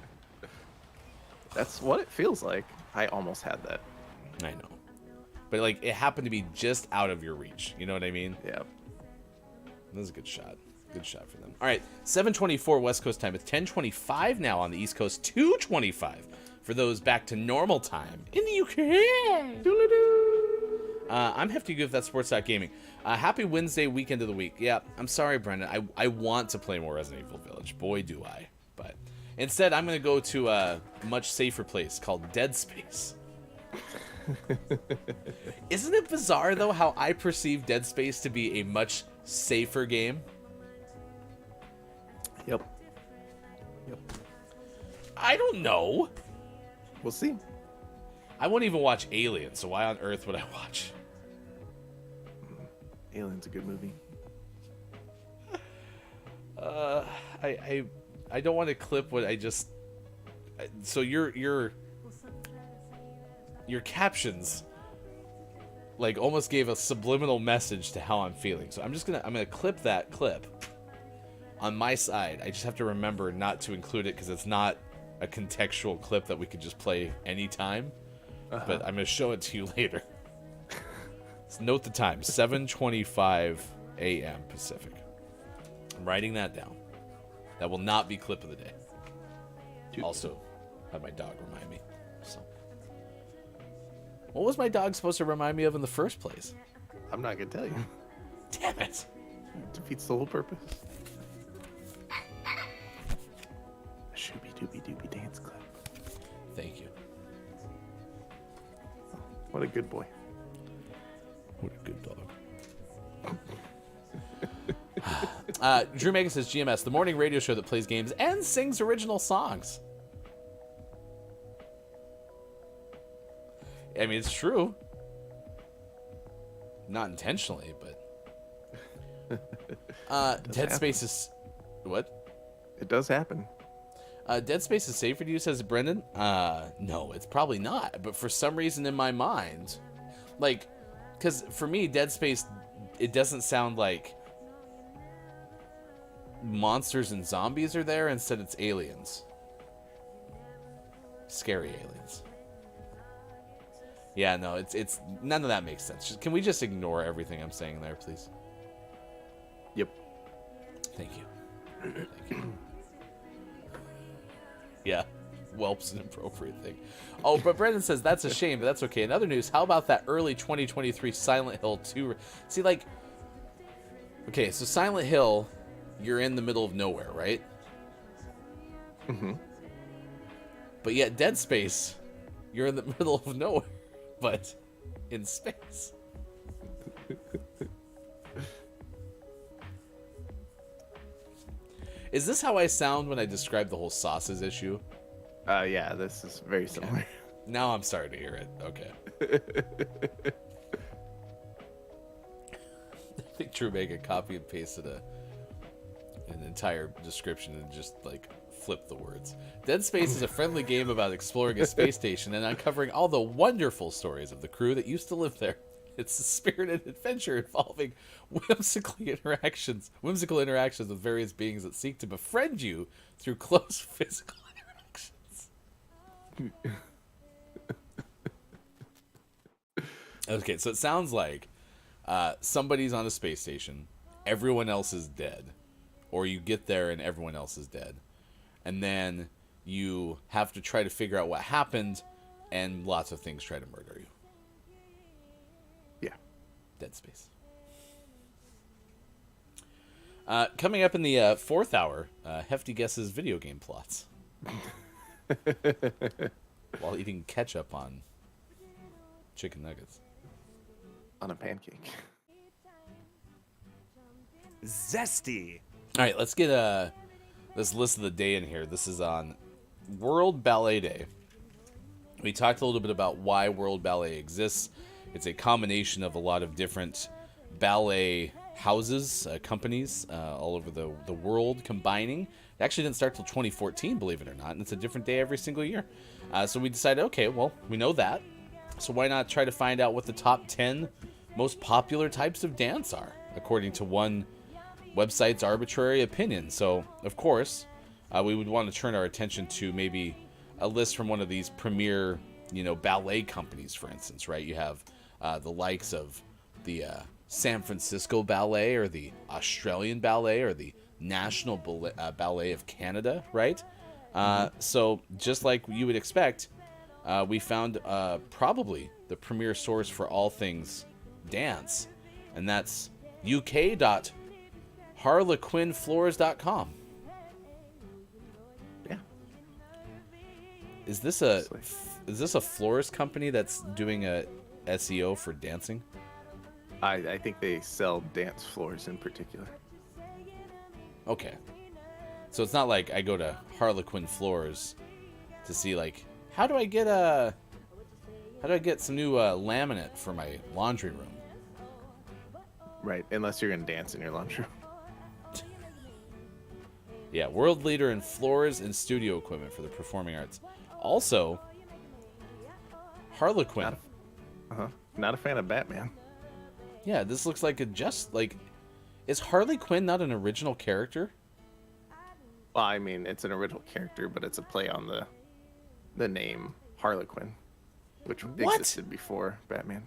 Speaker 3: That's what it feels like. I almost had that.
Speaker 4: I know. But like it happened to be just out of your reach. You know what I mean?
Speaker 3: Yeah.
Speaker 4: That was a good shot. Good shot for them. All right, 7:24 West Coast time. It's 10:25 now on the East Coast. 2:25 for those back to normal time in the UK. I'm Hefty Goof. That's Sports.Gaming. Happy Wednesday weekend of the week. Yeah, I'm sorry, Brendan. I want to play more Resident Evil Village. Boy, do I. But instead, I'm going to go to a much safer place called Dead Space. Isn't it bizarre, though, how I perceive Dead Space to be a much safer game?
Speaker 3: Yep.
Speaker 4: I don't know.
Speaker 3: We'll see.
Speaker 4: I wouldn't even watch Alien, so why on earth would I watch?
Speaker 3: Alien's a good movie.
Speaker 4: I don't want to clip what I just. So your captions like almost gave a subliminal message to how I'm feeling. So I'm gonna clip that clip on my side. I just have to remember not to include it because it's not a contextual clip that we could just play anytime. But I'm gonna show it to you later. So note the time: 7:25 a.m. Pacific. I'm writing that down. That will not be clip of the day. Also, had my dog remind me. So, what was my dog supposed to remind me of in the first place?
Speaker 3: I'm not gonna tell you.
Speaker 4: Damn it!
Speaker 3: It defeats the whole purpose. A shooby dooby dooby dance clip.
Speaker 4: Thank you.
Speaker 3: What a good boy.
Speaker 4: What a good dog. Drew Megan says, GMS, the morning radio show that plays games and sings original songs. I mean, it's true. Not intentionally, but... Dead Space is... What?
Speaker 3: It does happen.
Speaker 4: Dead Space is safer to you, says Brendan. No, it's probably not. But for some reason in my mind, like, because for me, Dead Space, it doesn't sound like monsters and zombies are there. Instead, it's aliens. Scary aliens. Yeah, no, it's none of that makes sense. Can we just ignore everything I'm saying there, please?
Speaker 3: Yep.
Speaker 4: Thank you. Thank you. Yeah, whelp's an appropriate thing. Oh, but Brendan says that's a shame, but that's okay. In other news, how about that early 2023 Silent Hill 2? See, like, okay, so Silent Hill, you're in the middle of nowhere, right?
Speaker 3: Mm-hmm.
Speaker 4: But yet Dead Space, you're in the middle of nowhere, but in space. Is this how I sound when I describe the whole sauces issue?
Speaker 3: Yeah, this is very similar.
Speaker 4: Now I'm starting to hear it. Okay. I think Drew Mega copy and pasted an entire description and just like flipped the words. Dead Space is a friendly game about exploring a space station and uncovering all the wonderful stories of the crew that used to live there. It's a spirited adventure involving whimsical interactions with various beings that seek to befriend you through close physical interactions. Okay, so it sounds like somebody's on a space station, everyone else is dead, or you get there and everyone else is dead, and then you have to try to figure out what happened, and lots of things try to murder you. Dead Space. Coming up in the fourth hour, Hefty guesses video game plots while eating ketchup on chicken nuggets.
Speaker 3: On a pancake.
Speaker 2: Zesty.
Speaker 4: All right, let's get this list of the day in here. This is on World Ballet Day. We talked a little bit about why World Ballet exists. It's a combination of a lot of different ballet houses, companies all over the world combining. It actually didn't start till 2014, believe it or not, and it's a different day every single year. So we decided, okay, well, we know that, so why not try to find out what the top 10 most popular types of dance are, according to one website's arbitrary opinion. So, of course, we would want to turn our attention to maybe a list from one of these premier, ballet companies, for instance, right? You have the likes of the San Francisco Ballet, or the Australian Ballet, or the National Ballet of Canada, right? So just like you would expect, we found probably the premier source for all things dance, and that's uk.harlequinfloors.com.
Speaker 3: Yeah.
Speaker 4: Is this a floors company that's doing a SEO for dancing?
Speaker 3: I think they sell dance floors in particular.
Speaker 4: Okay. So it's not like I go to Harlequin Floors to see, like, how do I get How do I get some new laminate for my laundry room?
Speaker 3: Right, unless you're gonna dance in your lunch room.
Speaker 4: Yeah, world leader in floors and studio equipment for the performing arts. Also, Harlequin.
Speaker 3: Not a fan of Batman.
Speaker 4: Yeah, this looks like is Harley Quinn not an original character?
Speaker 3: Well, I mean, it's an original character, but it's a play on the name Harlequin, which existed before Batman.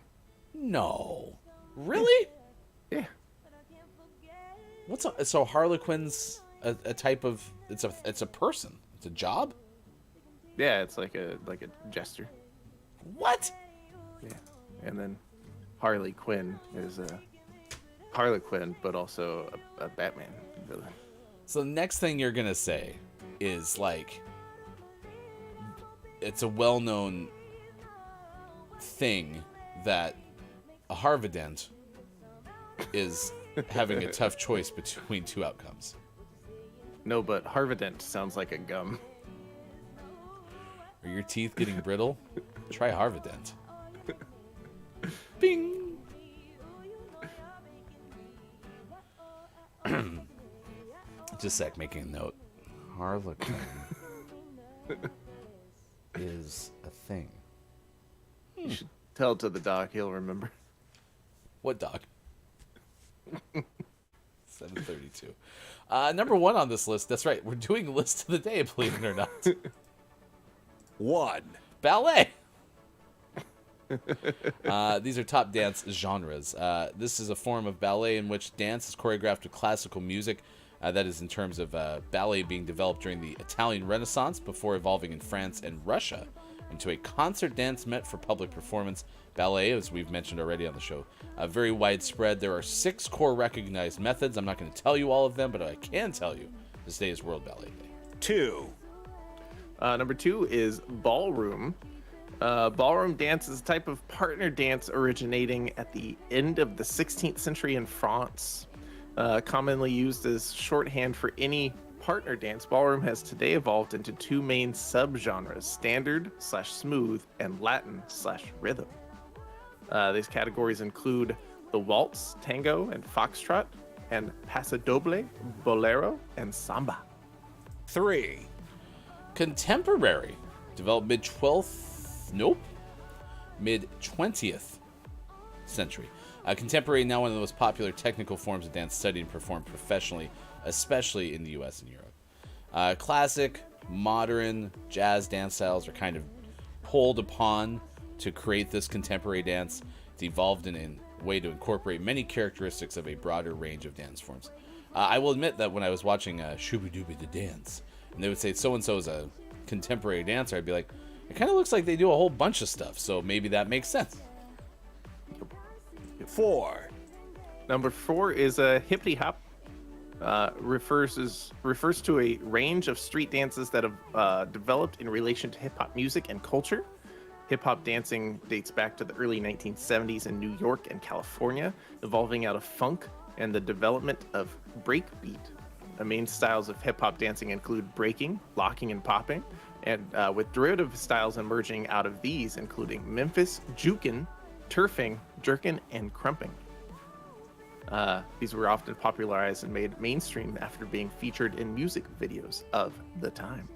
Speaker 4: No. Really?
Speaker 3: Yeah.
Speaker 4: So Harlequin's a type of it's a person. It's a job?
Speaker 3: Yeah, it's like a jester.
Speaker 4: What?
Speaker 3: Yeah. And then Harley Quinn is a Harlequin, but also a Batman villain.
Speaker 4: So the next thing you're gonna say is like it's a well-known thing that a Harvardent is having a tough choice between two outcomes.
Speaker 3: No, but Harvardent sounds like a gum.
Speaker 4: Are your teeth getting brittle? Try Harvardent. Bing. Just a sec, making a note. Harlequin is a thing.
Speaker 3: You should tell it to the doc, he'll remember.
Speaker 4: What dog? 7:32. Number one on this list. That's right. We're doing list of the day, believe it or not.
Speaker 2: 1.
Speaker 4: Ballet. These are top dance genres. This is a form of ballet in which dance is choreographed to classical music. That is in terms of ballet being developed during the Italian Renaissance before evolving in France and Russia into a concert dance meant for public performance. Ballet, as we've mentioned already on the show, very widespread. There are 6 core recognized methods. I'm not going to tell you all of them, but I can tell you this day is World Ballet Day.
Speaker 2: 2.
Speaker 3: Number 2 is ballroom. Ballroom dance is a type of partner dance originating at the end of the 16th century in France. Commonly used as shorthand for any partner dance, ballroom has today evolved into 2 main subgenres: standard/smooth and Latin/rhythm. These categories include the waltz, tango, and foxtrot, and pasodoble, bolero, and samba.
Speaker 2: 3.
Speaker 4: Contemporary, developed mid-20th century. Contemporary, now one of the most popular technical forms of dance studied and performed professionally, especially in the US and Europe. Classic, modern, jazz dance styles are kind of pulled upon to create this contemporary dance. It's evolved in a way to incorporate many characteristics of a broader range of dance forms. I will admit that when I was watching Shooby Dooby the Dance, and they would say so-and-so is a contemporary dancer, I'd be like, it kind of looks like they do a whole bunch of stuff, so maybe that makes sense.
Speaker 2: 4.
Speaker 3: Number 4 is a hippity hop. Refers to a range of street dances that have developed in relation to hip hop music and culture. Hip hop dancing dates back to the early 1970s in New York and California, evolving out of funk and the development of breakbeat. The main styles of hip hop dancing include breaking, locking, and popping, and with derivative styles emerging out of these, including Memphis, jukin, turfing, jerkin, and crumping. These were often popularized and made mainstream after being featured in music videos of the time.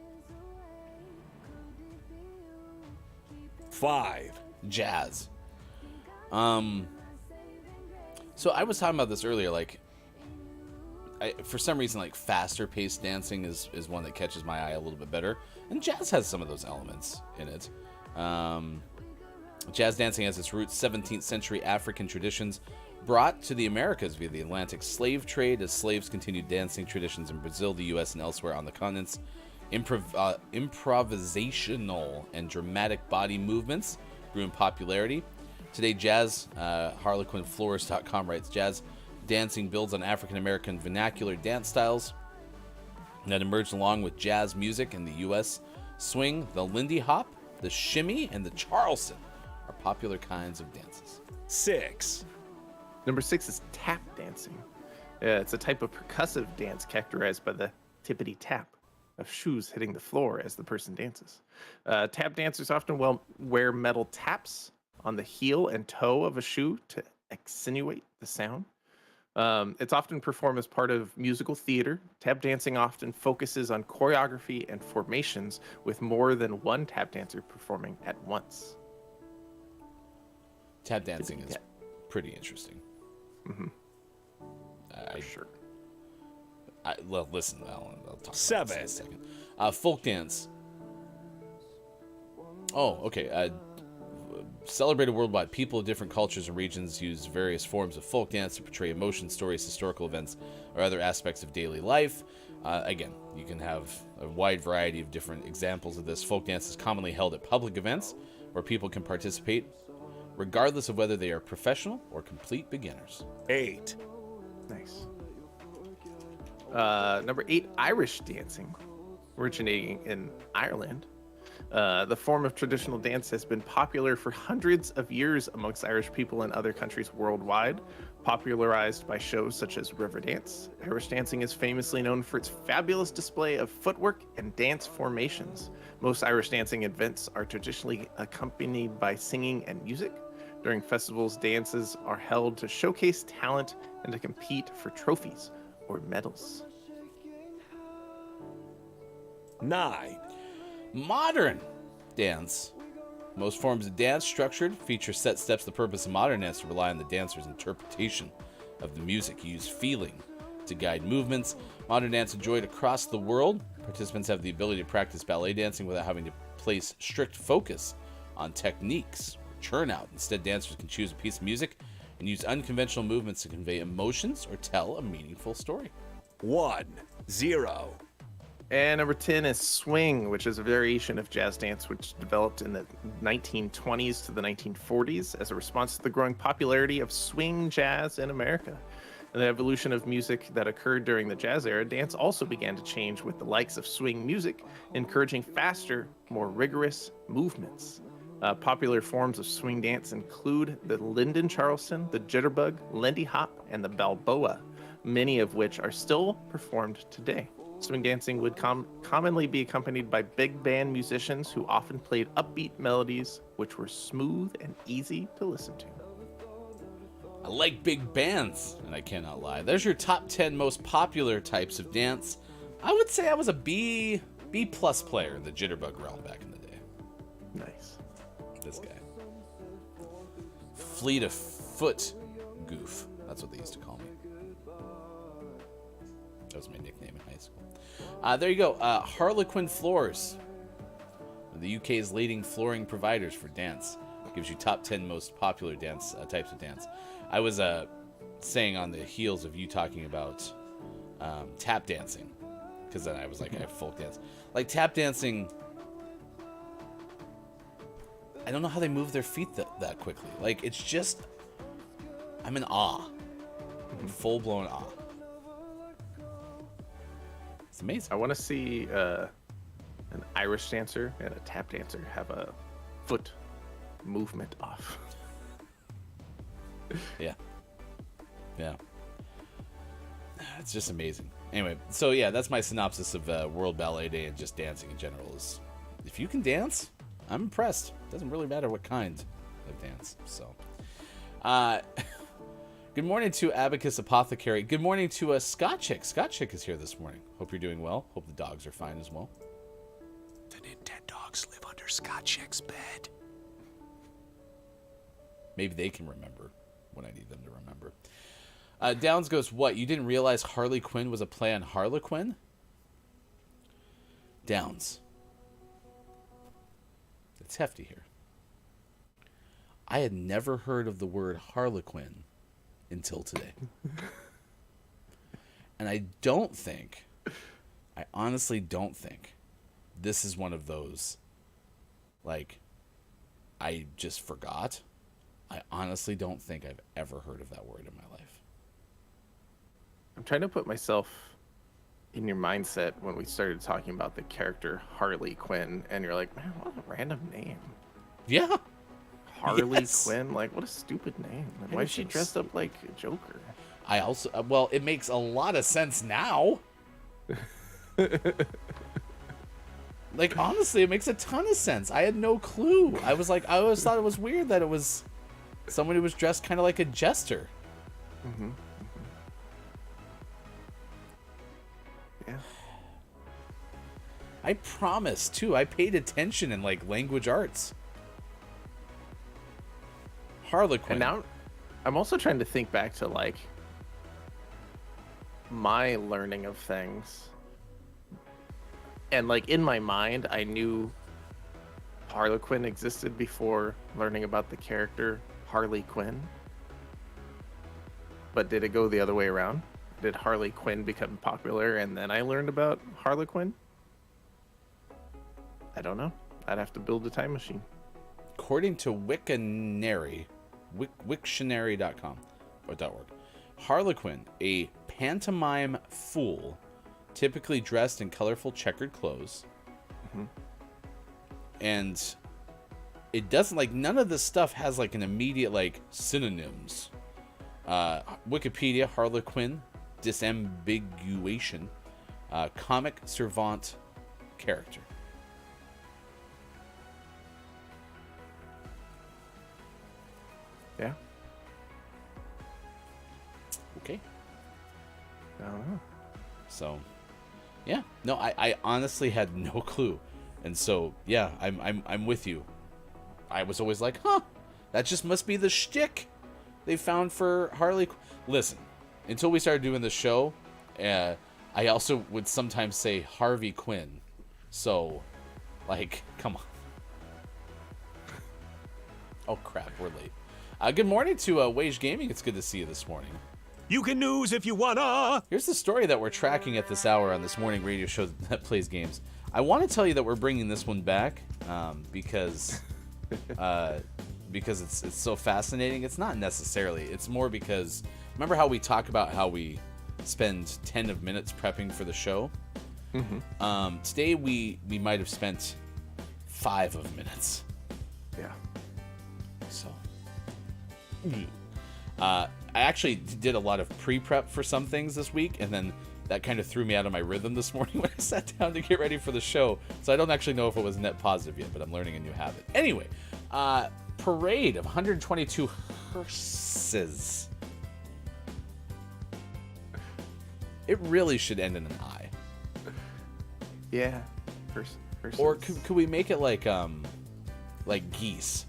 Speaker 2: 5.
Speaker 4: Jazz. So I was talking about this earlier, like, for some reason, like, faster paced dancing is one that catches my eye a little bit better, and jazz has some of those elements in it. Jazz dancing has its roots 17th century African traditions brought to the Americas via the Atlantic slave trade as slaves continued dancing traditions in Brazil, the US, and elsewhere on the continents. Improvisational and dramatic body movements grew in popularity. Today, jazz, HarlequinFlorist.com writes, jazz dancing builds on African American vernacular dance styles that emerged along with jazz music in the US. Swing, the Lindy Hop, the Shimmy, and the Charleston are popular kinds of dances.
Speaker 2: 6.
Speaker 3: Number 6 is tap dancing. It's a type of percussive dance characterized by the tippity tap. of shoes hitting the floor as the person dances. Tap dancers often wear metal taps on the heel and toe of a shoe to accentuate the sound. It's often performed as part of musical theater. Tap dancing often focuses on choreography and formations, with more than one tap dancer performing at once.
Speaker 4: Tap dancing is pretty interesting.
Speaker 3: Sure.
Speaker 4: Well, listen, I'll talk
Speaker 2: 7.
Speaker 4: about this in a second. Folk dance. Oh, okay. Celebrated worldwide, people of different cultures and regions use various forms of folk dance to portray emotions, stories, historical events, or other aspects of daily life. Again, you can have a wide variety of different examples of this. Folk dance is commonly held at public events where people can participate, regardless of whether they are professional or complete beginners.
Speaker 2: 8.
Speaker 3: Nice. Number 8, Irish dancing, originating in Ireland. The form of traditional dance has been popular for hundreds of years amongst Irish people in other countries worldwide, popularized by shows such as Riverdance. Irish dancing is famously known for its fabulous display of footwork and dance formations. Most Irish dancing events are traditionally accompanied by singing and music. During festivals, dances are held to showcase talent and to compete for trophies or medals.
Speaker 2: 9.
Speaker 4: Modern dance. Most forms of dance structured feature set steps. The purpose of modern dance to rely on the dancer's interpretation of the music. Use feeling to guide movements. Modern dance enjoyed across the world. Participants have the ability to practice ballet dancing without having to place strict focus on techniques or churn out. Instead, dancers can choose a piece of music and use unconventional movements to convey emotions or tell a meaningful story.
Speaker 2: 1. 0.
Speaker 3: And number 10 is swing, which is a variation of jazz dance which developed in the 1920s to the 1940s as a response to the growing popularity of swing jazz in America. And the evolution of music that occurred during the jazz era, dance also began to change with the likes of swing music, encouraging faster, more rigorous movements. Popular forms of swing dance include the Lyndon Charleston, the Jitterbug, Lindy Hop, and the Balboa, many of which are still performed today. Swing dancing would commonly be accompanied by big band musicians who often played upbeat melodies, which were smooth and easy to listen to.
Speaker 4: I like big bands, and I cannot lie. There's your top 10 most popular types of dance. I would say I was a B+ player in the Jitterbug realm back in the day.
Speaker 3: Nice.
Speaker 4: This guy. Fleet of Foot Goof. That's what they used to call me. That was my nickname in high school. There you go. Harlequin Floors. The UK's leading flooring providers for dance. Gives you top 10 most popular dance types of dance. I was saying on the heels of you talking about tap dancing, because then I was like, I have folk dance. Like tap dancing, I don't know how they move their feet that quickly. Like, it's just, I'm in awe. I'm in full-blown awe. It's amazing.
Speaker 3: I want to see an Irish dancer and a tap dancer have a foot movement off.
Speaker 4: Yeah. It's just amazing. Anyway, so yeah, that's my synopsis of World Ballet Day and just dancing in general. Is if you can dance, I'm impressed. Doesn't really matter what kind of dance. So, good morning to Abacus Apothecary. Good morning to Scott Chick. Scott Chick is here this morning. Hope you're doing well. Hope the dogs are fine as well.
Speaker 2: The Nintendo dogs live under Scott Chick's bed.
Speaker 4: Maybe they can remember when I need them to remember. Downs goes, what? You didn't realize Harley Quinn was a play on Harlequin? Downs. It's hefty here. I had never heard of the word Harlequin until today. And I honestly don't think this is one of those, like, I just forgot. I honestly don't think I've ever heard of that word in my life.
Speaker 3: I'm trying to put myself in your mindset when we started talking about the character Harley Quinn, and you're like, man, what a random name.
Speaker 4: Yeah.
Speaker 3: Harley
Speaker 4: Yes.
Speaker 3: Quinn? Like, what a stupid name. Like, why is she dressed up like a Joker?
Speaker 4: I also, well, it makes a lot of sense now. Like, honestly, it makes a ton of sense. I had no clue. I was like, I always thought it was weird that it was someone who was dressed kind of like a jester.
Speaker 3: Mm-hmm. Yeah.
Speaker 4: I promise, too. I paid attention in, like, language arts. Harlequin.
Speaker 3: And now I'm also trying to think back to, like, my learning of things. And, like, in my mind, I knew Harlequin existed before learning about the character Harley Quinn. But did it go the other way around? Did Harley Quinn become popular and then I learned about Harlequin? I don't know. I'd have to build a time machine.
Speaker 4: According to Wiktionary, Wiktionary.com, or .org, Harlequin, a pantomime fool, typically dressed in colorful checkered clothes.
Speaker 3: Mm-hmm.
Speaker 4: And it doesn't, like, none of this stuff has, like, an immediate, like, synonyms. Wikipedia, Harlequin, disambiguation, comic servant character.
Speaker 3: Yeah.
Speaker 4: Okay.
Speaker 3: I don't know.
Speaker 4: So, yeah. No, I honestly had no clue. And so, yeah, I'm with you. I was always like, huh, that just must be the shtick they found for Harley. Listen, until we started doing the show, I also would sometimes say Harvey Quinn. So, like, come on. Oh, crap, we're late. Good morning to Wage Gaming. It's good to see you this morning.
Speaker 2: You can news if you wanna.
Speaker 4: Here's the story that we're tracking at this hour on this morning radio show that plays games. I want to tell you that we're bringing this one back because it's so fascinating. It's not necessarily. It's more because remember how we talk about how we spend 10 minutes prepping for the show?
Speaker 3: Mm-hmm.
Speaker 4: Today we might have spent 5 minutes.
Speaker 3: Yeah.
Speaker 4: So, I actually did a lot of pre-prep for some things this week, and then that kind of threw me out of my rhythm this morning when I sat down to get ready for the show. So I don't actually know if it was net positive yet, but I'm learning a new habit. Anyway, parade of 122 hearses. It really should end in an I.
Speaker 3: Yeah. Person.
Speaker 4: Or could we make it like geese?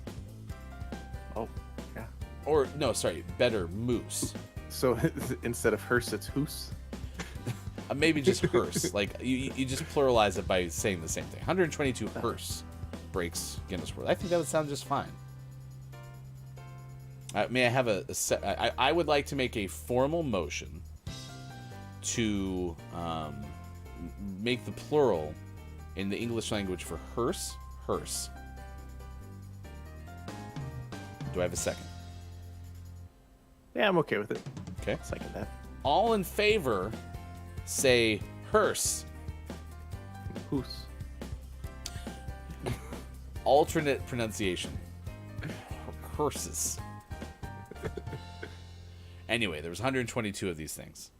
Speaker 3: Oh, yeah.
Speaker 4: Or no, sorry, better moose.
Speaker 3: So instead of hearse, it's hoose.
Speaker 4: Maybe just hearse. Like you just pluralize it by saying the same thing. 122 hearse breaks Guinness World. I think that would sound just fine. May I have I would like to make a formal motion to make the plural in the English language for hearse. Do I have a second?
Speaker 3: Yeah, I'm okay with it.
Speaker 4: Okay.
Speaker 3: Second that.
Speaker 4: All in favor, say hearse.
Speaker 3: Hoose.
Speaker 4: Alternate pronunciation. Hearses. Anyway, there was 122 of these things.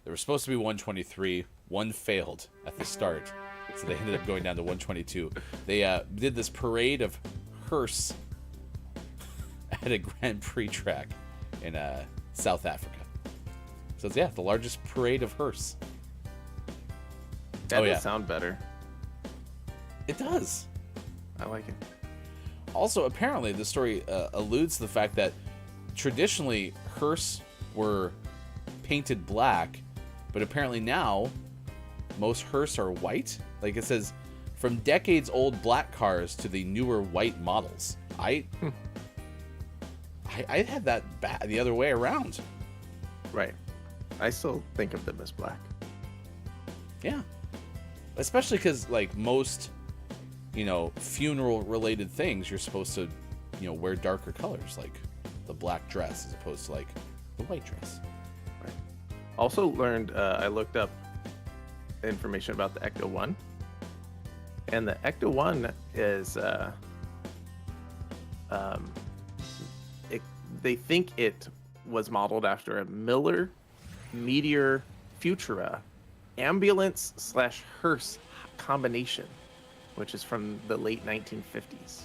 Speaker 4: There was supposed to be 123. One failed at the start, so they ended up going down to 122. They did this parade of hearse at a Grand Prix track in South Africa. So it's, yeah, the largest parade of hearse.
Speaker 3: That
Speaker 4: Oh, yeah.
Speaker 3: does sound better.
Speaker 4: It does.
Speaker 3: I like it.
Speaker 4: Also, apparently, the story alludes to the fact that traditionally hearse were painted black, but apparently now most hearse are white. Like it says, from decades-old black cars to the newer white models. I had that the other way around.
Speaker 3: Right. I still think of them as black.
Speaker 4: Yeah. Especially because, like, most, funeral-related things, you're supposed to, wear darker colors, like the black dress as opposed to, like, the white dress.
Speaker 3: Right. Also learned, I looked up information about the Ecto 1. And the Ecto 1 is, they think it was modeled after a Miller Meteor Futura ambulance/hearse combination. which is from the late 1950s.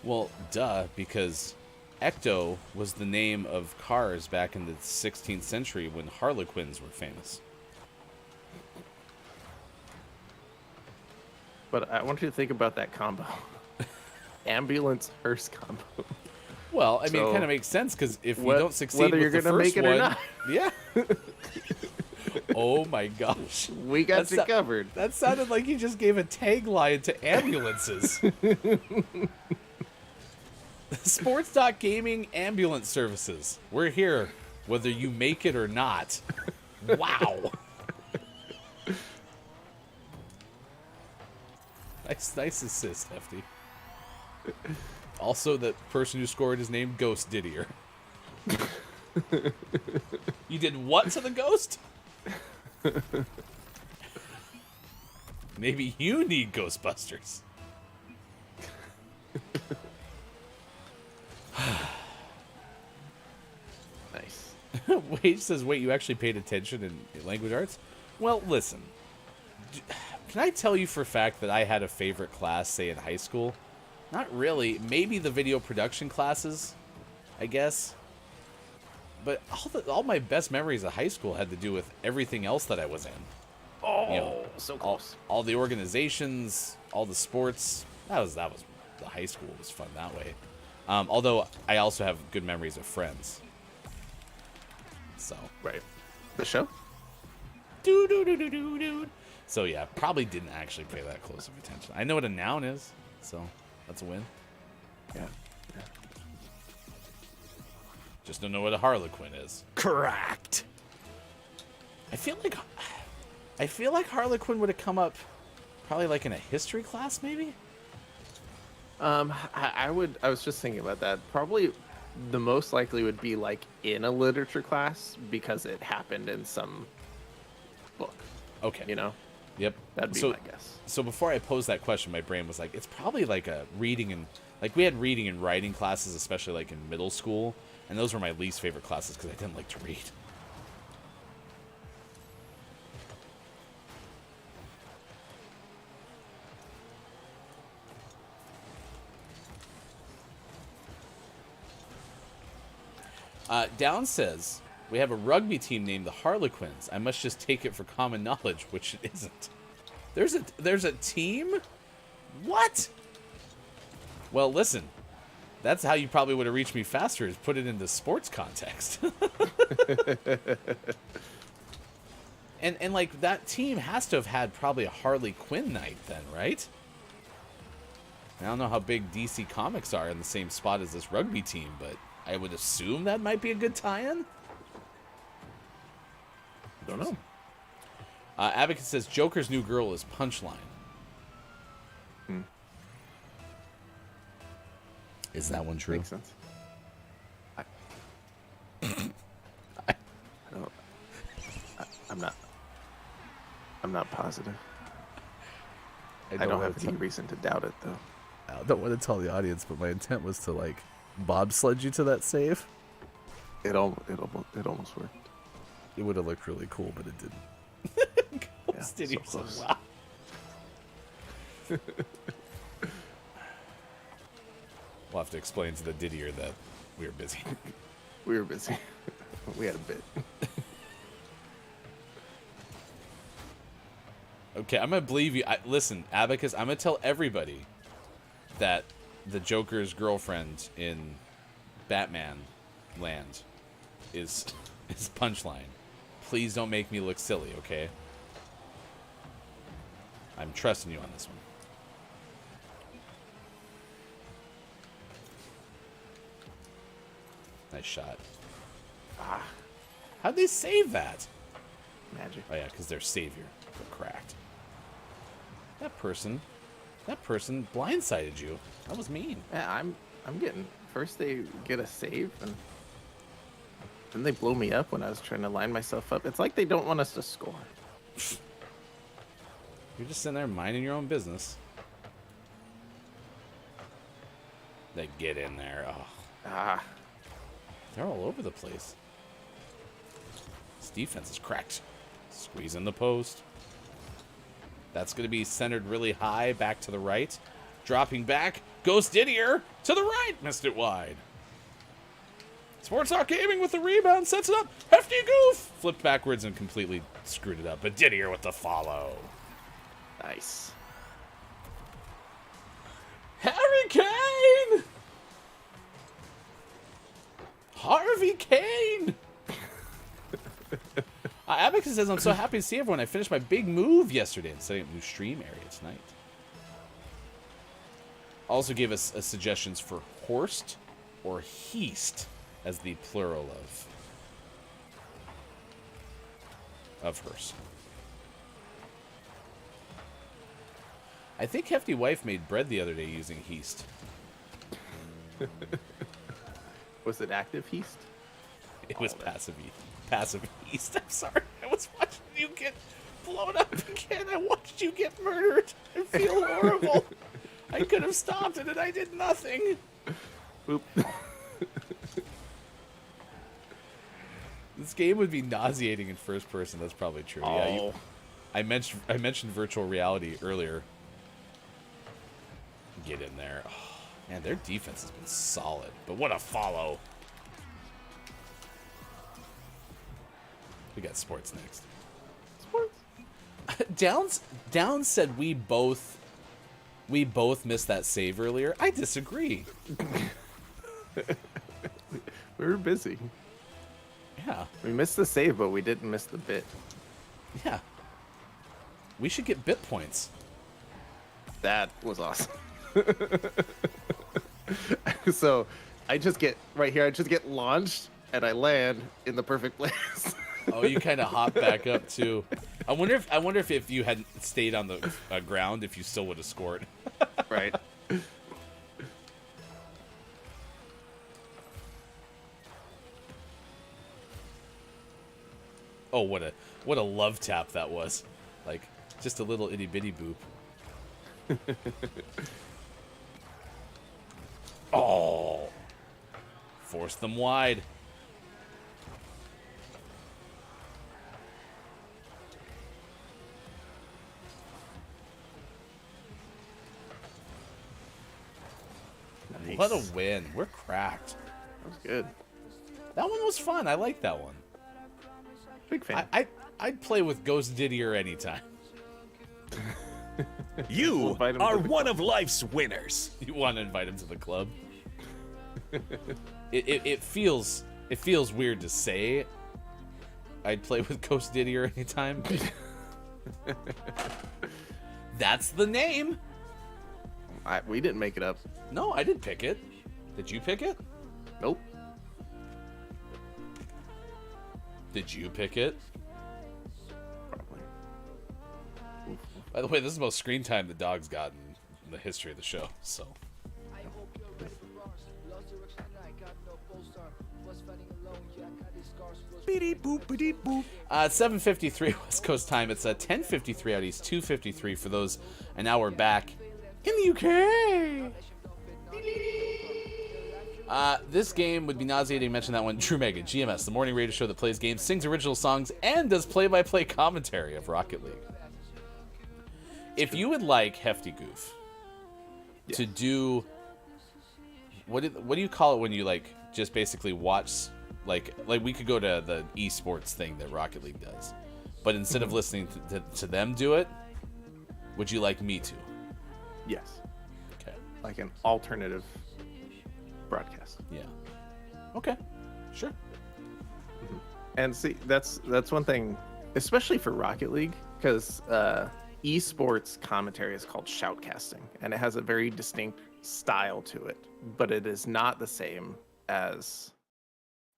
Speaker 4: Well, duh, because Ecto was the name of cars back in the 16th century when Harlequins were famous.
Speaker 3: But I want you to think about that combo. Ambulance hearse combo.
Speaker 4: Well, I mean, it
Speaker 3: So,
Speaker 4: kind of makes sense because if you
Speaker 3: wh-
Speaker 4: don't succeed
Speaker 3: whether
Speaker 4: with
Speaker 3: you're
Speaker 4: the
Speaker 3: gonna
Speaker 4: first
Speaker 3: make it
Speaker 4: one,
Speaker 3: or not.
Speaker 4: yeah. Oh my gosh,
Speaker 3: We got you covered.
Speaker 4: That sounded like you just gave a tagline to ambulances. Sports Gaming Ambulance Services. We're here, whether you make it or not. Wow. Nice assist, Hefty. Also, the person who scored is named Ghost Didier. You did what to the ghost? Maybe you need Ghostbusters.
Speaker 3: Nice.
Speaker 4: Wage says, wait, you actually paid attention in language arts? Well, listen. Can I tell you for a fact that I had a favorite class, say, in high school? Not really. Maybe the video production classes, I guess. But all my best memories of high school had to do with everything else that I was in.
Speaker 3: Oh, so close.
Speaker 4: All the organizations, all the sports. That was the high school was fun that way. Although I also have good memories of Friends. So
Speaker 3: Right. The show?
Speaker 4: do. So yeah, probably didn't actually pay that close of attention. I know what a noun is, so that's a win.
Speaker 3: Yeah.
Speaker 4: Just don't know what a Harlequin is.
Speaker 2: Correct.
Speaker 4: I feel like Harlequin would have come up probably like in a history class, maybe.
Speaker 3: I was just thinking about that. Probably the most likely would be like in a literature class because it happened in some book,
Speaker 4: Okay.
Speaker 3: you know?
Speaker 4: Yep.
Speaker 3: That'd be
Speaker 4: so,
Speaker 3: my guess.
Speaker 4: So before I posed that question, my brain was like, it's probably like a reading and like we had reading and writing classes, especially like in middle school, and those were my least favorite classes because I didn't like to read. Down says, we have a rugby team named the Harlequins. I must just take it for common knowledge, which it isn't. There's a team? What? Well, listen. That's how you probably would have reached me faster, is put it into sports context. and like that team has to have had probably a Harley Quinn night then, right? I don't know how big DC Comics are in the same spot as this rugby team, but I would assume that might be a good tie-in.
Speaker 3: Don't know.
Speaker 4: Advocate says Joker's new girl is Punchline. Is that one true?
Speaker 3: Makes sense. I don't. I'm not positive. I don't have any reason to doubt it, though.
Speaker 4: I don't want to tell the audience, but my intent was to like bobsled you to that save.
Speaker 3: It almost worked.
Speaker 4: It would have looked really cool, but it didn't. Ghost
Speaker 3: Yeah,
Speaker 4: Didier
Speaker 3: so
Speaker 4: said,
Speaker 3: close.
Speaker 4: wow. We'll have to explain to the Didier that we were busy.
Speaker 3: We were busy. We had a bit.
Speaker 4: Okay, I'm gonna believe you. Listen, Abacus, I'm gonna tell everybody that the Joker's girlfriend in Batman Land is Punchline. Please don't make me look silly, okay? I'm trusting you on this one. Nice shot. How'd they save that?
Speaker 3: Magic.
Speaker 4: Oh yeah, because their savior got cracked. That person blindsided you. That was mean.
Speaker 3: Yeah, I'm getting. First they get a save, and then they blow me up when I was trying to line myself up. It's like they don't want us to score.
Speaker 4: You're just sitting there minding your own business. They get in there. Oh, they're all over the place. This defense is cracked. Squeeze in the post. That's going to be centered really high, back to the right. Dropping back, goes Didier to the right, missed it wide. Sports Talk Gaming with the rebound, sets it up. Hefty goof! Flipped backwards and completely screwed it up. But Didier with the follow.
Speaker 3: Nice.
Speaker 4: Harry Kane! Harvey Kane! Abacus says, I'm so happy to see everyone. I finished my big move yesterday and setting up a new stream area tonight. Also gave us suggestions for Horst or Heast as the plural of hers. I think Hefty Wife made bread the other day using Heast.
Speaker 3: Was it active Heast?
Speaker 4: It was passive Heast. I'm sorry. I was watching you get blown up again. I watched you get murdered. I feel horrible. I could have stopped it and I did nothing.
Speaker 3: Boop.
Speaker 4: This game would be nauseating in first person. That's probably true.
Speaker 3: Oh.
Speaker 4: Yeah, I mentioned virtual reality earlier. Get in there. Oh, man, their defense has been solid. But what a follow. We got sports next.
Speaker 3: Sports.
Speaker 4: Downs said we both missed that save earlier. I disagree.
Speaker 3: We were busy.
Speaker 4: Yeah.
Speaker 3: We missed the save, but we didn't miss the bit.
Speaker 4: Yeah. We should get bit points.
Speaker 3: That was awesome. So I just get right here. I just get launched and I land in the perfect place.
Speaker 4: Oh, you kind of hop back up too. I wonder if you hadn't stayed on the ground, if you still would have scored.
Speaker 3: Right.
Speaker 4: Oh, what a love tap that was. Like just a little itty bitty boop. Oh. Force them wide.
Speaker 3: Nice.
Speaker 4: What a win. We're cracked.
Speaker 3: That was good.
Speaker 4: That one was fun. I like that one.
Speaker 3: Big fan.
Speaker 4: I'd play with Ghost Didier anytime.
Speaker 2: You
Speaker 3: invite him
Speaker 2: are
Speaker 3: to the
Speaker 2: one of life's winners.
Speaker 4: You want to invite him to the club? It feels weird to say. I'd play with Ghost Didier anytime. That's the name.
Speaker 3: We didn't make it up.
Speaker 4: No, I didn't pick it. Did you pick it?
Speaker 3: Nope.
Speaker 4: Did you pick it?
Speaker 3: Probably.
Speaker 4: By the way, this is the most screen time the dog's gotten in the history of the show. So.
Speaker 2: Beep boop beep boop.
Speaker 4: 7:53 West Coast time. It's 10:53 out east, 2:53 for those an hour back in the UK. This game would be nauseating to mention that one. Drew Mega, GMS, the morning radio show that plays games, sings original songs, and does play-by-play commentary of Rocket League. If you would like Hefty Goof to do, what do you call it when you like just basically watch, like we could go to the esports thing that Rocket League does, but instead of listening to them do it, would you like me to?
Speaker 3: Yes.
Speaker 4: Okay.
Speaker 3: Like an alternative broadcast.
Speaker 4: Yeah. Okay. Sure.
Speaker 3: And see, that's one thing, especially for Rocket League, because esports commentary is called shoutcasting, and it has a very distinct style to it, but it is not the same as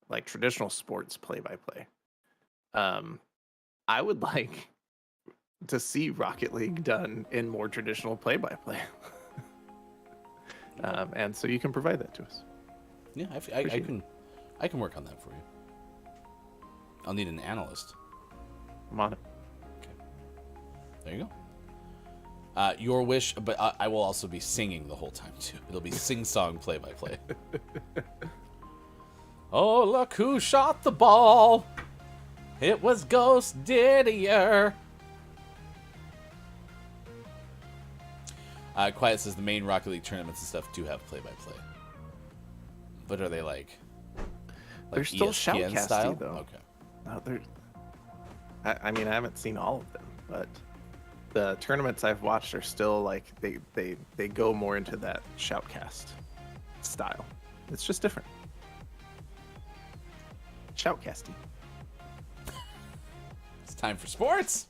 Speaker 3: like traditional sports play-by-play. I would like to see Rocket League done in more traditional play-by-play. And so you can provide that to us.
Speaker 4: Yeah, I can work on that for you. I'll need an analyst.
Speaker 3: I'm on it.
Speaker 4: There you go. Your wish, but I will also be singing the whole time too. It'll be sing-song play-by-play. Oh, look who shot the ball! It was Ghost Didier. Quiet says the main Rocket League tournaments and stuff do have play-by-play. But are they like
Speaker 3: they're still
Speaker 4: ESPN
Speaker 3: shoutcasty
Speaker 4: style?
Speaker 3: though.
Speaker 4: Okay.
Speaker 3: No, they're. I mean, I haven't seen all of them, but the tournaments I've watched are still like they go more into that shoutcast style. It's just different. Shoutcasty.
Speaker 4: It's time for sports.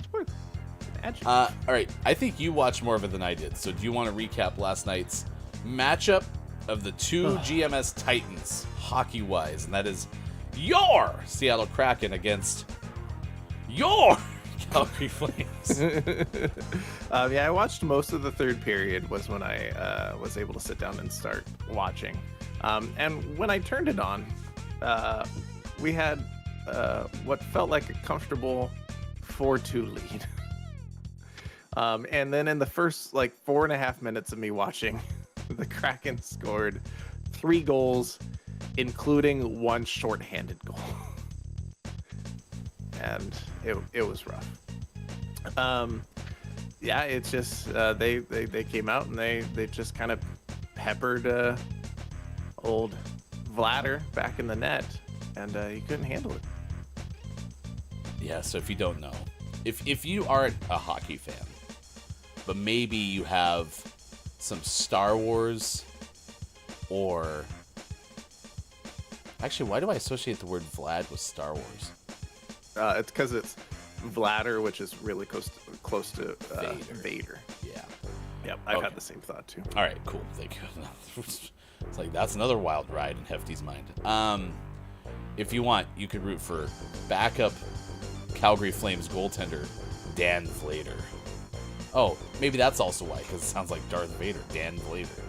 Speaker 3: Sports. Magic.
Speaker 4: All right. I think you watched more of it than I did. So do you want to recap last night's matchup of the two GMS Titans, hockey-wise? And that is your Seattle Kraken against your Calgary Flames.
Speaker 3: Yeah, I watched most of the third period was when I was able to sit down and start watching. And when I turned it on, we had what felt like a comfortable 4-2 lead. And then in the first like 4.5 minutes of me watching, the Kraken scored 3 goals, including 1 shorthanded goal. And it was rough. Yeah, it's just they came out and they just kind of peppered old Vladder back in the net, and he couldn't handle it.
Speaker 4: Yeah, so if you don't know, if you aren't a hockey fan, but maybe you have some Star Wars, or actually, why do I associate the word Vlad with Star Wars?
Speaker 3: It's because it's Vladder, which is really close to Vader.
Speaker 4: Yeah.
Speaker 3: Yep, I've had the same thought too.
Speaker 4: All right, cool. Thank you. It's like that's another wild ride in Hefty's mind. If you want, you could root for backup Calgary Flames goaltender Dan Vlader. Oh, maybe that's also why, because it sounds like Darth Vader, Dan Vlader.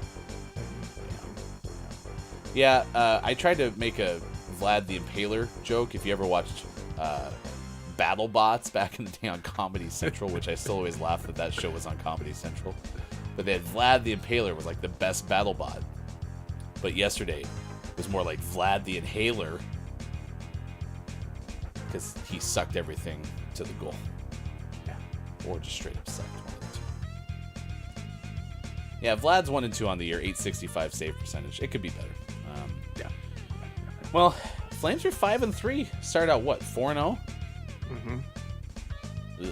Speaker 4: Yeah, I tried to make a Vlad the Impaler joke. If you ever watched BattleBots back in the day on Comedy Central, which I still always laugh that show was on Comedy Central. But they had Vlad the Impaler was like the best BattleBot. But yesterday was more like Vlad the Inhaler, because he sucked everything to the goal. Yeah. Or just straight up sucked. One of the two. Yeah, Vlad's 1-2 on the year, 865 save percentage. It could be better.
Speaker 3: Yeah.
Speaker 4: Well, Flames are 5-3. Started out what, 4-0?
Speaker 3: Mm-hmm.
Speaker 4: Ugh.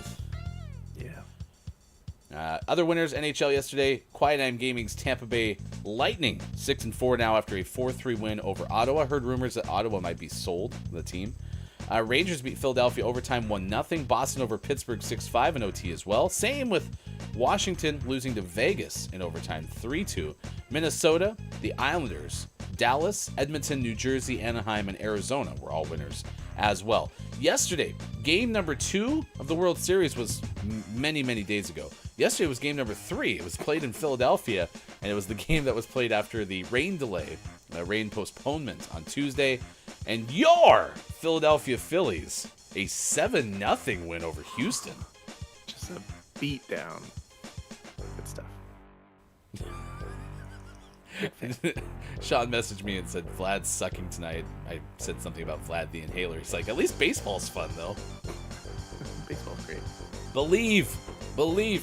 Speaker 3: Yeah.
Speaker 4: Other winners, NHL yesterday. Quiet Time Gaming's Tampa Bay Lightning, 6-4 now after a 4-3 win over Ottawa. Heard rumors that Ottawa might be sold, the team. Rangers beat Philadelphia overtime 1-0. Boston over Pittsburgh 6-5 in OT as well. Same with Washington losing to Vegas in overtime 3-2. Minnesota, the Islanders, Dallas, Edmonton, New Jersey, Anaheim, and Arizona were all winners as well. Yesterday, game number 2 of the World Series was many, many days ago. Yesterday was game number 3. It was played in Philadelphia, and it was the game that was played after the rain delay, rain postponement on Tuesday. And your Philadelphia Phillies, a 7-0 win over Houston.
Speaker 3: Just a beat down. Good stuff.
Speaker 4: Sean messaged me and said, Vlad's sucking tonight. I said something about Vlad the Inhaler. He's like, at least baseball's fun, though.
Speaker 3: Baseball's great.
Speaker 4: Believe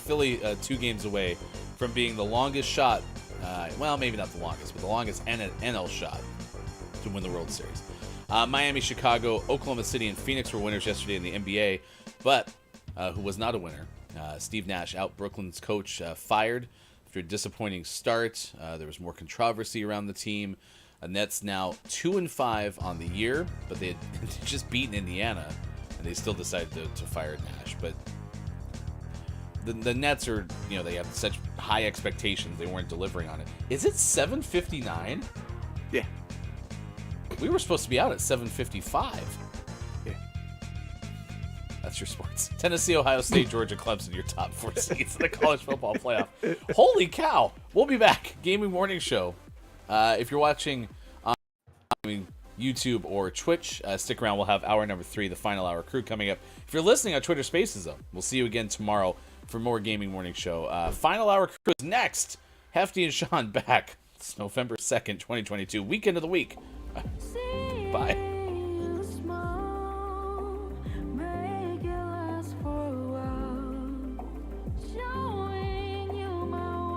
Speaker 4: Philly 2 games away from being the longest shot, well, maybe not the longest, but the longest NL shot to win the World Series. Miami, Chicago, Oklahoma City, and Phoenix were winners yesterday in the NBA, but who was not a winner? Steve Nash out. Brooklyn's coach fired after a disappointing start. There was more controversy around the team. Nets now 2-5 on the year, but they had just beaten Indiana, and they still decided to fire Nash. But the Nets are, they have such high expectations. They weren't delivering on it. Is it 7:59?
Speaker 3: Yeah.
Speaker 4: We were supposed to be out at 7:55.
Speaker 3: Yeah.
Speaker 4: That's your sports. Tennessee, Ohio State, Georgia, Clemson, your top 4 seeds in the college football playoff. Holy cow. We'll be back. Gaming Morning Show. If you're watching on YouTube or Twitch, stick around. We'll have hour number 3, the final hour crew, coming up. If you're listening on Twitter Spaces, though, we'll see you again tomorrow for more Gaming Morning Show. Final hour crew is next. Hefty and Sean back. It's November 2nd, 2022. Weekend of the week. Bye.
Speaker 7: Make it last for a while. Showing you my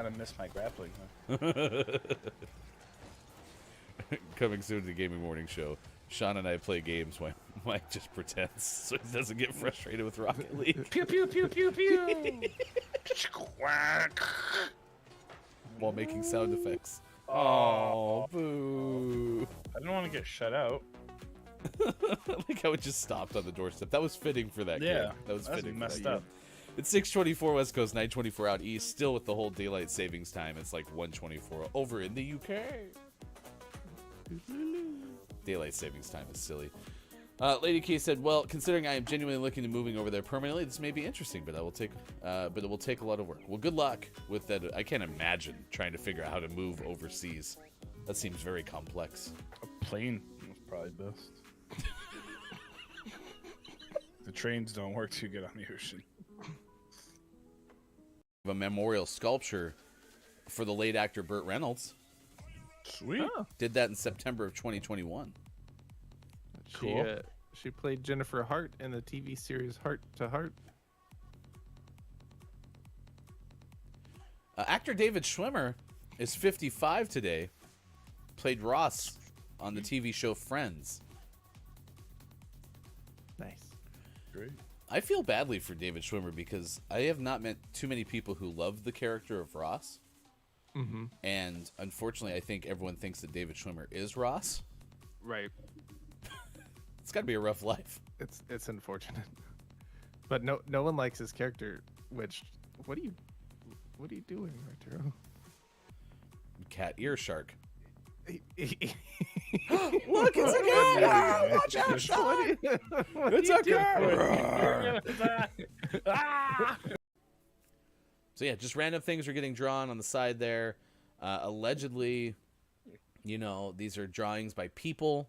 Speaker 6: kind of miss my grappling.
Speaker 4: Coming soon to the Gaming Morning Show. Sean and I play games while Mike just pretends so he doesn't get frustrated with Rocket League.
Speaker 6: Pew pew pew pew pew. Quack.
Speaker 4: While making sound effects.
Speaker 6: Oh,
Speaker 4: Boo.
Speaker 6: I didn't want to get shut out.
Speaker 4: I like how it just stopped on the doorstep. That was fitting for that game.
Speaker 6: Yeah,
Speaker 4: That was
Speaker 6: that's
Speaker 4: fitting.
Speaker 6: messed
Speaker 4: for that
Speaker 6: up.
Speaker 4: game. It's 6:24 West Coast, 9:24 out East. Still with the whole daylight savings time. It's like 1:24 over in the UK. Daylight savings time is silly. Lady K said, "Well, considering I am genuinely looking to moving over there permanently, this may be interesting, but it will take a lot of work. Well, good luck with that. I can't imagine trying to figure out how to move overseas. That seems very complex.
Speaker 6: A plane was probably best. The trains don't work too good on the ocean.
Speaker 4: A memorial sculpture for the late actor Burt Reynolds.
Speaker 6: Sweet.
Speaker 3: Oh,
Speaker 4: Did that in September of 2021.
Speaker 6: Cool.
Speaker 3: She played Jennifer Hart in the TV series Heart to Heart.
Speaker 4: Actor David Schwimmer is 55 today. Played Ross on the TV show Friends.
Speaker 3: Nice.
Speaker 6: Great.
Speaker 4: I feel badly for David Schwimmer because I have not met too many people who love the character of Ross.
Speaker 3: Mm-hmm.
Speaker 4: And unfortunately, I think everyone thinks that David Schwimmer is Ross.
Speaker 3: Right.
Speaker 4: It's got to be a rough life.
Speaker 3: It's unfortunate, but no one likes his character. Which what are you doing, Arturo?
Speaker 4: Cat ear shark.
Speaker 3: Look,
Speaker 4: it's a cat! Watch out, Sean! It's a cat! So yeah, just random things are getting drawn on the side there. Allegedly, these are drawings by people.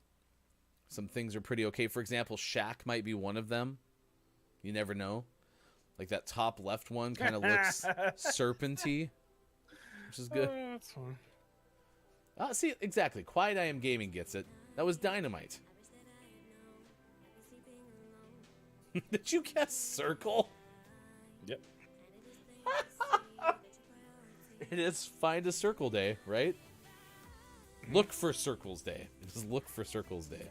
Speaker 4: Some things are pretty okay. For example, Shaq might be one of them. You never know. Like that top left one kind of looks serpenty, which is good.
Speaker 6: That's fun.
Speaker 4: See, exactly. Quiet I Am Gaming gets it. That was dynamite. Did you guess circle?
Speaker 6: Yep.
Speaker 4: It is Find a Circle Day, right? Look for Circles Day. It is Look for Circles Day.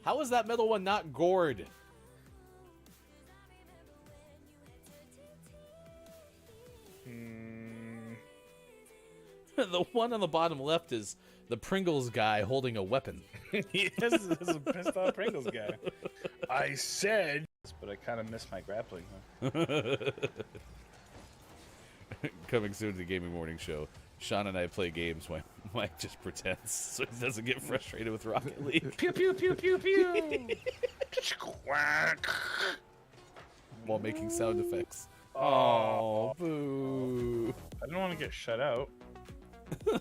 Speaker 4: How is that middle one not gored? The one on the bottom left is the Pringles guy holding a weapon.
Speaker 6: Yes, this is a pissed off Pringles guy. I said, but I kind of miss my grappling.
Speaker 4: Coming soon to the Gaming Morning Show. Sean and I play games while Mike just pretends so he doesn't get frustrated with Rocket League.
Speaker 6: Pew pew pew pew pew. Quack.
Speaker 4: While making sound effects.
Speaker 6: Oh,
Speaker 4: Boo.
Speaker 6: I didn't want to get shut out.
Speaker 4: I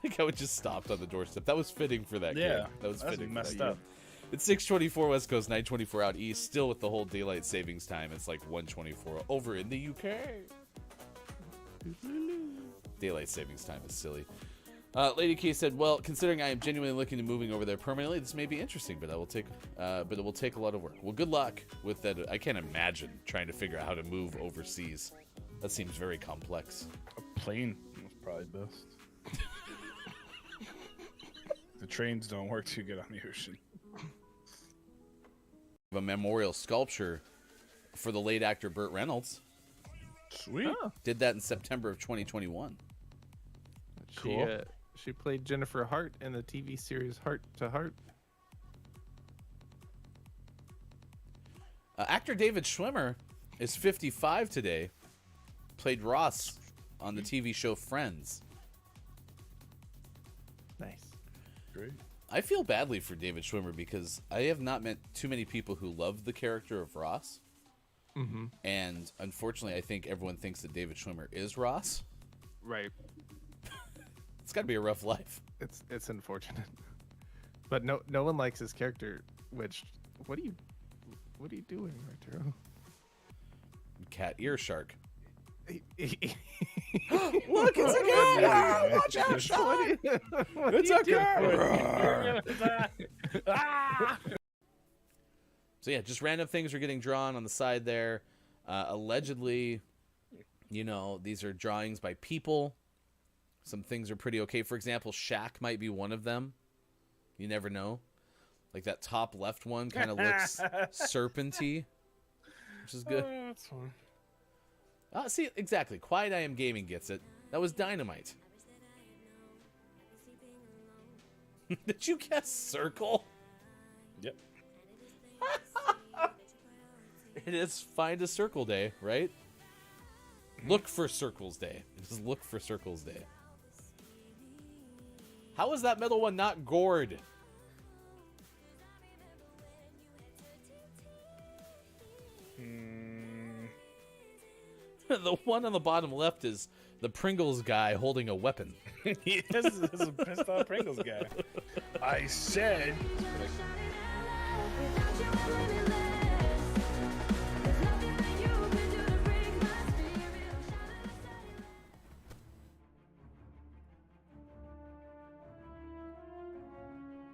Speaker 4: like how it just stopped on the doorstep. That was fitting for that game.
Speaker 6: Yeah,
Speaker 4: That was
Speaker 6: that's
Speaker 4: fitting for
Speaker 6: messed
Speaker 4: that
Speaker 6: up.
Speaker 4: game. It's 6:24 West Coast, 9:24 out East. Still with the whole daylight savings time. It's like 1:24 over in the UK. Daylight savings time is silly. Lady K said, "Well, considering I am genuinely looking to moving over there permanently, this may be interesting, but it will take a lot of work. Well, good luck with that. I can't imagine trying to figure out how to move overseas. That seems very complex.
Speaker 6: A plane was probably best. The trains don't work too good on the ocean.
Speaker 4: A memorial sculpture for the late actor Burt Reynolds.
Speaker 6: Sweet.
Speaker 3: Oh,
Speaker 4: Did that in September of 2021.
Speaker 6: Cool.
Speaker 3: She played Jennifer Hart in the TV series Heart to Heart.
Speaker 4: Actor David Schwimmer is 55 today. Played Ross on the TV show Friends.
Speaker 3: Nice.
Speaker 6: Great.
Speaker 4: I feel badly for David Schwimmer because I have not met too many people who love the character of Ross.
Speaker 3: Mm-hmm.
Speaker 4: And unfortunately, I think everyone thinks that David Schwimmer is Ross.
Speaker 3: Right.
Speaker 4: It's got to be a rough life.
Speaker 3: It's unfortunate, but no one likes his character. Which what are you doing, Arturo?
Speaker 4: Cat ear shark.
Speaker 3: Look,
Speaker 4: it's a cat! Watch out, Sean! It's a cat! So yeah, just random things are getting drawn on the side there. Allegedly, You know, these are drawings by people. Some things are pretty okay. For example, Shaq might be one of them. You never know. Like that top left one kind of looks serpenty, which is good.
Speaker 6: That's fine.
Speaker 4: See, exactly. Quiet I Am Gaming gets it. That was Dynamite. Did you guess circle?
Speaker 6: Yep.
Speaker 4: It is Find a Circle Day, right? Look for Circles Day. Just look for Circles Day. How is that middle one not gored? The one on the bottom left is the Pringles guy holding a weapon.
Speaker 6: Yes, this is a pissed off Pringles guy. I said.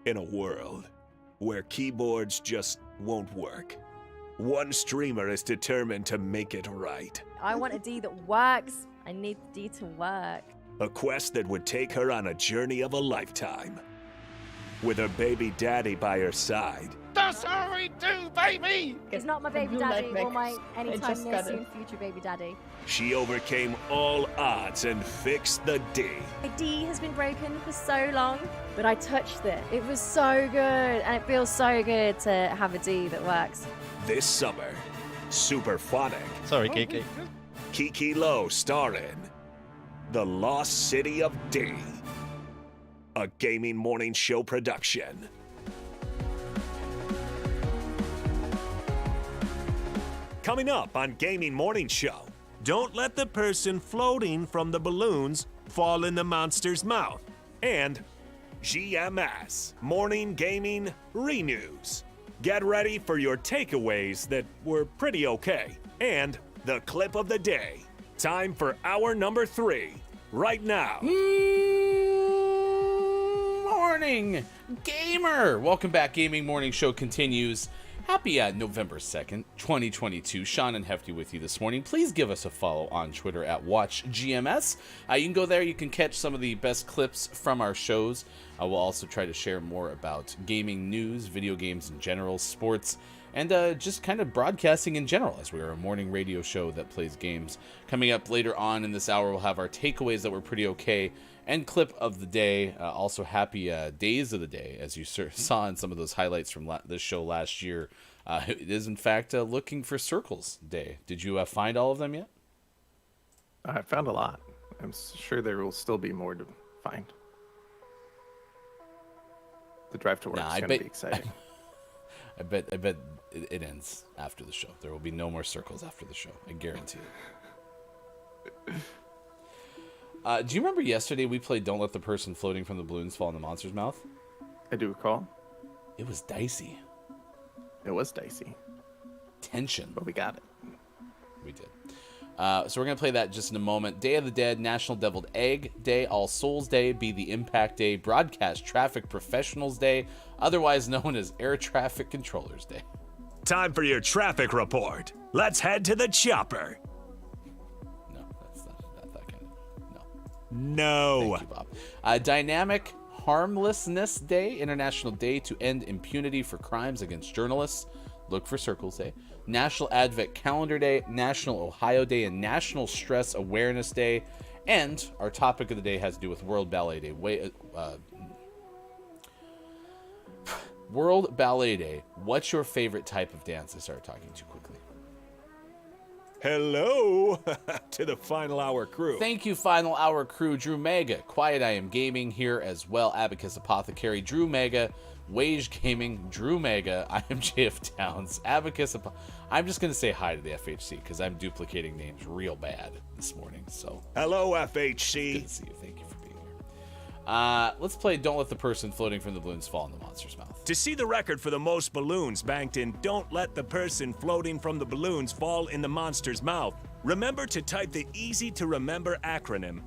Speaker 2: In a world where keyboards just won't work, one streamer is determined to make it right.
Speaker 7: I want a D that works. I need the D to work.
Speaker 2: A quest that would take her on a journey of a lifetime. With her baby daddy by her side.
Speaker 6: That's how we do, baby!
Speaker 7: It's not my baby
Speaker 8: blue
Speaker 7: daddy
Speaker 8: light
Speaker 7: or my
Speaker 8: mix.
Speaker 7: anytime
Speaker 8: just
Speaker 7: near
Speaker 8: got
Speaker 7: soon
Speaker 8: it.
Speaker 7: future baby daddy.
Speaker 2: She overcame all odds and fixed the D.
Speaker 7: My D has been broken for so long, but I touched it. It was so good, and it feels so good to have a D that works.
Speaker 2: This summer, Superphonic,
Speaker 9: Sorry, KK.
Speaker 2: Kiki Lowe star in The Lost City of D, a gaming morning show production. Coming up on Gaming Morning Show, don't let the person floating from the balloons fall in the monster's mouth. And GMS Morning Gaming Renews. Get ready for your takeaways that were pretty okay. And the clip of the day. Time for hour number 3. Right now.
Speaker 4: Morning, gamer! Welcome back. Gaming Morning Show continues. Happy November 2nd, 2022. Sean and Hefty with you this morning. Please give us a follow on Twitter at WatchGMS. You can go there. You can catch some of the best clips from our shows. We'll also try to share more about gaming news, video games in general, sports, and just kind of broadcasting in general, as we are a morning radio show that plays games. Coming up later on in this hour, we'll have our takeaways that were pretty okay and clip of the day. Also, happy days of the day, as you saw in some of those highlights from this show last year. It is, in fact, Looking for Circles Day. Did you find all of them yet?
Speaker 3: I found a lot. I'm sure there will still be more to find. The drive to work is going to be exciting.
Speaker 4: I bet it ends after the show. There will be no more circles after the show. I guarantee it. Do you remember yesterday we played Don't Let the Person Floating from the Balloons Fall in the Monster's Mouth?
Speaker 3: I do recall.
Speaker 4: It was dicey.
Speaker 3: It was dicey,
Speaker 4: Tension.
Speaker 3: but we got it.
Speaker 4: We did. So we're going to play that just in a moment. Day of the Dead, National Deviled Egg Day, All Souls Day, Be the Impact Day, Broadcast Traffic Professionals Day, otherwise known as Air Traffic Controllers Day.
Speaker 2: Time for your traffic report. Let's head to the chopper.
Speaker 4: No, that's not that kind of...
Speaker 2: No.
Speaker 4: Thank you, Bob. Dynamic Harmlessness Day, International Day to End Impunity for Crimes Against Journalists. Look for Circles Day. National Advent Calendar Day, National Ohio Day, and National Stress Awareness Day. And our topic of the day has to do with World Ballet Day. World Ballet Day. What's your favorite type of dance? I started talking too quickly.
Speaker 2: Hello to the Final Hour crew.
Speaker 4: Thank you, Final Hour crew. Drew Mega, Quiet I Am Gaming here as well. Abacus Apothecary, Drew Mega, Wage Gaming, Drew Mega. I am JF Towns. Abacus I'm just going to say hi to the FHC because I'm duplicating names real bad this morning. So
Speaker 2: Hello,
Speaker 4: good
Speaker 2: FHC.
Speaker 4: to see you. Thank you for being here. Let's play Don't Let the Person Floating from the Balloons Fall in the Monster's Mouth.
Speaker 2: To see the record for the most balloons banked in Don't Let the Person Floating from the Balloons Fall in the Monster's Mouth, remember to type the easy-to-remember acronym, !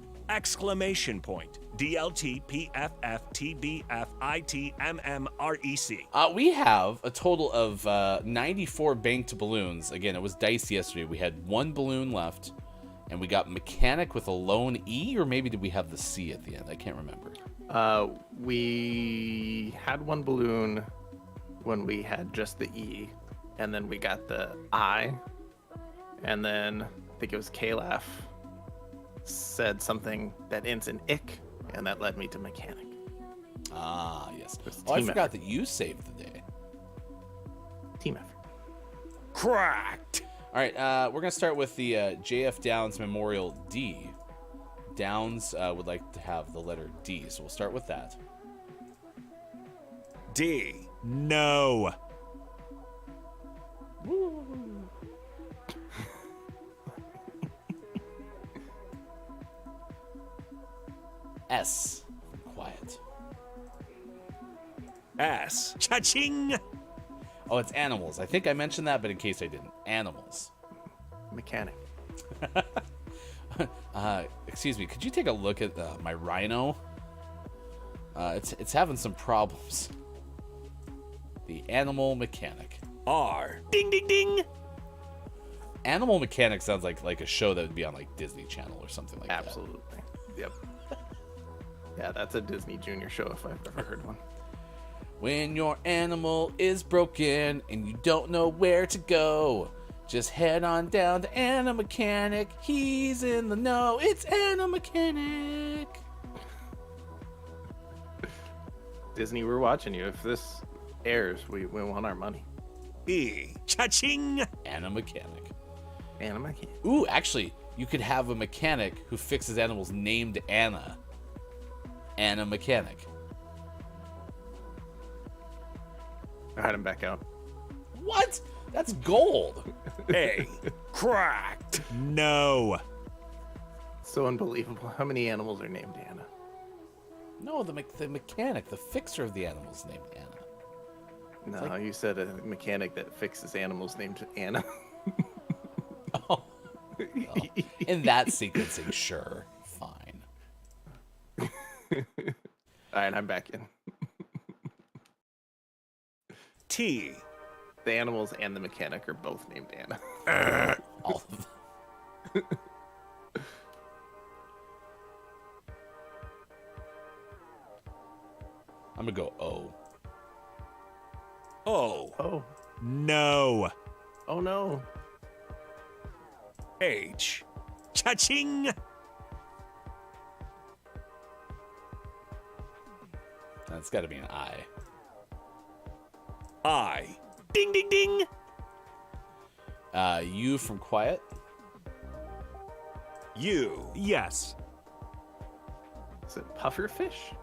Speaker 2: DLTPFFTBFITMMREC.
Speaker 4: We have a total of 94 banked balloons. Again, it was dicey yesterday. We had one balloon left, And we got mechanic with a lone E, or maybe did we have the C at the end? I can't remember.
Speaker 3: We had one balloon when we had just the E, and then we got the I, and then I think it was Calaf said something that ends in ick, and that led me to mechanic.
Speaker 4: Ah, yes.
Speaker 3: It's
Speaker 4: Oh, I
Speaker 3: team
Speaker 4: forgot
Speaker 3: effort.
Speaker 4: that you saved the day.
Speaker 3: Team effort.
Speaker 2: Cracked.
Speaker 4: All right, we're going to start with the JF Downs Memorial D. Downs would like to have the letter D, so we'll start with that.
Speaker 2: D. No.
Speaker 4: S. Quiet.
Speaker 2: S. Cha-ching.
Speaker 4: Oh, it's animals. I think I mentioned that, but in case I didn't. Animals.
Speaker 3: Mechanic.
Speaker 4: Excuse me, could you take a look at my rhino? It's having some problems. The animal mechanic.
Speaker 2: R. Ding, ding, ding.
Speaker 4: Animal Mechanic sounds like a show that would be on like Disney Channel or something like that.
Speaker 3: Absolutely. Yep. Yeah, that's a Disney Junior show if I've ever heard one.
Speaker 4: When your animal is broken and you don't know where to go, just head on down to Anna Mechanic. He's in the know. It's Anna Mechanic.
Speaker 3: Disney, we're watching you. If this airs, we want our money.
Speaker 2: E. Cha-ching.
Speaker 4: Anna Mechanic.
Speaker 3: Anna Mechanic.
Speaker 4: Ooh, actually, you could have a mechanic who fixes animals named Anna. Anna Mechanic.
Speaker 3: I had him back out.
Speaker 4: What? That's gold.
Speaker 2: A. Cracked. No.
Speaker 3: So unbelievable. How many animals are named Anna?
Speaker 4: No, the mechanic, the fixer of the animals named Anna.
Speaker 3: No, you said a mechanic that fixes animals named Anna.
Speaker 4: Oh. Well, in that sequencing, sure. Fine.
Speaker 3: All right, I'm back in.
Speaker 2: T.
Speaker 3: The animals and the mechanic are both named Anna.
Speaker 4: All of them. I'm gonna go O.
Speaker 2: O.
Speaker 3: Oh.
Speaker 2: No.
Speaker 3: Oh no.
Speaker 2: H. Cha-ching.
Speaker 4: That's got to be an I.
Speaker 2: I. Ding, ding, ding.
Speaker 4: U from quiet.
Speaker 2: U. Yes.
Speaker 3: Is it pufferfish?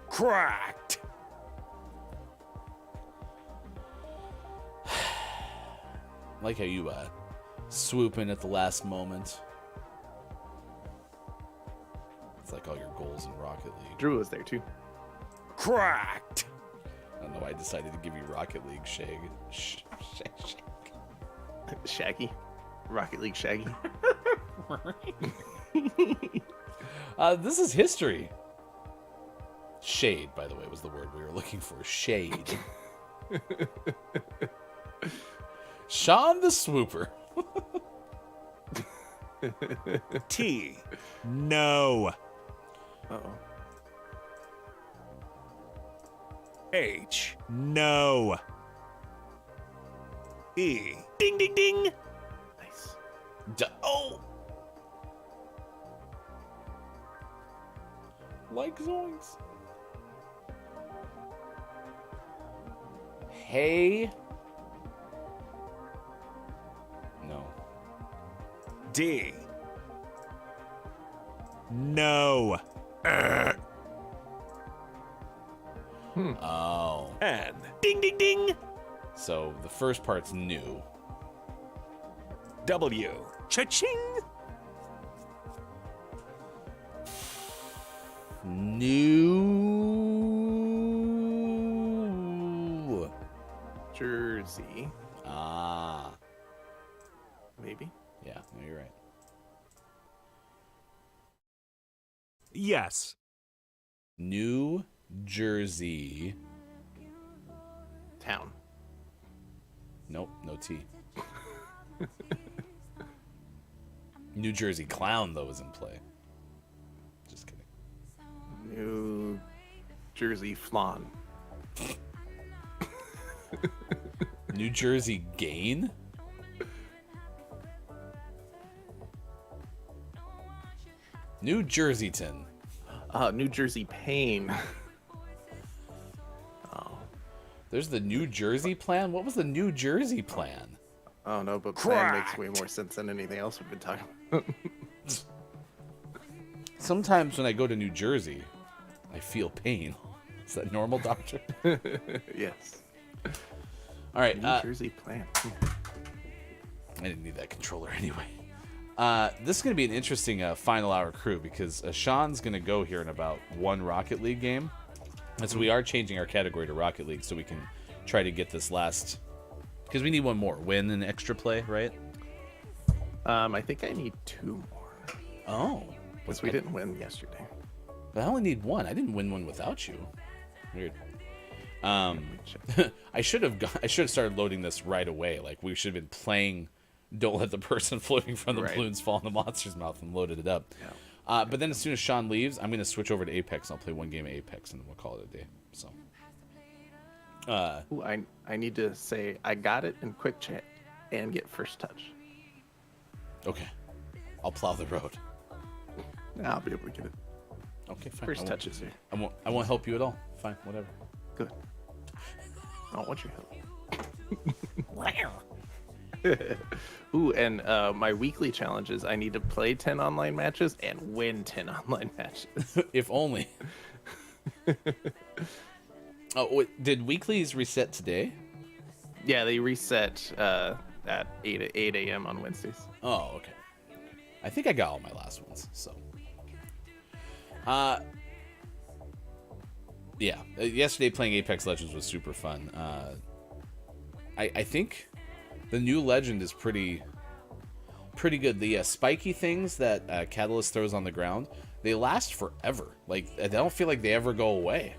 Speaker 2: Cracked.
Speaker 4: I like how you swoop in at the last moment. It's like all your goals in Rocket League.
Speaker 3: Drew was there too.
Speaker 2: Cracked.
Speaker 4: I don't know why I decided to give you Rocket League Shag.
Speaker 3: Shaggy. Rocket League Shaggy.
Speaker 4: This is history. Shade, by the way, was the word we were looking for. Shade. Sean the Swooper.
Speaker 2: T. No.
Speaker 3: Uh-oh.
Speaker 2: H. No. E. Ding, ding, ding.
Speaker 3: Nice.
Speaker 4: Oh! Like zoinks. Hey. No.
Speaker 2: D. No.
Speaker 4: Oh.
Speaker 2: N. Ding, ding, ding.
Speaker 4: So the first part's new.
Speaker 2: W. Cha-ching.
Speaker 4: New.
Speaker 3: Jersey.
Speaker 4: Ah.
Speaker 3: Maybe.
Speaker 4: Yeah, no, you're right.
Speaker 2: Yes.
Speaker 4: New Jersey.
Speaker 3: Town.
Speaker 4: Nope, no T. New Jersey Clown, though, is in play. Just kidding.
Speaker 3: New Jersey Flan.
Speaker 4: New Jersey Gain? New Jerseyton.
Speaker 3: New Jersey Pain.
Speaker 4: There's the New Jersey plan? What was the New Jersey plan?
Speaker 3: Oh no, but plan makes way more sense than anything else we've been talking about.
Speaker 4: Sometimes when I go to New Jersey, I feel pain. Is that normal, doctor?
Speaker 3: Yes.
Speaker 4: All right.
Speaker 3: New Jersey plan.
Speaker 4: I didn't need that controller anyway. This is going to be an interesting final hour crew because Sean's going to go here in about one Rocket League game. And so we are changing our category to Rocket League so we can try to get this last... Because we need one more. Win and extra play, right?
Speaker 3: I think I need 2 more.
Speaker 4: Oh.
Speaker 3: Because we didn't win yesterday.
Speaker 4: I only need 1. I didn't win one without you. Weird. I should have started loading this right away. Like, we should have been playing Don't Let the Person Floating from the Balloons Fall in the Monster's Mouth and loaded it up.
Speaker 3: Yeah.
Speaker 4: But then as soon as Sean leaves, I'm going to switch over to Apex. I'll play one game of Apex, and then we'll call it a day. So,
Speaker 3: Ooh, I need to say I got it in quick chat and get first touch.
Speaker 4: Okay. I'll plow the road.
Speaker 3: I'll be able to get it.
Speaker 4: Okay, fine.
Speaker 3: First touches here.
Speaker 4: I won't help you at all. Fine, whatever.
Speaker 3: Good. I don't want your help. Ooh, and my weekly challenge is I need to play 10 online matches and win 10 online matches.
Speaker 4: If only. Oh, did weeklies reset today?
Speaker 3: Yeah, they reset at 8 a.m. on Wednesdays.
Speaker 4: Oh, okay. I think I got all my last ones, so. Yeah, yesterday playing Apex Legends was super fun. I think the new legend is pretty good. The spiky things that Catalyst throws on the ground, they last forever. Like, I don't feel like they ever go away.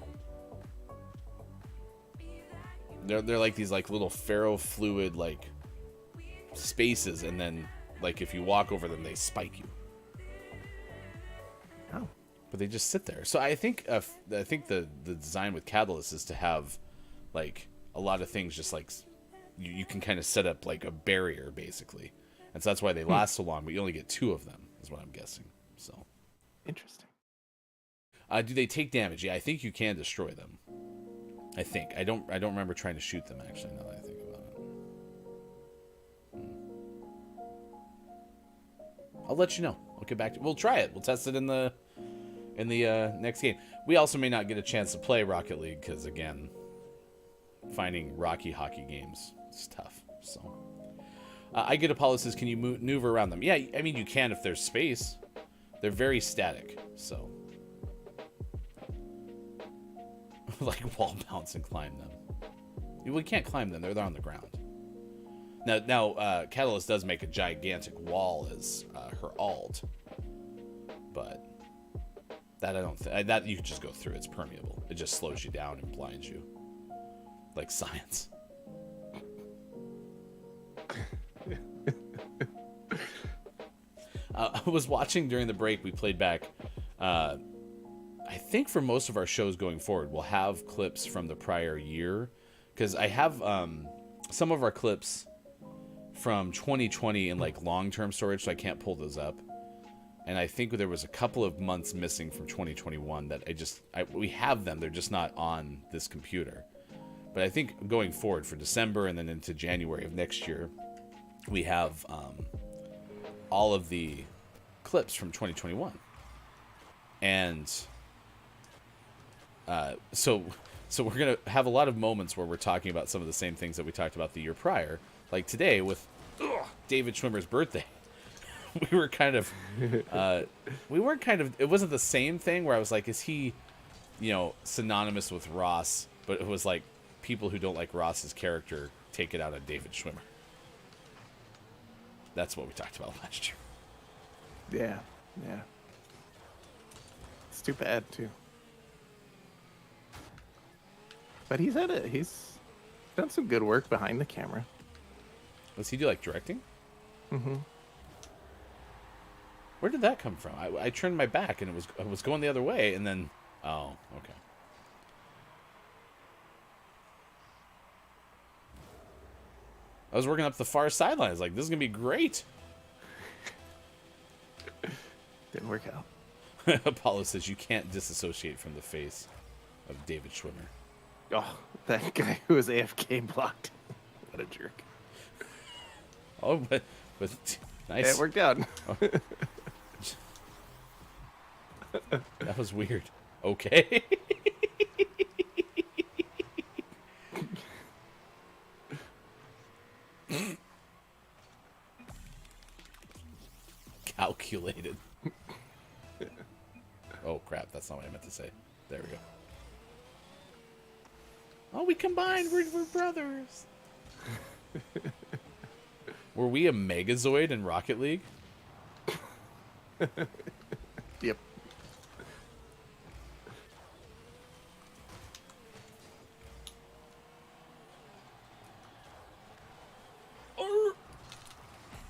Speaker 4: They're like these like little ferrofluid like spaces, and then like if you walk over them, they spike you.
Speaker 3: Oh.
Speaker 4: But they just sit there. So I think the design with Catalyst is to have like a lot of things just like you can kind of set up like a barrier basically, and so that's why they last so long. But you only get 2 of them, is what I'm guessing. So
Speaker 3: Interesting.
Speaker 4: do they take damage? Yeah, I think you can destroy them. I think I don't remember trying to shoot them actually. Now that I think about it, I'll let you know. I'll get back to. We'll try it. We'll test it in the next game. We also may not get a chance to play Rocket League because again, finding Rocky hockey games is tough. So I get Apollo says, can you maneuver around them? Yeah, I mean you can if there's space. They're very static, so like wall bounce and climb them. We can't climb them; they're on the ground. Now, Catalyst does make a gigantic wall as her alt, but that I don't think that you can just go through. It's permeable. It just slows you down and blinds you, like science. I was watching during the break. We played back. I think for most of our shows going forward, we'll have clips from the prior year, because I have some of our clips from 2020 in like long-term storage, so I can't pull those up. And I think there was a couple of months missing from 2021 that we have them. They're just not on this computer. But I think going forward for December and then into January of next year, we have all of the clips from 2021. And so we're going to have a lot of moments where we're talking about some of the same things that we talked about the year prior. Like today with David Schwimmer's birthday. We were kind of, it wasn't the same thing where I was like, is he, synonymous with Ross? But it was like people who don't like Ross's character take it out on David Schwimmer. That's what we talked about last year.
Speaker 3: Yeah. It's too bad too. But he's done some good work behind the camera.
Speaker 4: Does he do like directing?
Speaker 3: Mm-hmm.
Speaker 4: Where did that come from? I turned my back and I was going the other way, and then oh, okay. I was working up the far sideline. I was like, this is gonna be great.
Speaker 3: Didn't work out.
Speaker 4: Apollo says you can't disassociate from the face of David Schwimmer.
Speaker 3: Oh, that guy who was AFK blocked. What a jerk.
Speaker 4: Oh, but nice.
Speaker 3: Yeah, it worked out.
Speaker 4: Oh. That was weird. Okay. Calculated. Oh crap, that's not what I meant to say. There we go. Oh, we combined. We're brothers. Were we a Megazoid in Rocket League?
Speaker 3: Yep.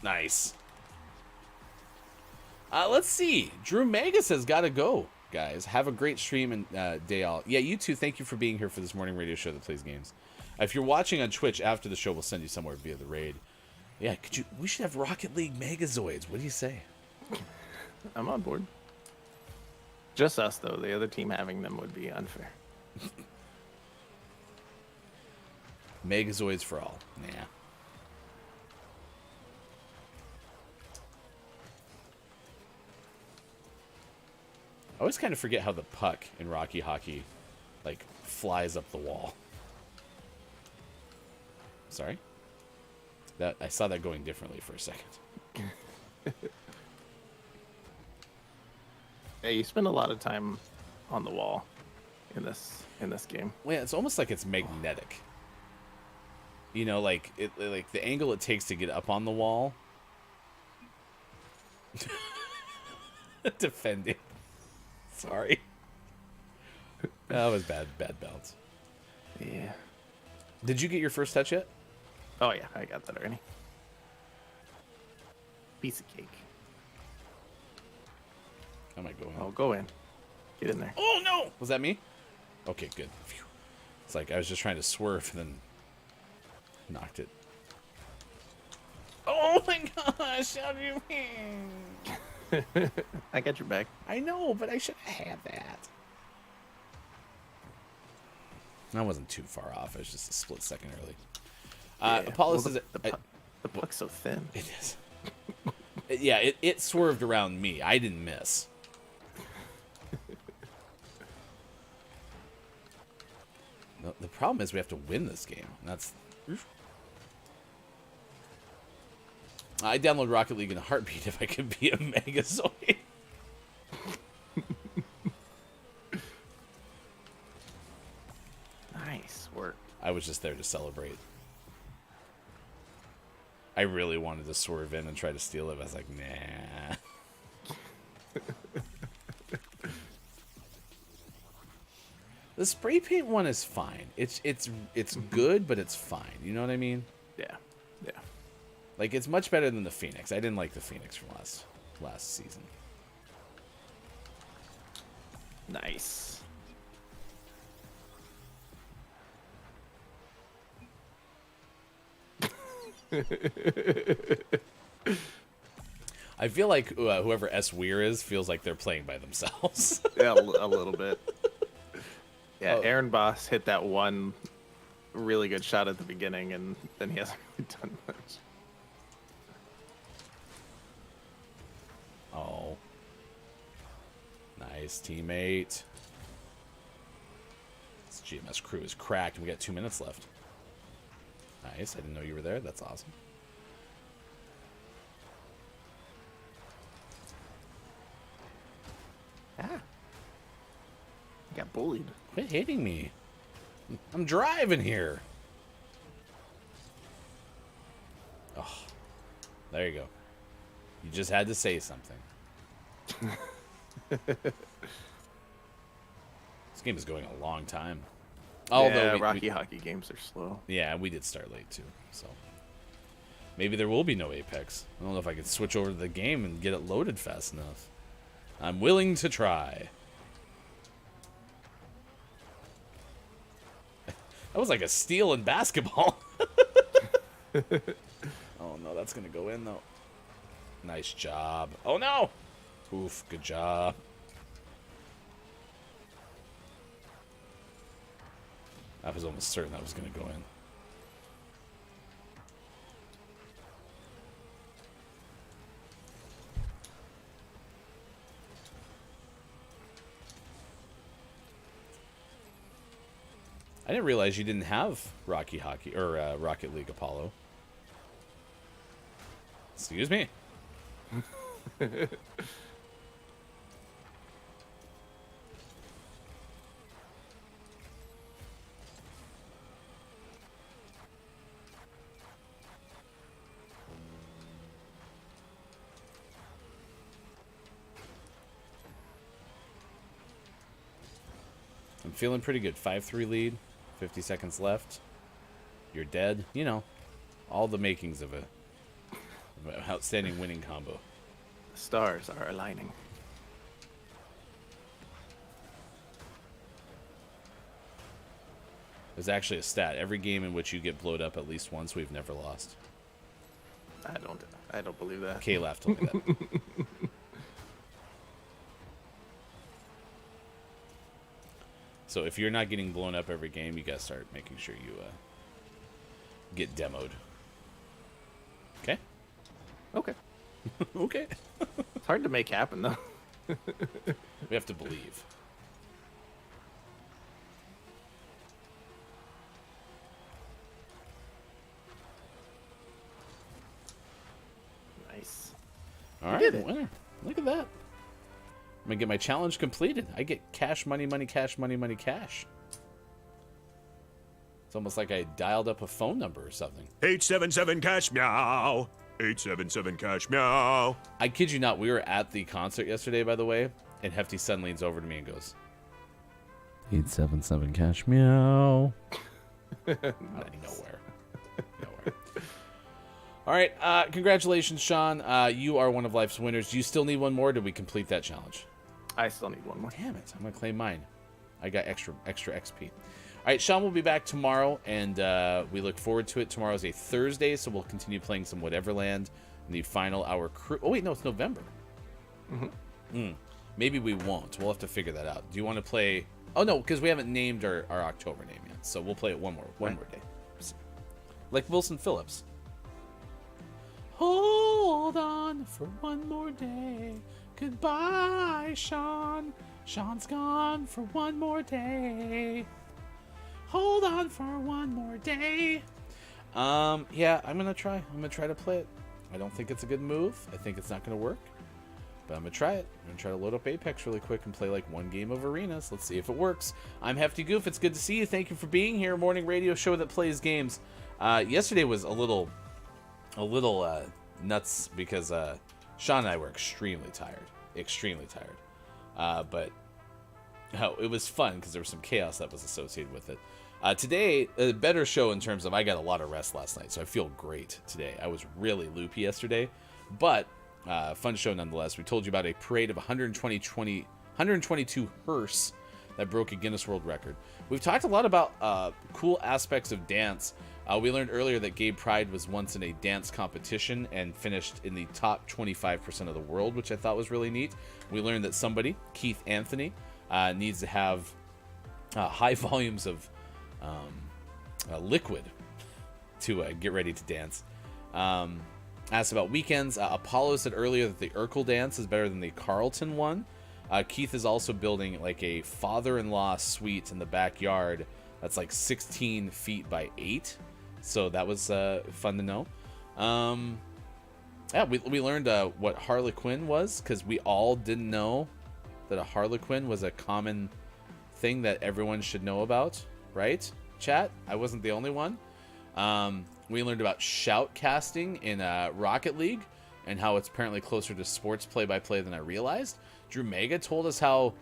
Speaker 4: Nice. Let's see. Drew Magus has got to go, guys. Have a great stream and day all. Yeah, you too. Thank you for being here for this morning radio show that plays games. If you're watching on Twitch after the show, we'll send you somewhere via the raid. Yeah, we should have Rocket League Megazoids. What do you say?
Speaker 3: I'm on board. Just us, though. The other team having them would be unfair.
Speaker 4: Megazoids for all. Nah. I always kind of forget how the puck in Rocky Hockey, like, flies up the wall. Sorry? I saw that going differently for a second.
Speaker 3: Yeah, you spend a lot of time on the wall in this game.
Speaker 4: Well, yeah, it's almost like it's magnetic. You know, like like the angle it takes to get up on the wall. Defending. Sorry. That was bad bounce.
Speaker 3: Yeah.
Speaker 4: Did you get your first touch yet?
Speaker 3: Oh yeah, I got that already. Piece of cake.
Speaker 4: I might go in.
Speaker 3: Oh, go in. Get in there.
Speaker 4: Oh no! Was that me? Okay, good. Phew. It's like I was just trying to swerve and then knocked it. Oh my gosh! How do you mean?
Speaker 3: I got your back.
Speaker 4: I know, but I should have had that. I wasn't too far off. It was just a split second early. Apollo says
Speaker 3: the puck's so thin.
Speaker 4: It is. Yeah, it swerved around me. I didn't miss. The problem is we have to win this game. That's. I download Rocket League in a heartbeat if I could be a Megazoid.
Speaker 3: Nice work.
Speaker 4: I was just there to celebrate. I really wanted to swerve in and try to steal it, but I was like, nah. The spray paint one is fine. It's good, but it's fine. You know what I mean?
Speaker 3: Yeah. Yeah.
Speaker 4: Like, it's much better than the Phoenix. I didn't like the Phoenix from last season.
Speaker 3: Nice.
Speaker 4: I feel like whoever S. Weir is feels like they're playing by themselves.
Speaker 3: Yeah, a little bit. Yeah,
Speaker 4: Oh.
Speaker 3: Aaron Boss hit that one really good shot at the beginning, and then he hasn't really done much.
Speaker 4: Oh. Nice teammate. This GMS crew is cracked, and we got 2 minutes left. Nice. I didn't know you were there. That's awesome.
Speaker 3: Ah. I got bullied.
Speaker 4: Quit hitting me. I'm driving here. Oh. There you go. You just had to say something. This game is going a long time.
Speaker 3: Although Rocky Hockey games are slow.
Speaker 4: Yeah, we did start late too. So Maybe there will be no Apex. I don't know if I can switch over to the game and get it loaded fast enough. I'm willing to try. That was like a steal in basketball. Oh, no, that's going to go in, though. Nice job. Oh, no. Oof, good job. I was almost certain that was going to go in. I didn't realize you didn't have Rocket League Apollo. Excuse me. I'm feeling pretty good. 5-3 lead. 50 seconds left. You're dead. You know, all the makings of an outstanding winning combo.
Speaker 3: The stars are aligning.
Speaker 4: There's actually a stat. Every game in which you get blowed up at least once, we've never lost.
Speaker 3: I don't believe that.
Speaker 4: K-Laugh told me that. So if you're not getting blown up every game, you gotta start making sure you get demoed. Okay?
Speaker 3: Okay.
Speaker 4: Okay.
Speaker 3: It's hard to make happen, though.
Speaker 4: We have to believe.
Speaker 3: Nice.
Speaker 4: All right, winner. Look at that. I'm gonna get my challenge completed. I get cash, money, money, cash, money, money, cash. It's almost like I dialed up a phone number or something.
Speaker 2: 877 cash meow. 877 cash meow.
Speaker 4: I kid you not, we were at the concert yesterday, by the way, and Hefty Sun leans over to me and goes, 877 cash meow. Out of nowhere. All right, congratulations, Sean. You are one of life's winners. Do you still need one more, or did we complete that challenge?
Speaker 3: I still need one more.
Speaker 4: Damn it, I'm going to claim mine. I got extra XP. All right, Sean will be back tomorrow, and we look forward to it. Tomorrow's a Thursday, so we'll continue playing some Whateverland in the final hour crew. Oh, wait, no, it's November. Maybe we won't. We'll have to figure that out. Do you want to play... Oh, no, because we haven't named our October name yet, so we'll play it one more day. Like Wilson Phillips. Hold on for one more day. Goodbye, Sean. Sean's gone for one more day. Hold on for one more day. Yeah, I'm gonna try. I'm gonna try to play it. I don't think it's a good move. I think it's not gonna work. But I'm gonna try it. I'm gonna try to load up Apex really quick and play like one game of arenas. Let's see if it works. I'm Hefty Goof. It's good to see you. Thank you for being here. Morning radio show that plays games. Yesterday was a little nuts because Sean and I were extremely tired. But it was fun because there was some chaos that was associated with it. Today, a better show in terms of I got a lot of rest last night, so I feel great today. I was really loopy yesterday, but fun show nonetheless. We told you about a parade of 122 hearse that broke a Guinness World Record. We've talked a lot about cool aspects of dance. We learned earlier that Gay Pride was once in a dance competition and finished in the top 25% of the world, which I thought was really neat. We learned that somebody, Keith Anthony, needs to have high volumes of liquid to get ready to dance. Asked about weekends. Apollo said earlier that the Urkel dance is better than the Carlton one. Keith is also building like a father-in-law suite in the backyard that's like 16 feet by 8. So that was fun to know. Yeah, we learned what Harlequin was, because we all didn't know that a Harlequin was a common thing that everyone should know about, right? Chat? I wasn't the only one. We learned about shoutcasting in Rocket League and how it's apparently closer to sports play-by-play than I realized. Drew Mega told us how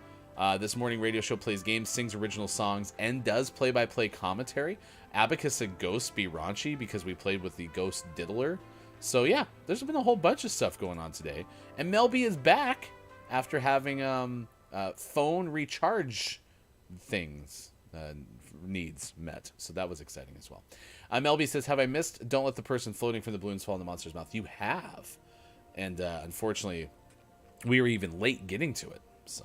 Speaker 4: this morning radio show plays games, sings original songs, and does play-by-play commentary. Abacus said ghosts be raunchy because we played with the ghost diddler. So yeah, there's been a whole bunch of stuff going on today. And Melby is back after having phone recharge things needs met. So that was exciting as well. Melby says, have I missed Don't Let the Person Floating from the Balloons Fall in the Monster's Mouth? You have. And unfortunately, we were even late getting to it. So,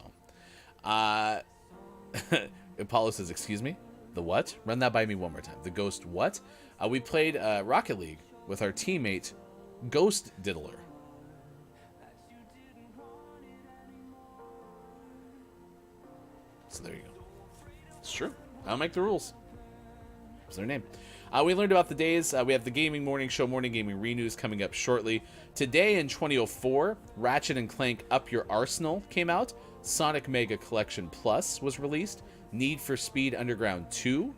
Speaker 4: Apollo says, excuse me? The what? Run that by me one more time. The ghost what? We played Rocket League with our teammate, Ghost Diddler. So there you go. It's true. I'll make the rules. What's their name? We learned about the days. We have the Gaming Morning Show, Morning Gaming Renews coming up shortly. Today in 2004, Ratchet & Clank Up Your Arsenal came out. Sonic Mega Collection Plus was released. Need for Speed Underground 2,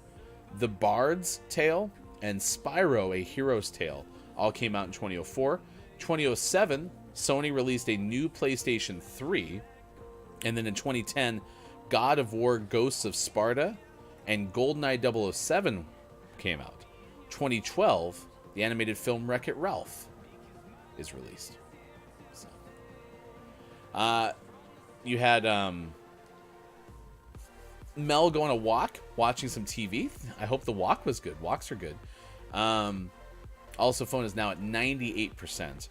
Speaker 4: The Bard's Tale, and Spyro, A Hero's Tale all came out in 2004. 2007, Sony released a new PlayStation 3. And then in 2010, God of War Ghosts of Sparta and GoldenEye 007 came out. 2012, the animated film Wreck-It Ralph is released. So, you had Mel going a walk, watching some TV. I hope the walk was good. Walks are good. Also, phone is now at 98%.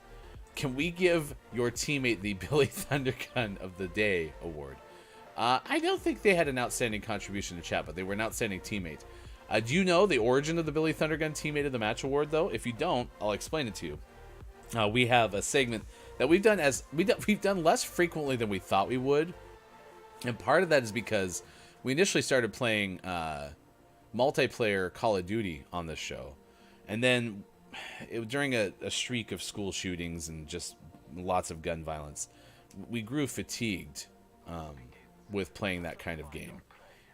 Speaker 4: Can we give your teammate the Billy Thundergun of the Day award? I don't think they had an outstanding contribution to chat, but they were an outstanding teammate. Do you know the origin of the Billy Thundergun Teammate of the Match award, though? If you don't, I'll explain it to you. We have a segment that we've done less frequently than we thought we would, and part of that is because we initially started playing multiplayer Call of Duty on this show, and then during a streak of school shootings and just lots of gun violence, we grew fatigued with playing that kind of game.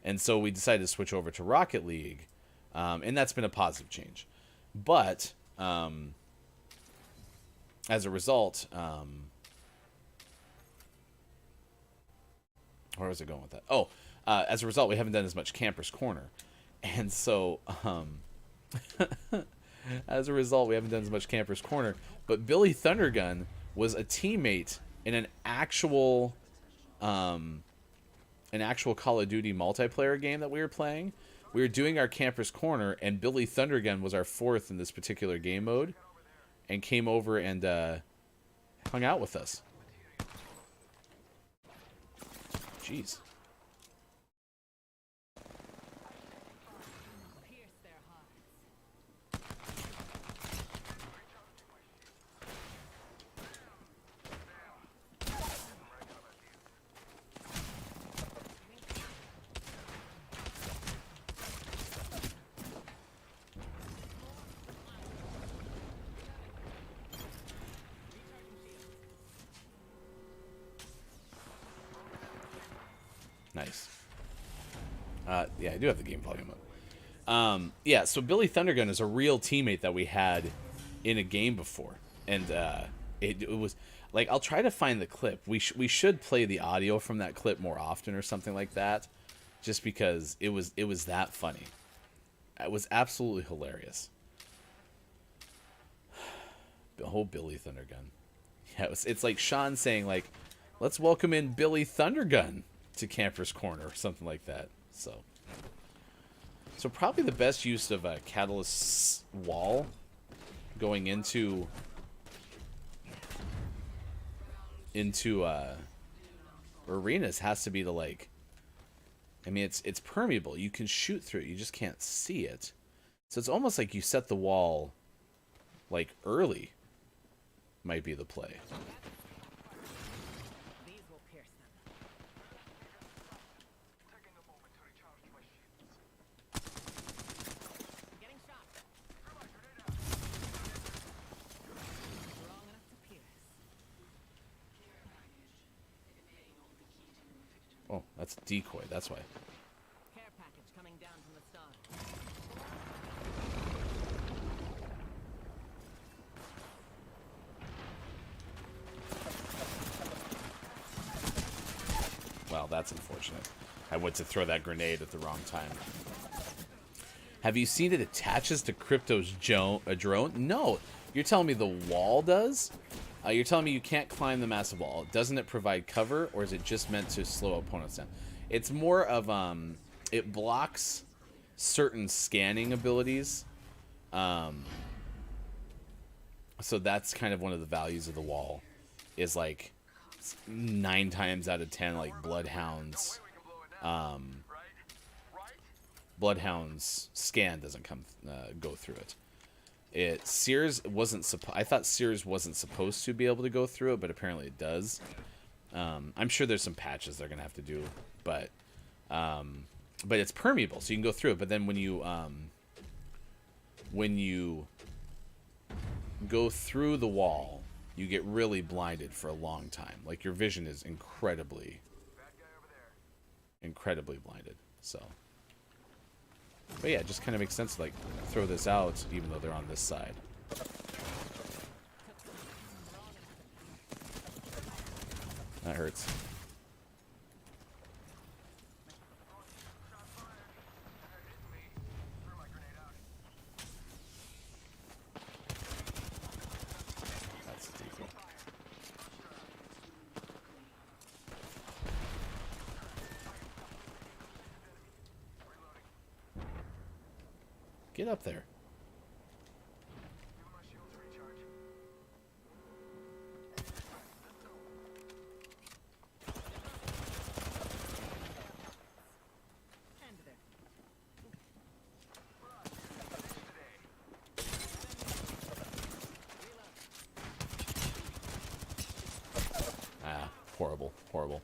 Speaker 4: And so we decided to switch over to Rocket League, and that's been a positive change. But as a result, where was I going with that? Oh, as a result, we haven't done as much Camper's Corner. And so, as a result, we haven't done as much Camper's Corner. But Billy Thundergun was a teammate in an actual Call of Duty multiplayer game that we were playing. We were doing our Camper's Corner, and Billy Thundergun was our fourth in this particular game mode, and came over and hung out with us. Jeez. Nice. Yeah, I do have the game volume up. Yeah, so Billy Thundergun is a real teammate that we had in a game before. And it was... Like, I'll try to find the clip. We should play the audio from that clip more often or something like that. Just because it was that funny. It was absolutely hilarious. The whole Billy Thundergun. Yeah, it's like Sean saying, like, let's welcome in Billy Thundergun to Camper's Corner or something like that. So probably the best use of a Catalyst's wall going into arenas has to be to, like, I mean, it's permeable. You can shoot through it. You just can't see it. So it's almost like you set the wall, like, early might be the play. Oh, that's decoy. That's why.
Speaker 8: Care package coming down from the star.
Speaker 4: Well, that's unfortunate. I went to throw that grenade at the wrong time. Have you seen it attaches to Crypto's drone? No. You're telling me the wall does? You're telling me you can't climb the massive wall. Doesn't it provide cover, or is it just meant to slow opponents down? It's more of, it blocks certain scanning abilities. So that's kind of one of the values of the wall, is like 9 times out of 10, like Bloodhound's scan doesn't go through it. Sears wasn't I thought Sears wasn't supposed to be able to go through it, but apparently it does. I'm sure there's some patches they're gonna have to do, but it's permeable, so you can go through it. But then when you go through the wall, you get really blinded for a long time. Like, your vision is incredibly blinded. So, but yeah, it just kind of makes sense to, like, throw this out even though they're on this side. That hurts. That's decent. Get up there. Horrible.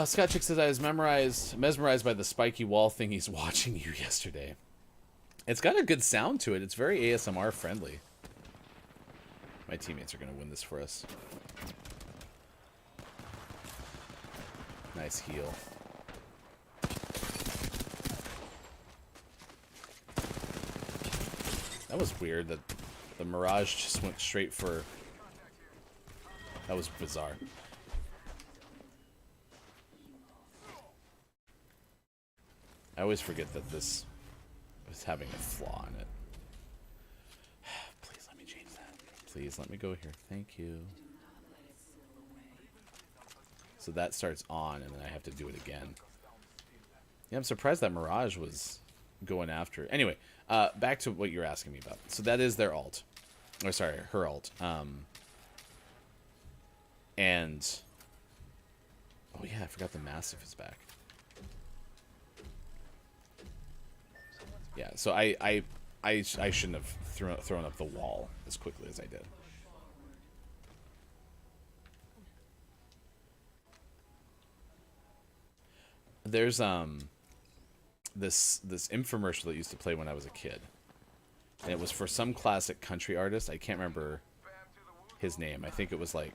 Speaker 4: Scott Chick says I was mesmerized by the spiky wall thing he's watching you yesterday. It's got a good sound to it. It's very ASMR friendly. My teammates are going to win this for us. Nice heal. That was weird that the Mirage just went straight for... That was bizarre. I always forget that this is having a flaw in it. Please let me change that. Please let me go here. Thank you. So that starts on, and then I have to do it again. Yeah, I'm surprised that Mirage was going after it. Anyway, back to what you're asking me about. So that is their ult. Or sorry, her ult. And... oh yeah, I forgot the Massive is back. Yeah, so I shouldn't have thrown up the wall as quickly as I did. There's this infomercial that used to play when I was a kid, and it was for some classic country artist. I can't remember his name. I think it was like...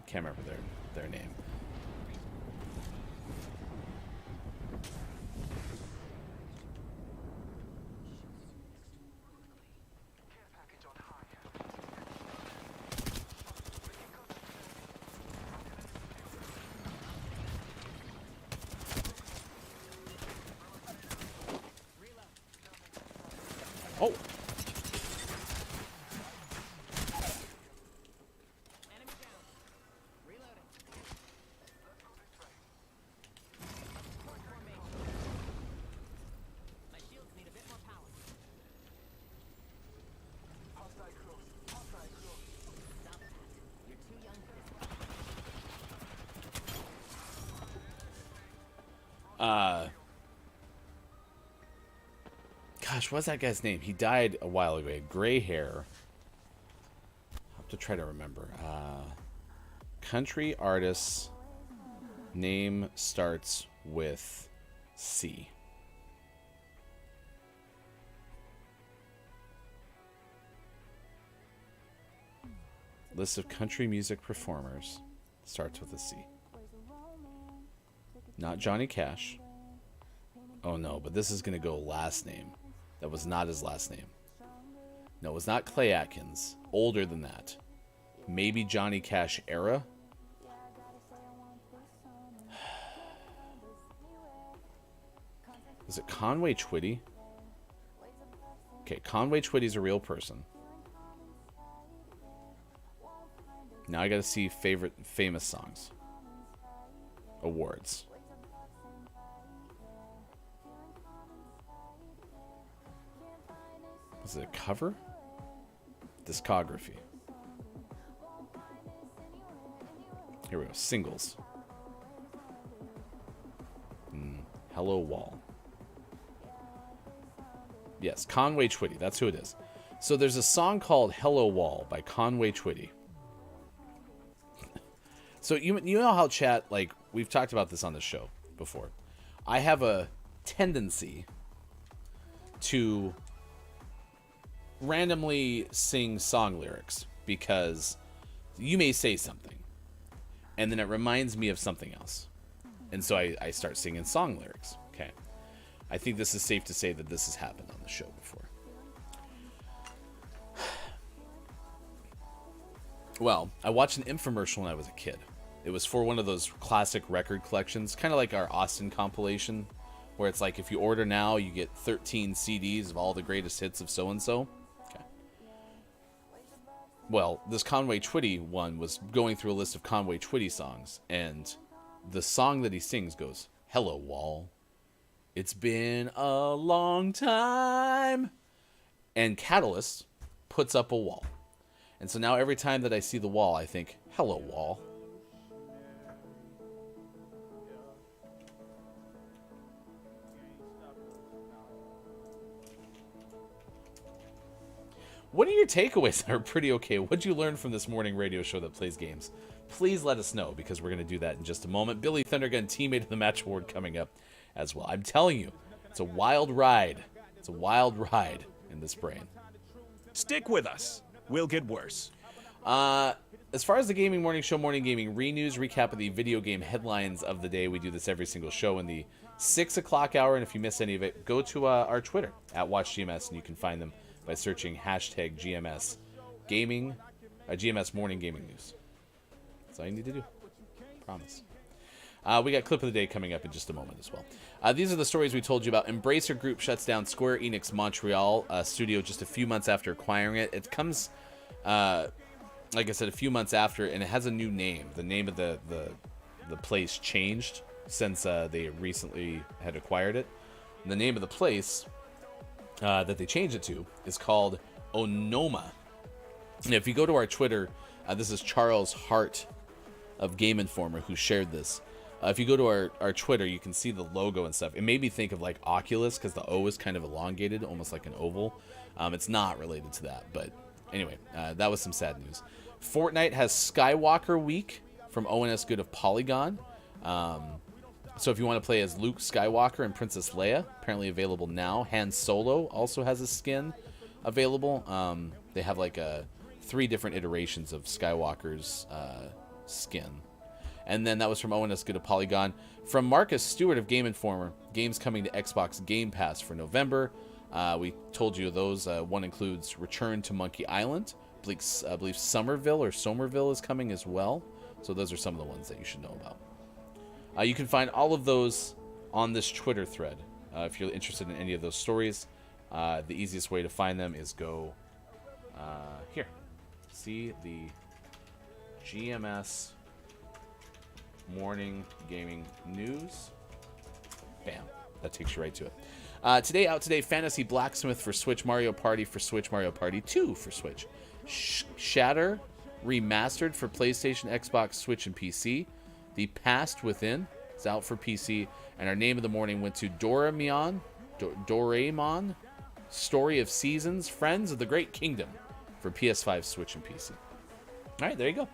Speaker 4: can't remember their name. Oh. Gosh, what's that guy's name? He died a while ago. He had gray hair. I'll have to try to remember. Country artist's name starts with C. List of country music performers starts with a C. Not Johnny Cash. Oh no, but this is going to go last name. That was not his last name. No, it was not Clay Atkins. Older than that. Maybe Johnny Cash era. Is it Conway Twitty? Okay, Conway Twitty's a real person. Now I gotta see favorite famous songs. Awards. Is it a cover? Discography. Here we go. Singles. Hello Wall. Yes, Conway Twitty. That's who it is. So there's a song called Hello Wall by Conway Twitty. So you know how, chat, like, we've talked about this on the show before. I have a tendency to randomly sing song lyrics because you may say something and then it reminds me of something else. And so I start singing song lyrics. Okay. I think this is safe to say that this has happened on the show before. Well, I watched an infomercial when I was a kid. It was for one of those classic record collections, kind of like our Austin compilation, where it's like if you order now, you get 13 CDs of all the greatest hits of so-and-so. Okay. Well, this Conway Twitty one was going through a list of Conway Twitty songs, and the song that he sings goes, "Hello, Wall. It's been a long time." And Catalyst puts up a wall. And so now every time that I see the wall, I think, "Hello, Wall." What are your takeaways that are pretty okay? What'd you learn from this morning radio show that plays games? Please let us know, because we're going to do that in just a moment. Billy Thundergun, Teammate of the Match Award, coming up as well. I'm telling you, it's a wild ride. It's a wild ride in this brain.
Speaker 2: Stick with us. We'll get worse.
Speaker 4: As far as the Gaming Morning Show, Morning Gaming Renews, recap of the video game headlines of the day. We do this every single show in the 6 o'clock hour, and if you miss any of it, go to our Twitter, @WatchGMS, and you can find them by searching hashtag GMS Gaming, GMS Morning Gaming News. That's all you need to do. Promise. We got clip of the day coming up in just a moment as well. These are the stories we told you about. Embracer Group shuts down Square Enix Montreal studio just a few months after acquiring it. It comes, like I said, a few months after, and it has a new name. The name of the place changed since they recently had acquired it. And the name of the place that they changed it to is called Onoma. And if you go to our Twitter, this is Charles Hart of Game Informer who shared this. If you go to our Twitter, you can see the logo and stuff. It made me think of like Oculus because the O is kind of elongated, almost like an oval. It's not related to that, but anyway, that was some sad news. Fortnite has Skywalker Week from ONS Good of Polygon. So if you want to play as Luke Skywalker and Princess Leia, apparently available now. Han Solo also has a skin available. They have like 3 different iterations of Skywalker's skin. And then that was from ONS Good of Polygon. From Marcus Stewart of Game Informer, games coming to Xbox Game Pass for November. We told you those. One includes Return to Monkey Island. I believe Somerville is coming as well. So those are some of the ones that you should know about. You can find all of those on this Twitter thread. If you're interested in any of those stories, the easiest way to find them is go here. See the GMS Morning Gaming News. Bam. That takes you right to it. Today, Fantasy Blacksmith for Switch, Mario Party for Switch, Mario Party 2 for Switch. Shatter Remastered for PlayStation, Xbox, Switch, and PC. The Past Within is out for PC. And our name of the morning went to Doraemon, Story of Seasons, Friends of the Great Kingdom for PS5, Switch, and PC. All right, there you go.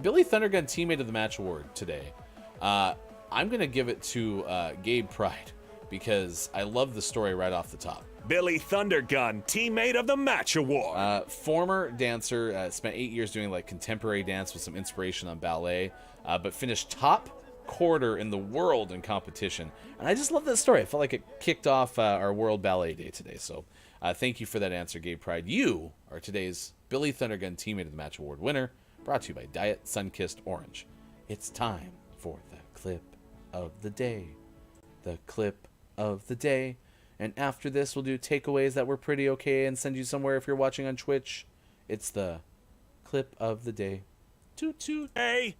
Speaker 4: Billy Thundergun Teammate of the Match Award today. I'm going to give it to Gabe Pride because I love the story right off the top.
Speaker 2: Billy Thundergun, Teammate of the Match Award.
Speaker 4: Former dancer, spent 8 years doing like contemporary dance with some inspiration on ballet, but finished top quarter in the world in competition. And I just love that story. I felt like it kicked off our World Ballet Day today. So thank you for that answer, Gabe Pride. You are today's Billy Thundergun Teammate of the Match Award winner, brought to you by Diet Sunkissed Orange. It's time for the clip of the day. The clip of the day. And after this, we'll do takeaways that were pretty okay and send you somewhere if you're watching on Twitch. It's the clip of the day. Toot toot.
Speaker 2: Hey!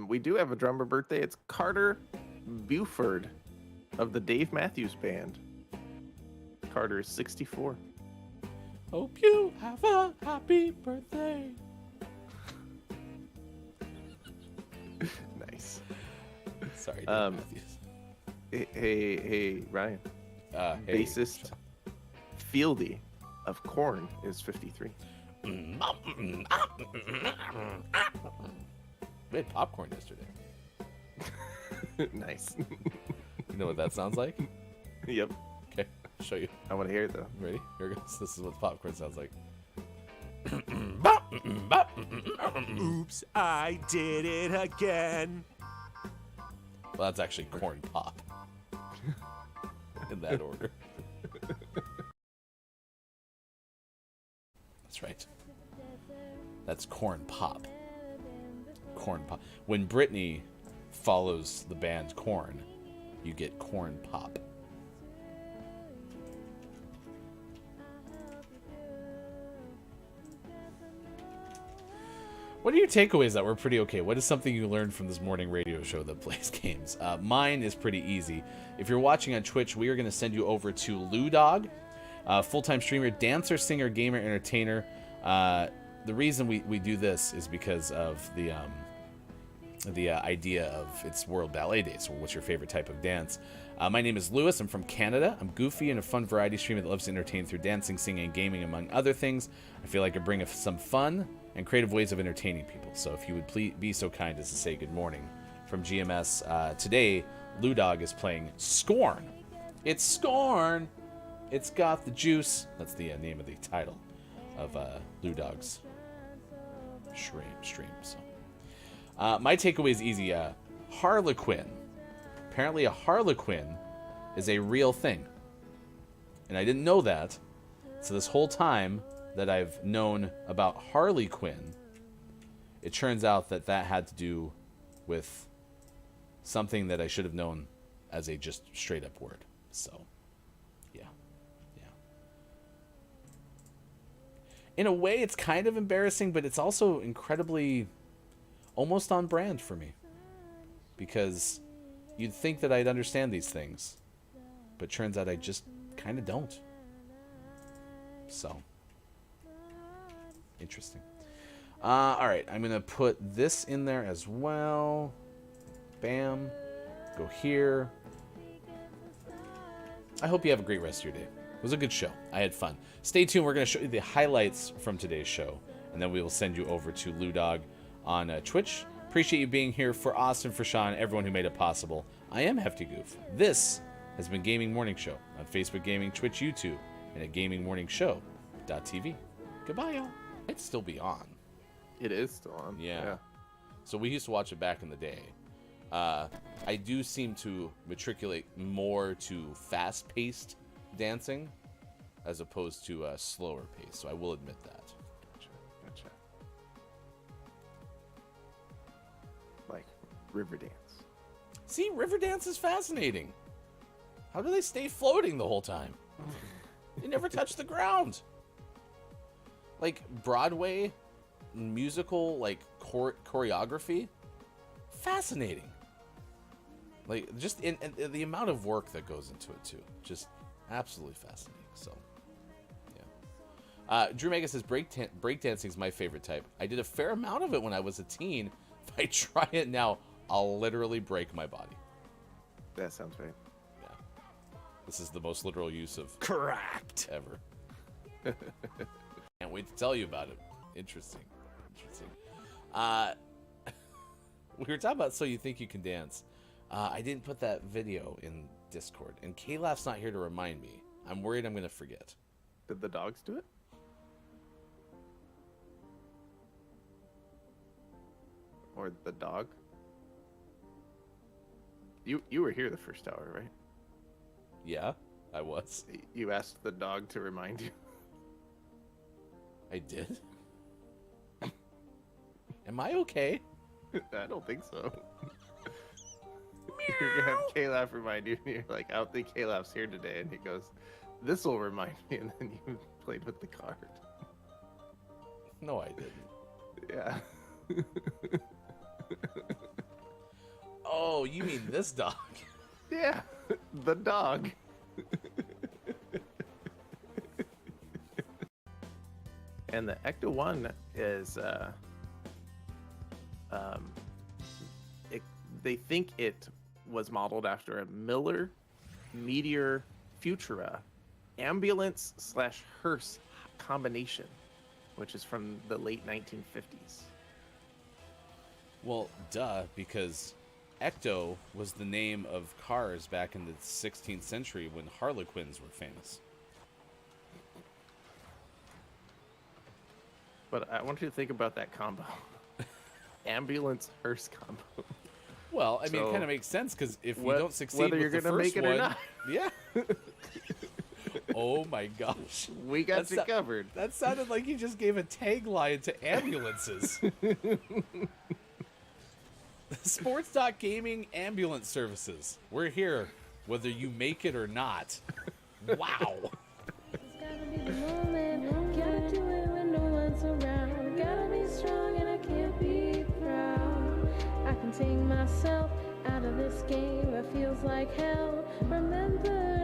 Speaker 3: We do have a drummer birthday. It's Carter Buford of the Dave Matthews Band. Carter is 64.
Speaker 4: Hope you have a happy birthday.
Speaker 3: Nice.
Speaker 4: Sorry, Dave Matthews.
Speaker 3: Hey, Ryan.
Speaker 4: Hey,
Speaker 3: Bassist Fieldy of Korn is 53.
Speaker 4: We had popcorn yesterday.
Speaker 3: Nice.
Speaker 4: You know what that sounds like?
Speaker 3: Yep.
Speaker 4: Okay, I'll show you.
Speaker 3: I want to hear it though.
Speaker 4: Ready? Here it goes. This is what popcorn sounds like.
Speaker 2: Oops, I did it again.
Speaker 4: Well, that's actually corn pop. In that order. That's right. That's corn pop. Corn pop. When Britney follows the band Korn, you get corn pop. What are your takeaways that were pretty okay? What is something you learned from this morning radio show that plays games? Mine is pretty easy. If you're watching on Twitch, we are going to send you over to Lou Dog, full-time streamer, dancer, singer, gamer, entertainer. The reason we do this is because of the idea of it's World Ballet Day. So what's your favorite type of dance? My name is Lewis. I'm from Canada. I'm goofy and a fun variety streamer that loves to entertain through dancing, singing, and gaming, among other things. I feel like I bring some fun and creative ways of entertaining people. So if you would please be so kind as to say good morning from GMS. Today, Lou Dog is playing Scorn. It's Scorn. It's got the juice. That's the name of the title of Lou Dog's stream. So my takeaway is easy. Harlequin. Apparently a Harlequin is a real thing. And I didn't know that. So this whole time that I've known about Harley Quinn, it turns out that had to do with something that I should have known as a just straight up word. So, yeah. In a way, it's kind of embarrassing, but it's also incredibly almost on brand for me. Because you'd think that I'd understand these things, but turns out I just kind of don't. So, interesting. All right, I'm going to put this in there as well. Bam. Go here. I hope you have a great rest of your day. It was a good show. I had fun. Stay tuned. We're going to show you the highlights from today's show, and then we will send you over to Lou Dog on Twitch. Appreciate you being here. For Austin, for Sean, everyone who made it possible. I am Hefty Goof. This has been Gaming Morning Show on Facebook Gaming, Twitch, YouTube, and at GamingMorningShow.tv. Goodbye, y'all. It'd still be on.
Speaker 3: It is still on.
Speaker 4: Yeah. So we used to watch it back in the day. I do seem to matriculate more to fast-paced dancing as opposed to slower pace. So I will admit that.
Speaker 3: Gotcha. Like Riverdance.
Speaker 4: See, Riverdance is fascinating. How do they stay floating the whole time? They never touch the ground. Like Broadway musical, like choreography, fascinating. Like just in the amount of work that goes into it too, just absolutely fascinating. So, yeah. Drew Mega says breakdancing is my favorite type. I did a fair amount of it when I was a teen. If I try it now, I'll literally break my body.
Speaker 3: That sounds right.
Speaker 4: Yeah. This is the most literal use of
Speaker 2: Correct.
Speaker 4: ever. Can't wait to tell you about it. Interesting. We were talking about So You Think You Can Dance. I didn't put that video in Discord, and K-Laugh's not here to remind me. I'm worried I'm going to forget.
Speaker 3: Did the dogs do it? Or the dog? You were here the first hour, right?
Speaker 4: Yeah, I was.
Speaker 3: You asked the dog to remind you.
Speaker 4: I did? Am I okay?
Speaker 3: I don't think so. You're gonna have K-Laugh remind you, and you're like, I don't think K-Laugh's here today, and he goes, this will remind me, and then you played with the card.
Speaker 4: No, I didn't.
Speaker 3: Yeah.
Speaker 4: Oh, you mean this dog?
Speaker 3: Yeah, the dog. And the Ecto 1 is, they think it was modeled after a Miller Meteor Futura ambulance/hearse combination, which is from the late 1950s.
Speaker 4: Well, duh, because Ecto was the name of cars back in the 16th century when Harlequins were famous.
Speaker 3: But I want you to think about that combo. Ambulance hearse combo.
Speaker 4: Well, I mean, it
Speaker 3: So,
Speaker 4: kind of makes sense because if you
Speaker 3: what-
Speaker 4: don't succeed
Speaker 3: whether
Speaker 4: with
Speaker 3: you're
Speaker 4: the
Speaker 3: gonna
Speaker 4: first
Speaker 3: make it or
Speaker 4: one,
Speaker 3: not.
Speaker 4: yeah. Oh my gosh,
Speaker 3: We got you
Speaker 4: That's
Speaker 3: covered.
Speaker 4: that sounded like you just gave a tagline to ambulances. Sports.gaming ambulance services. We're here, whether you make it or not. Wow.
Speaker 9: It's gotta be the moment. Gotta do it when no one's around. Gotta be strong and I can't be proud. I can take myself out of this game. It feels like hell. Remember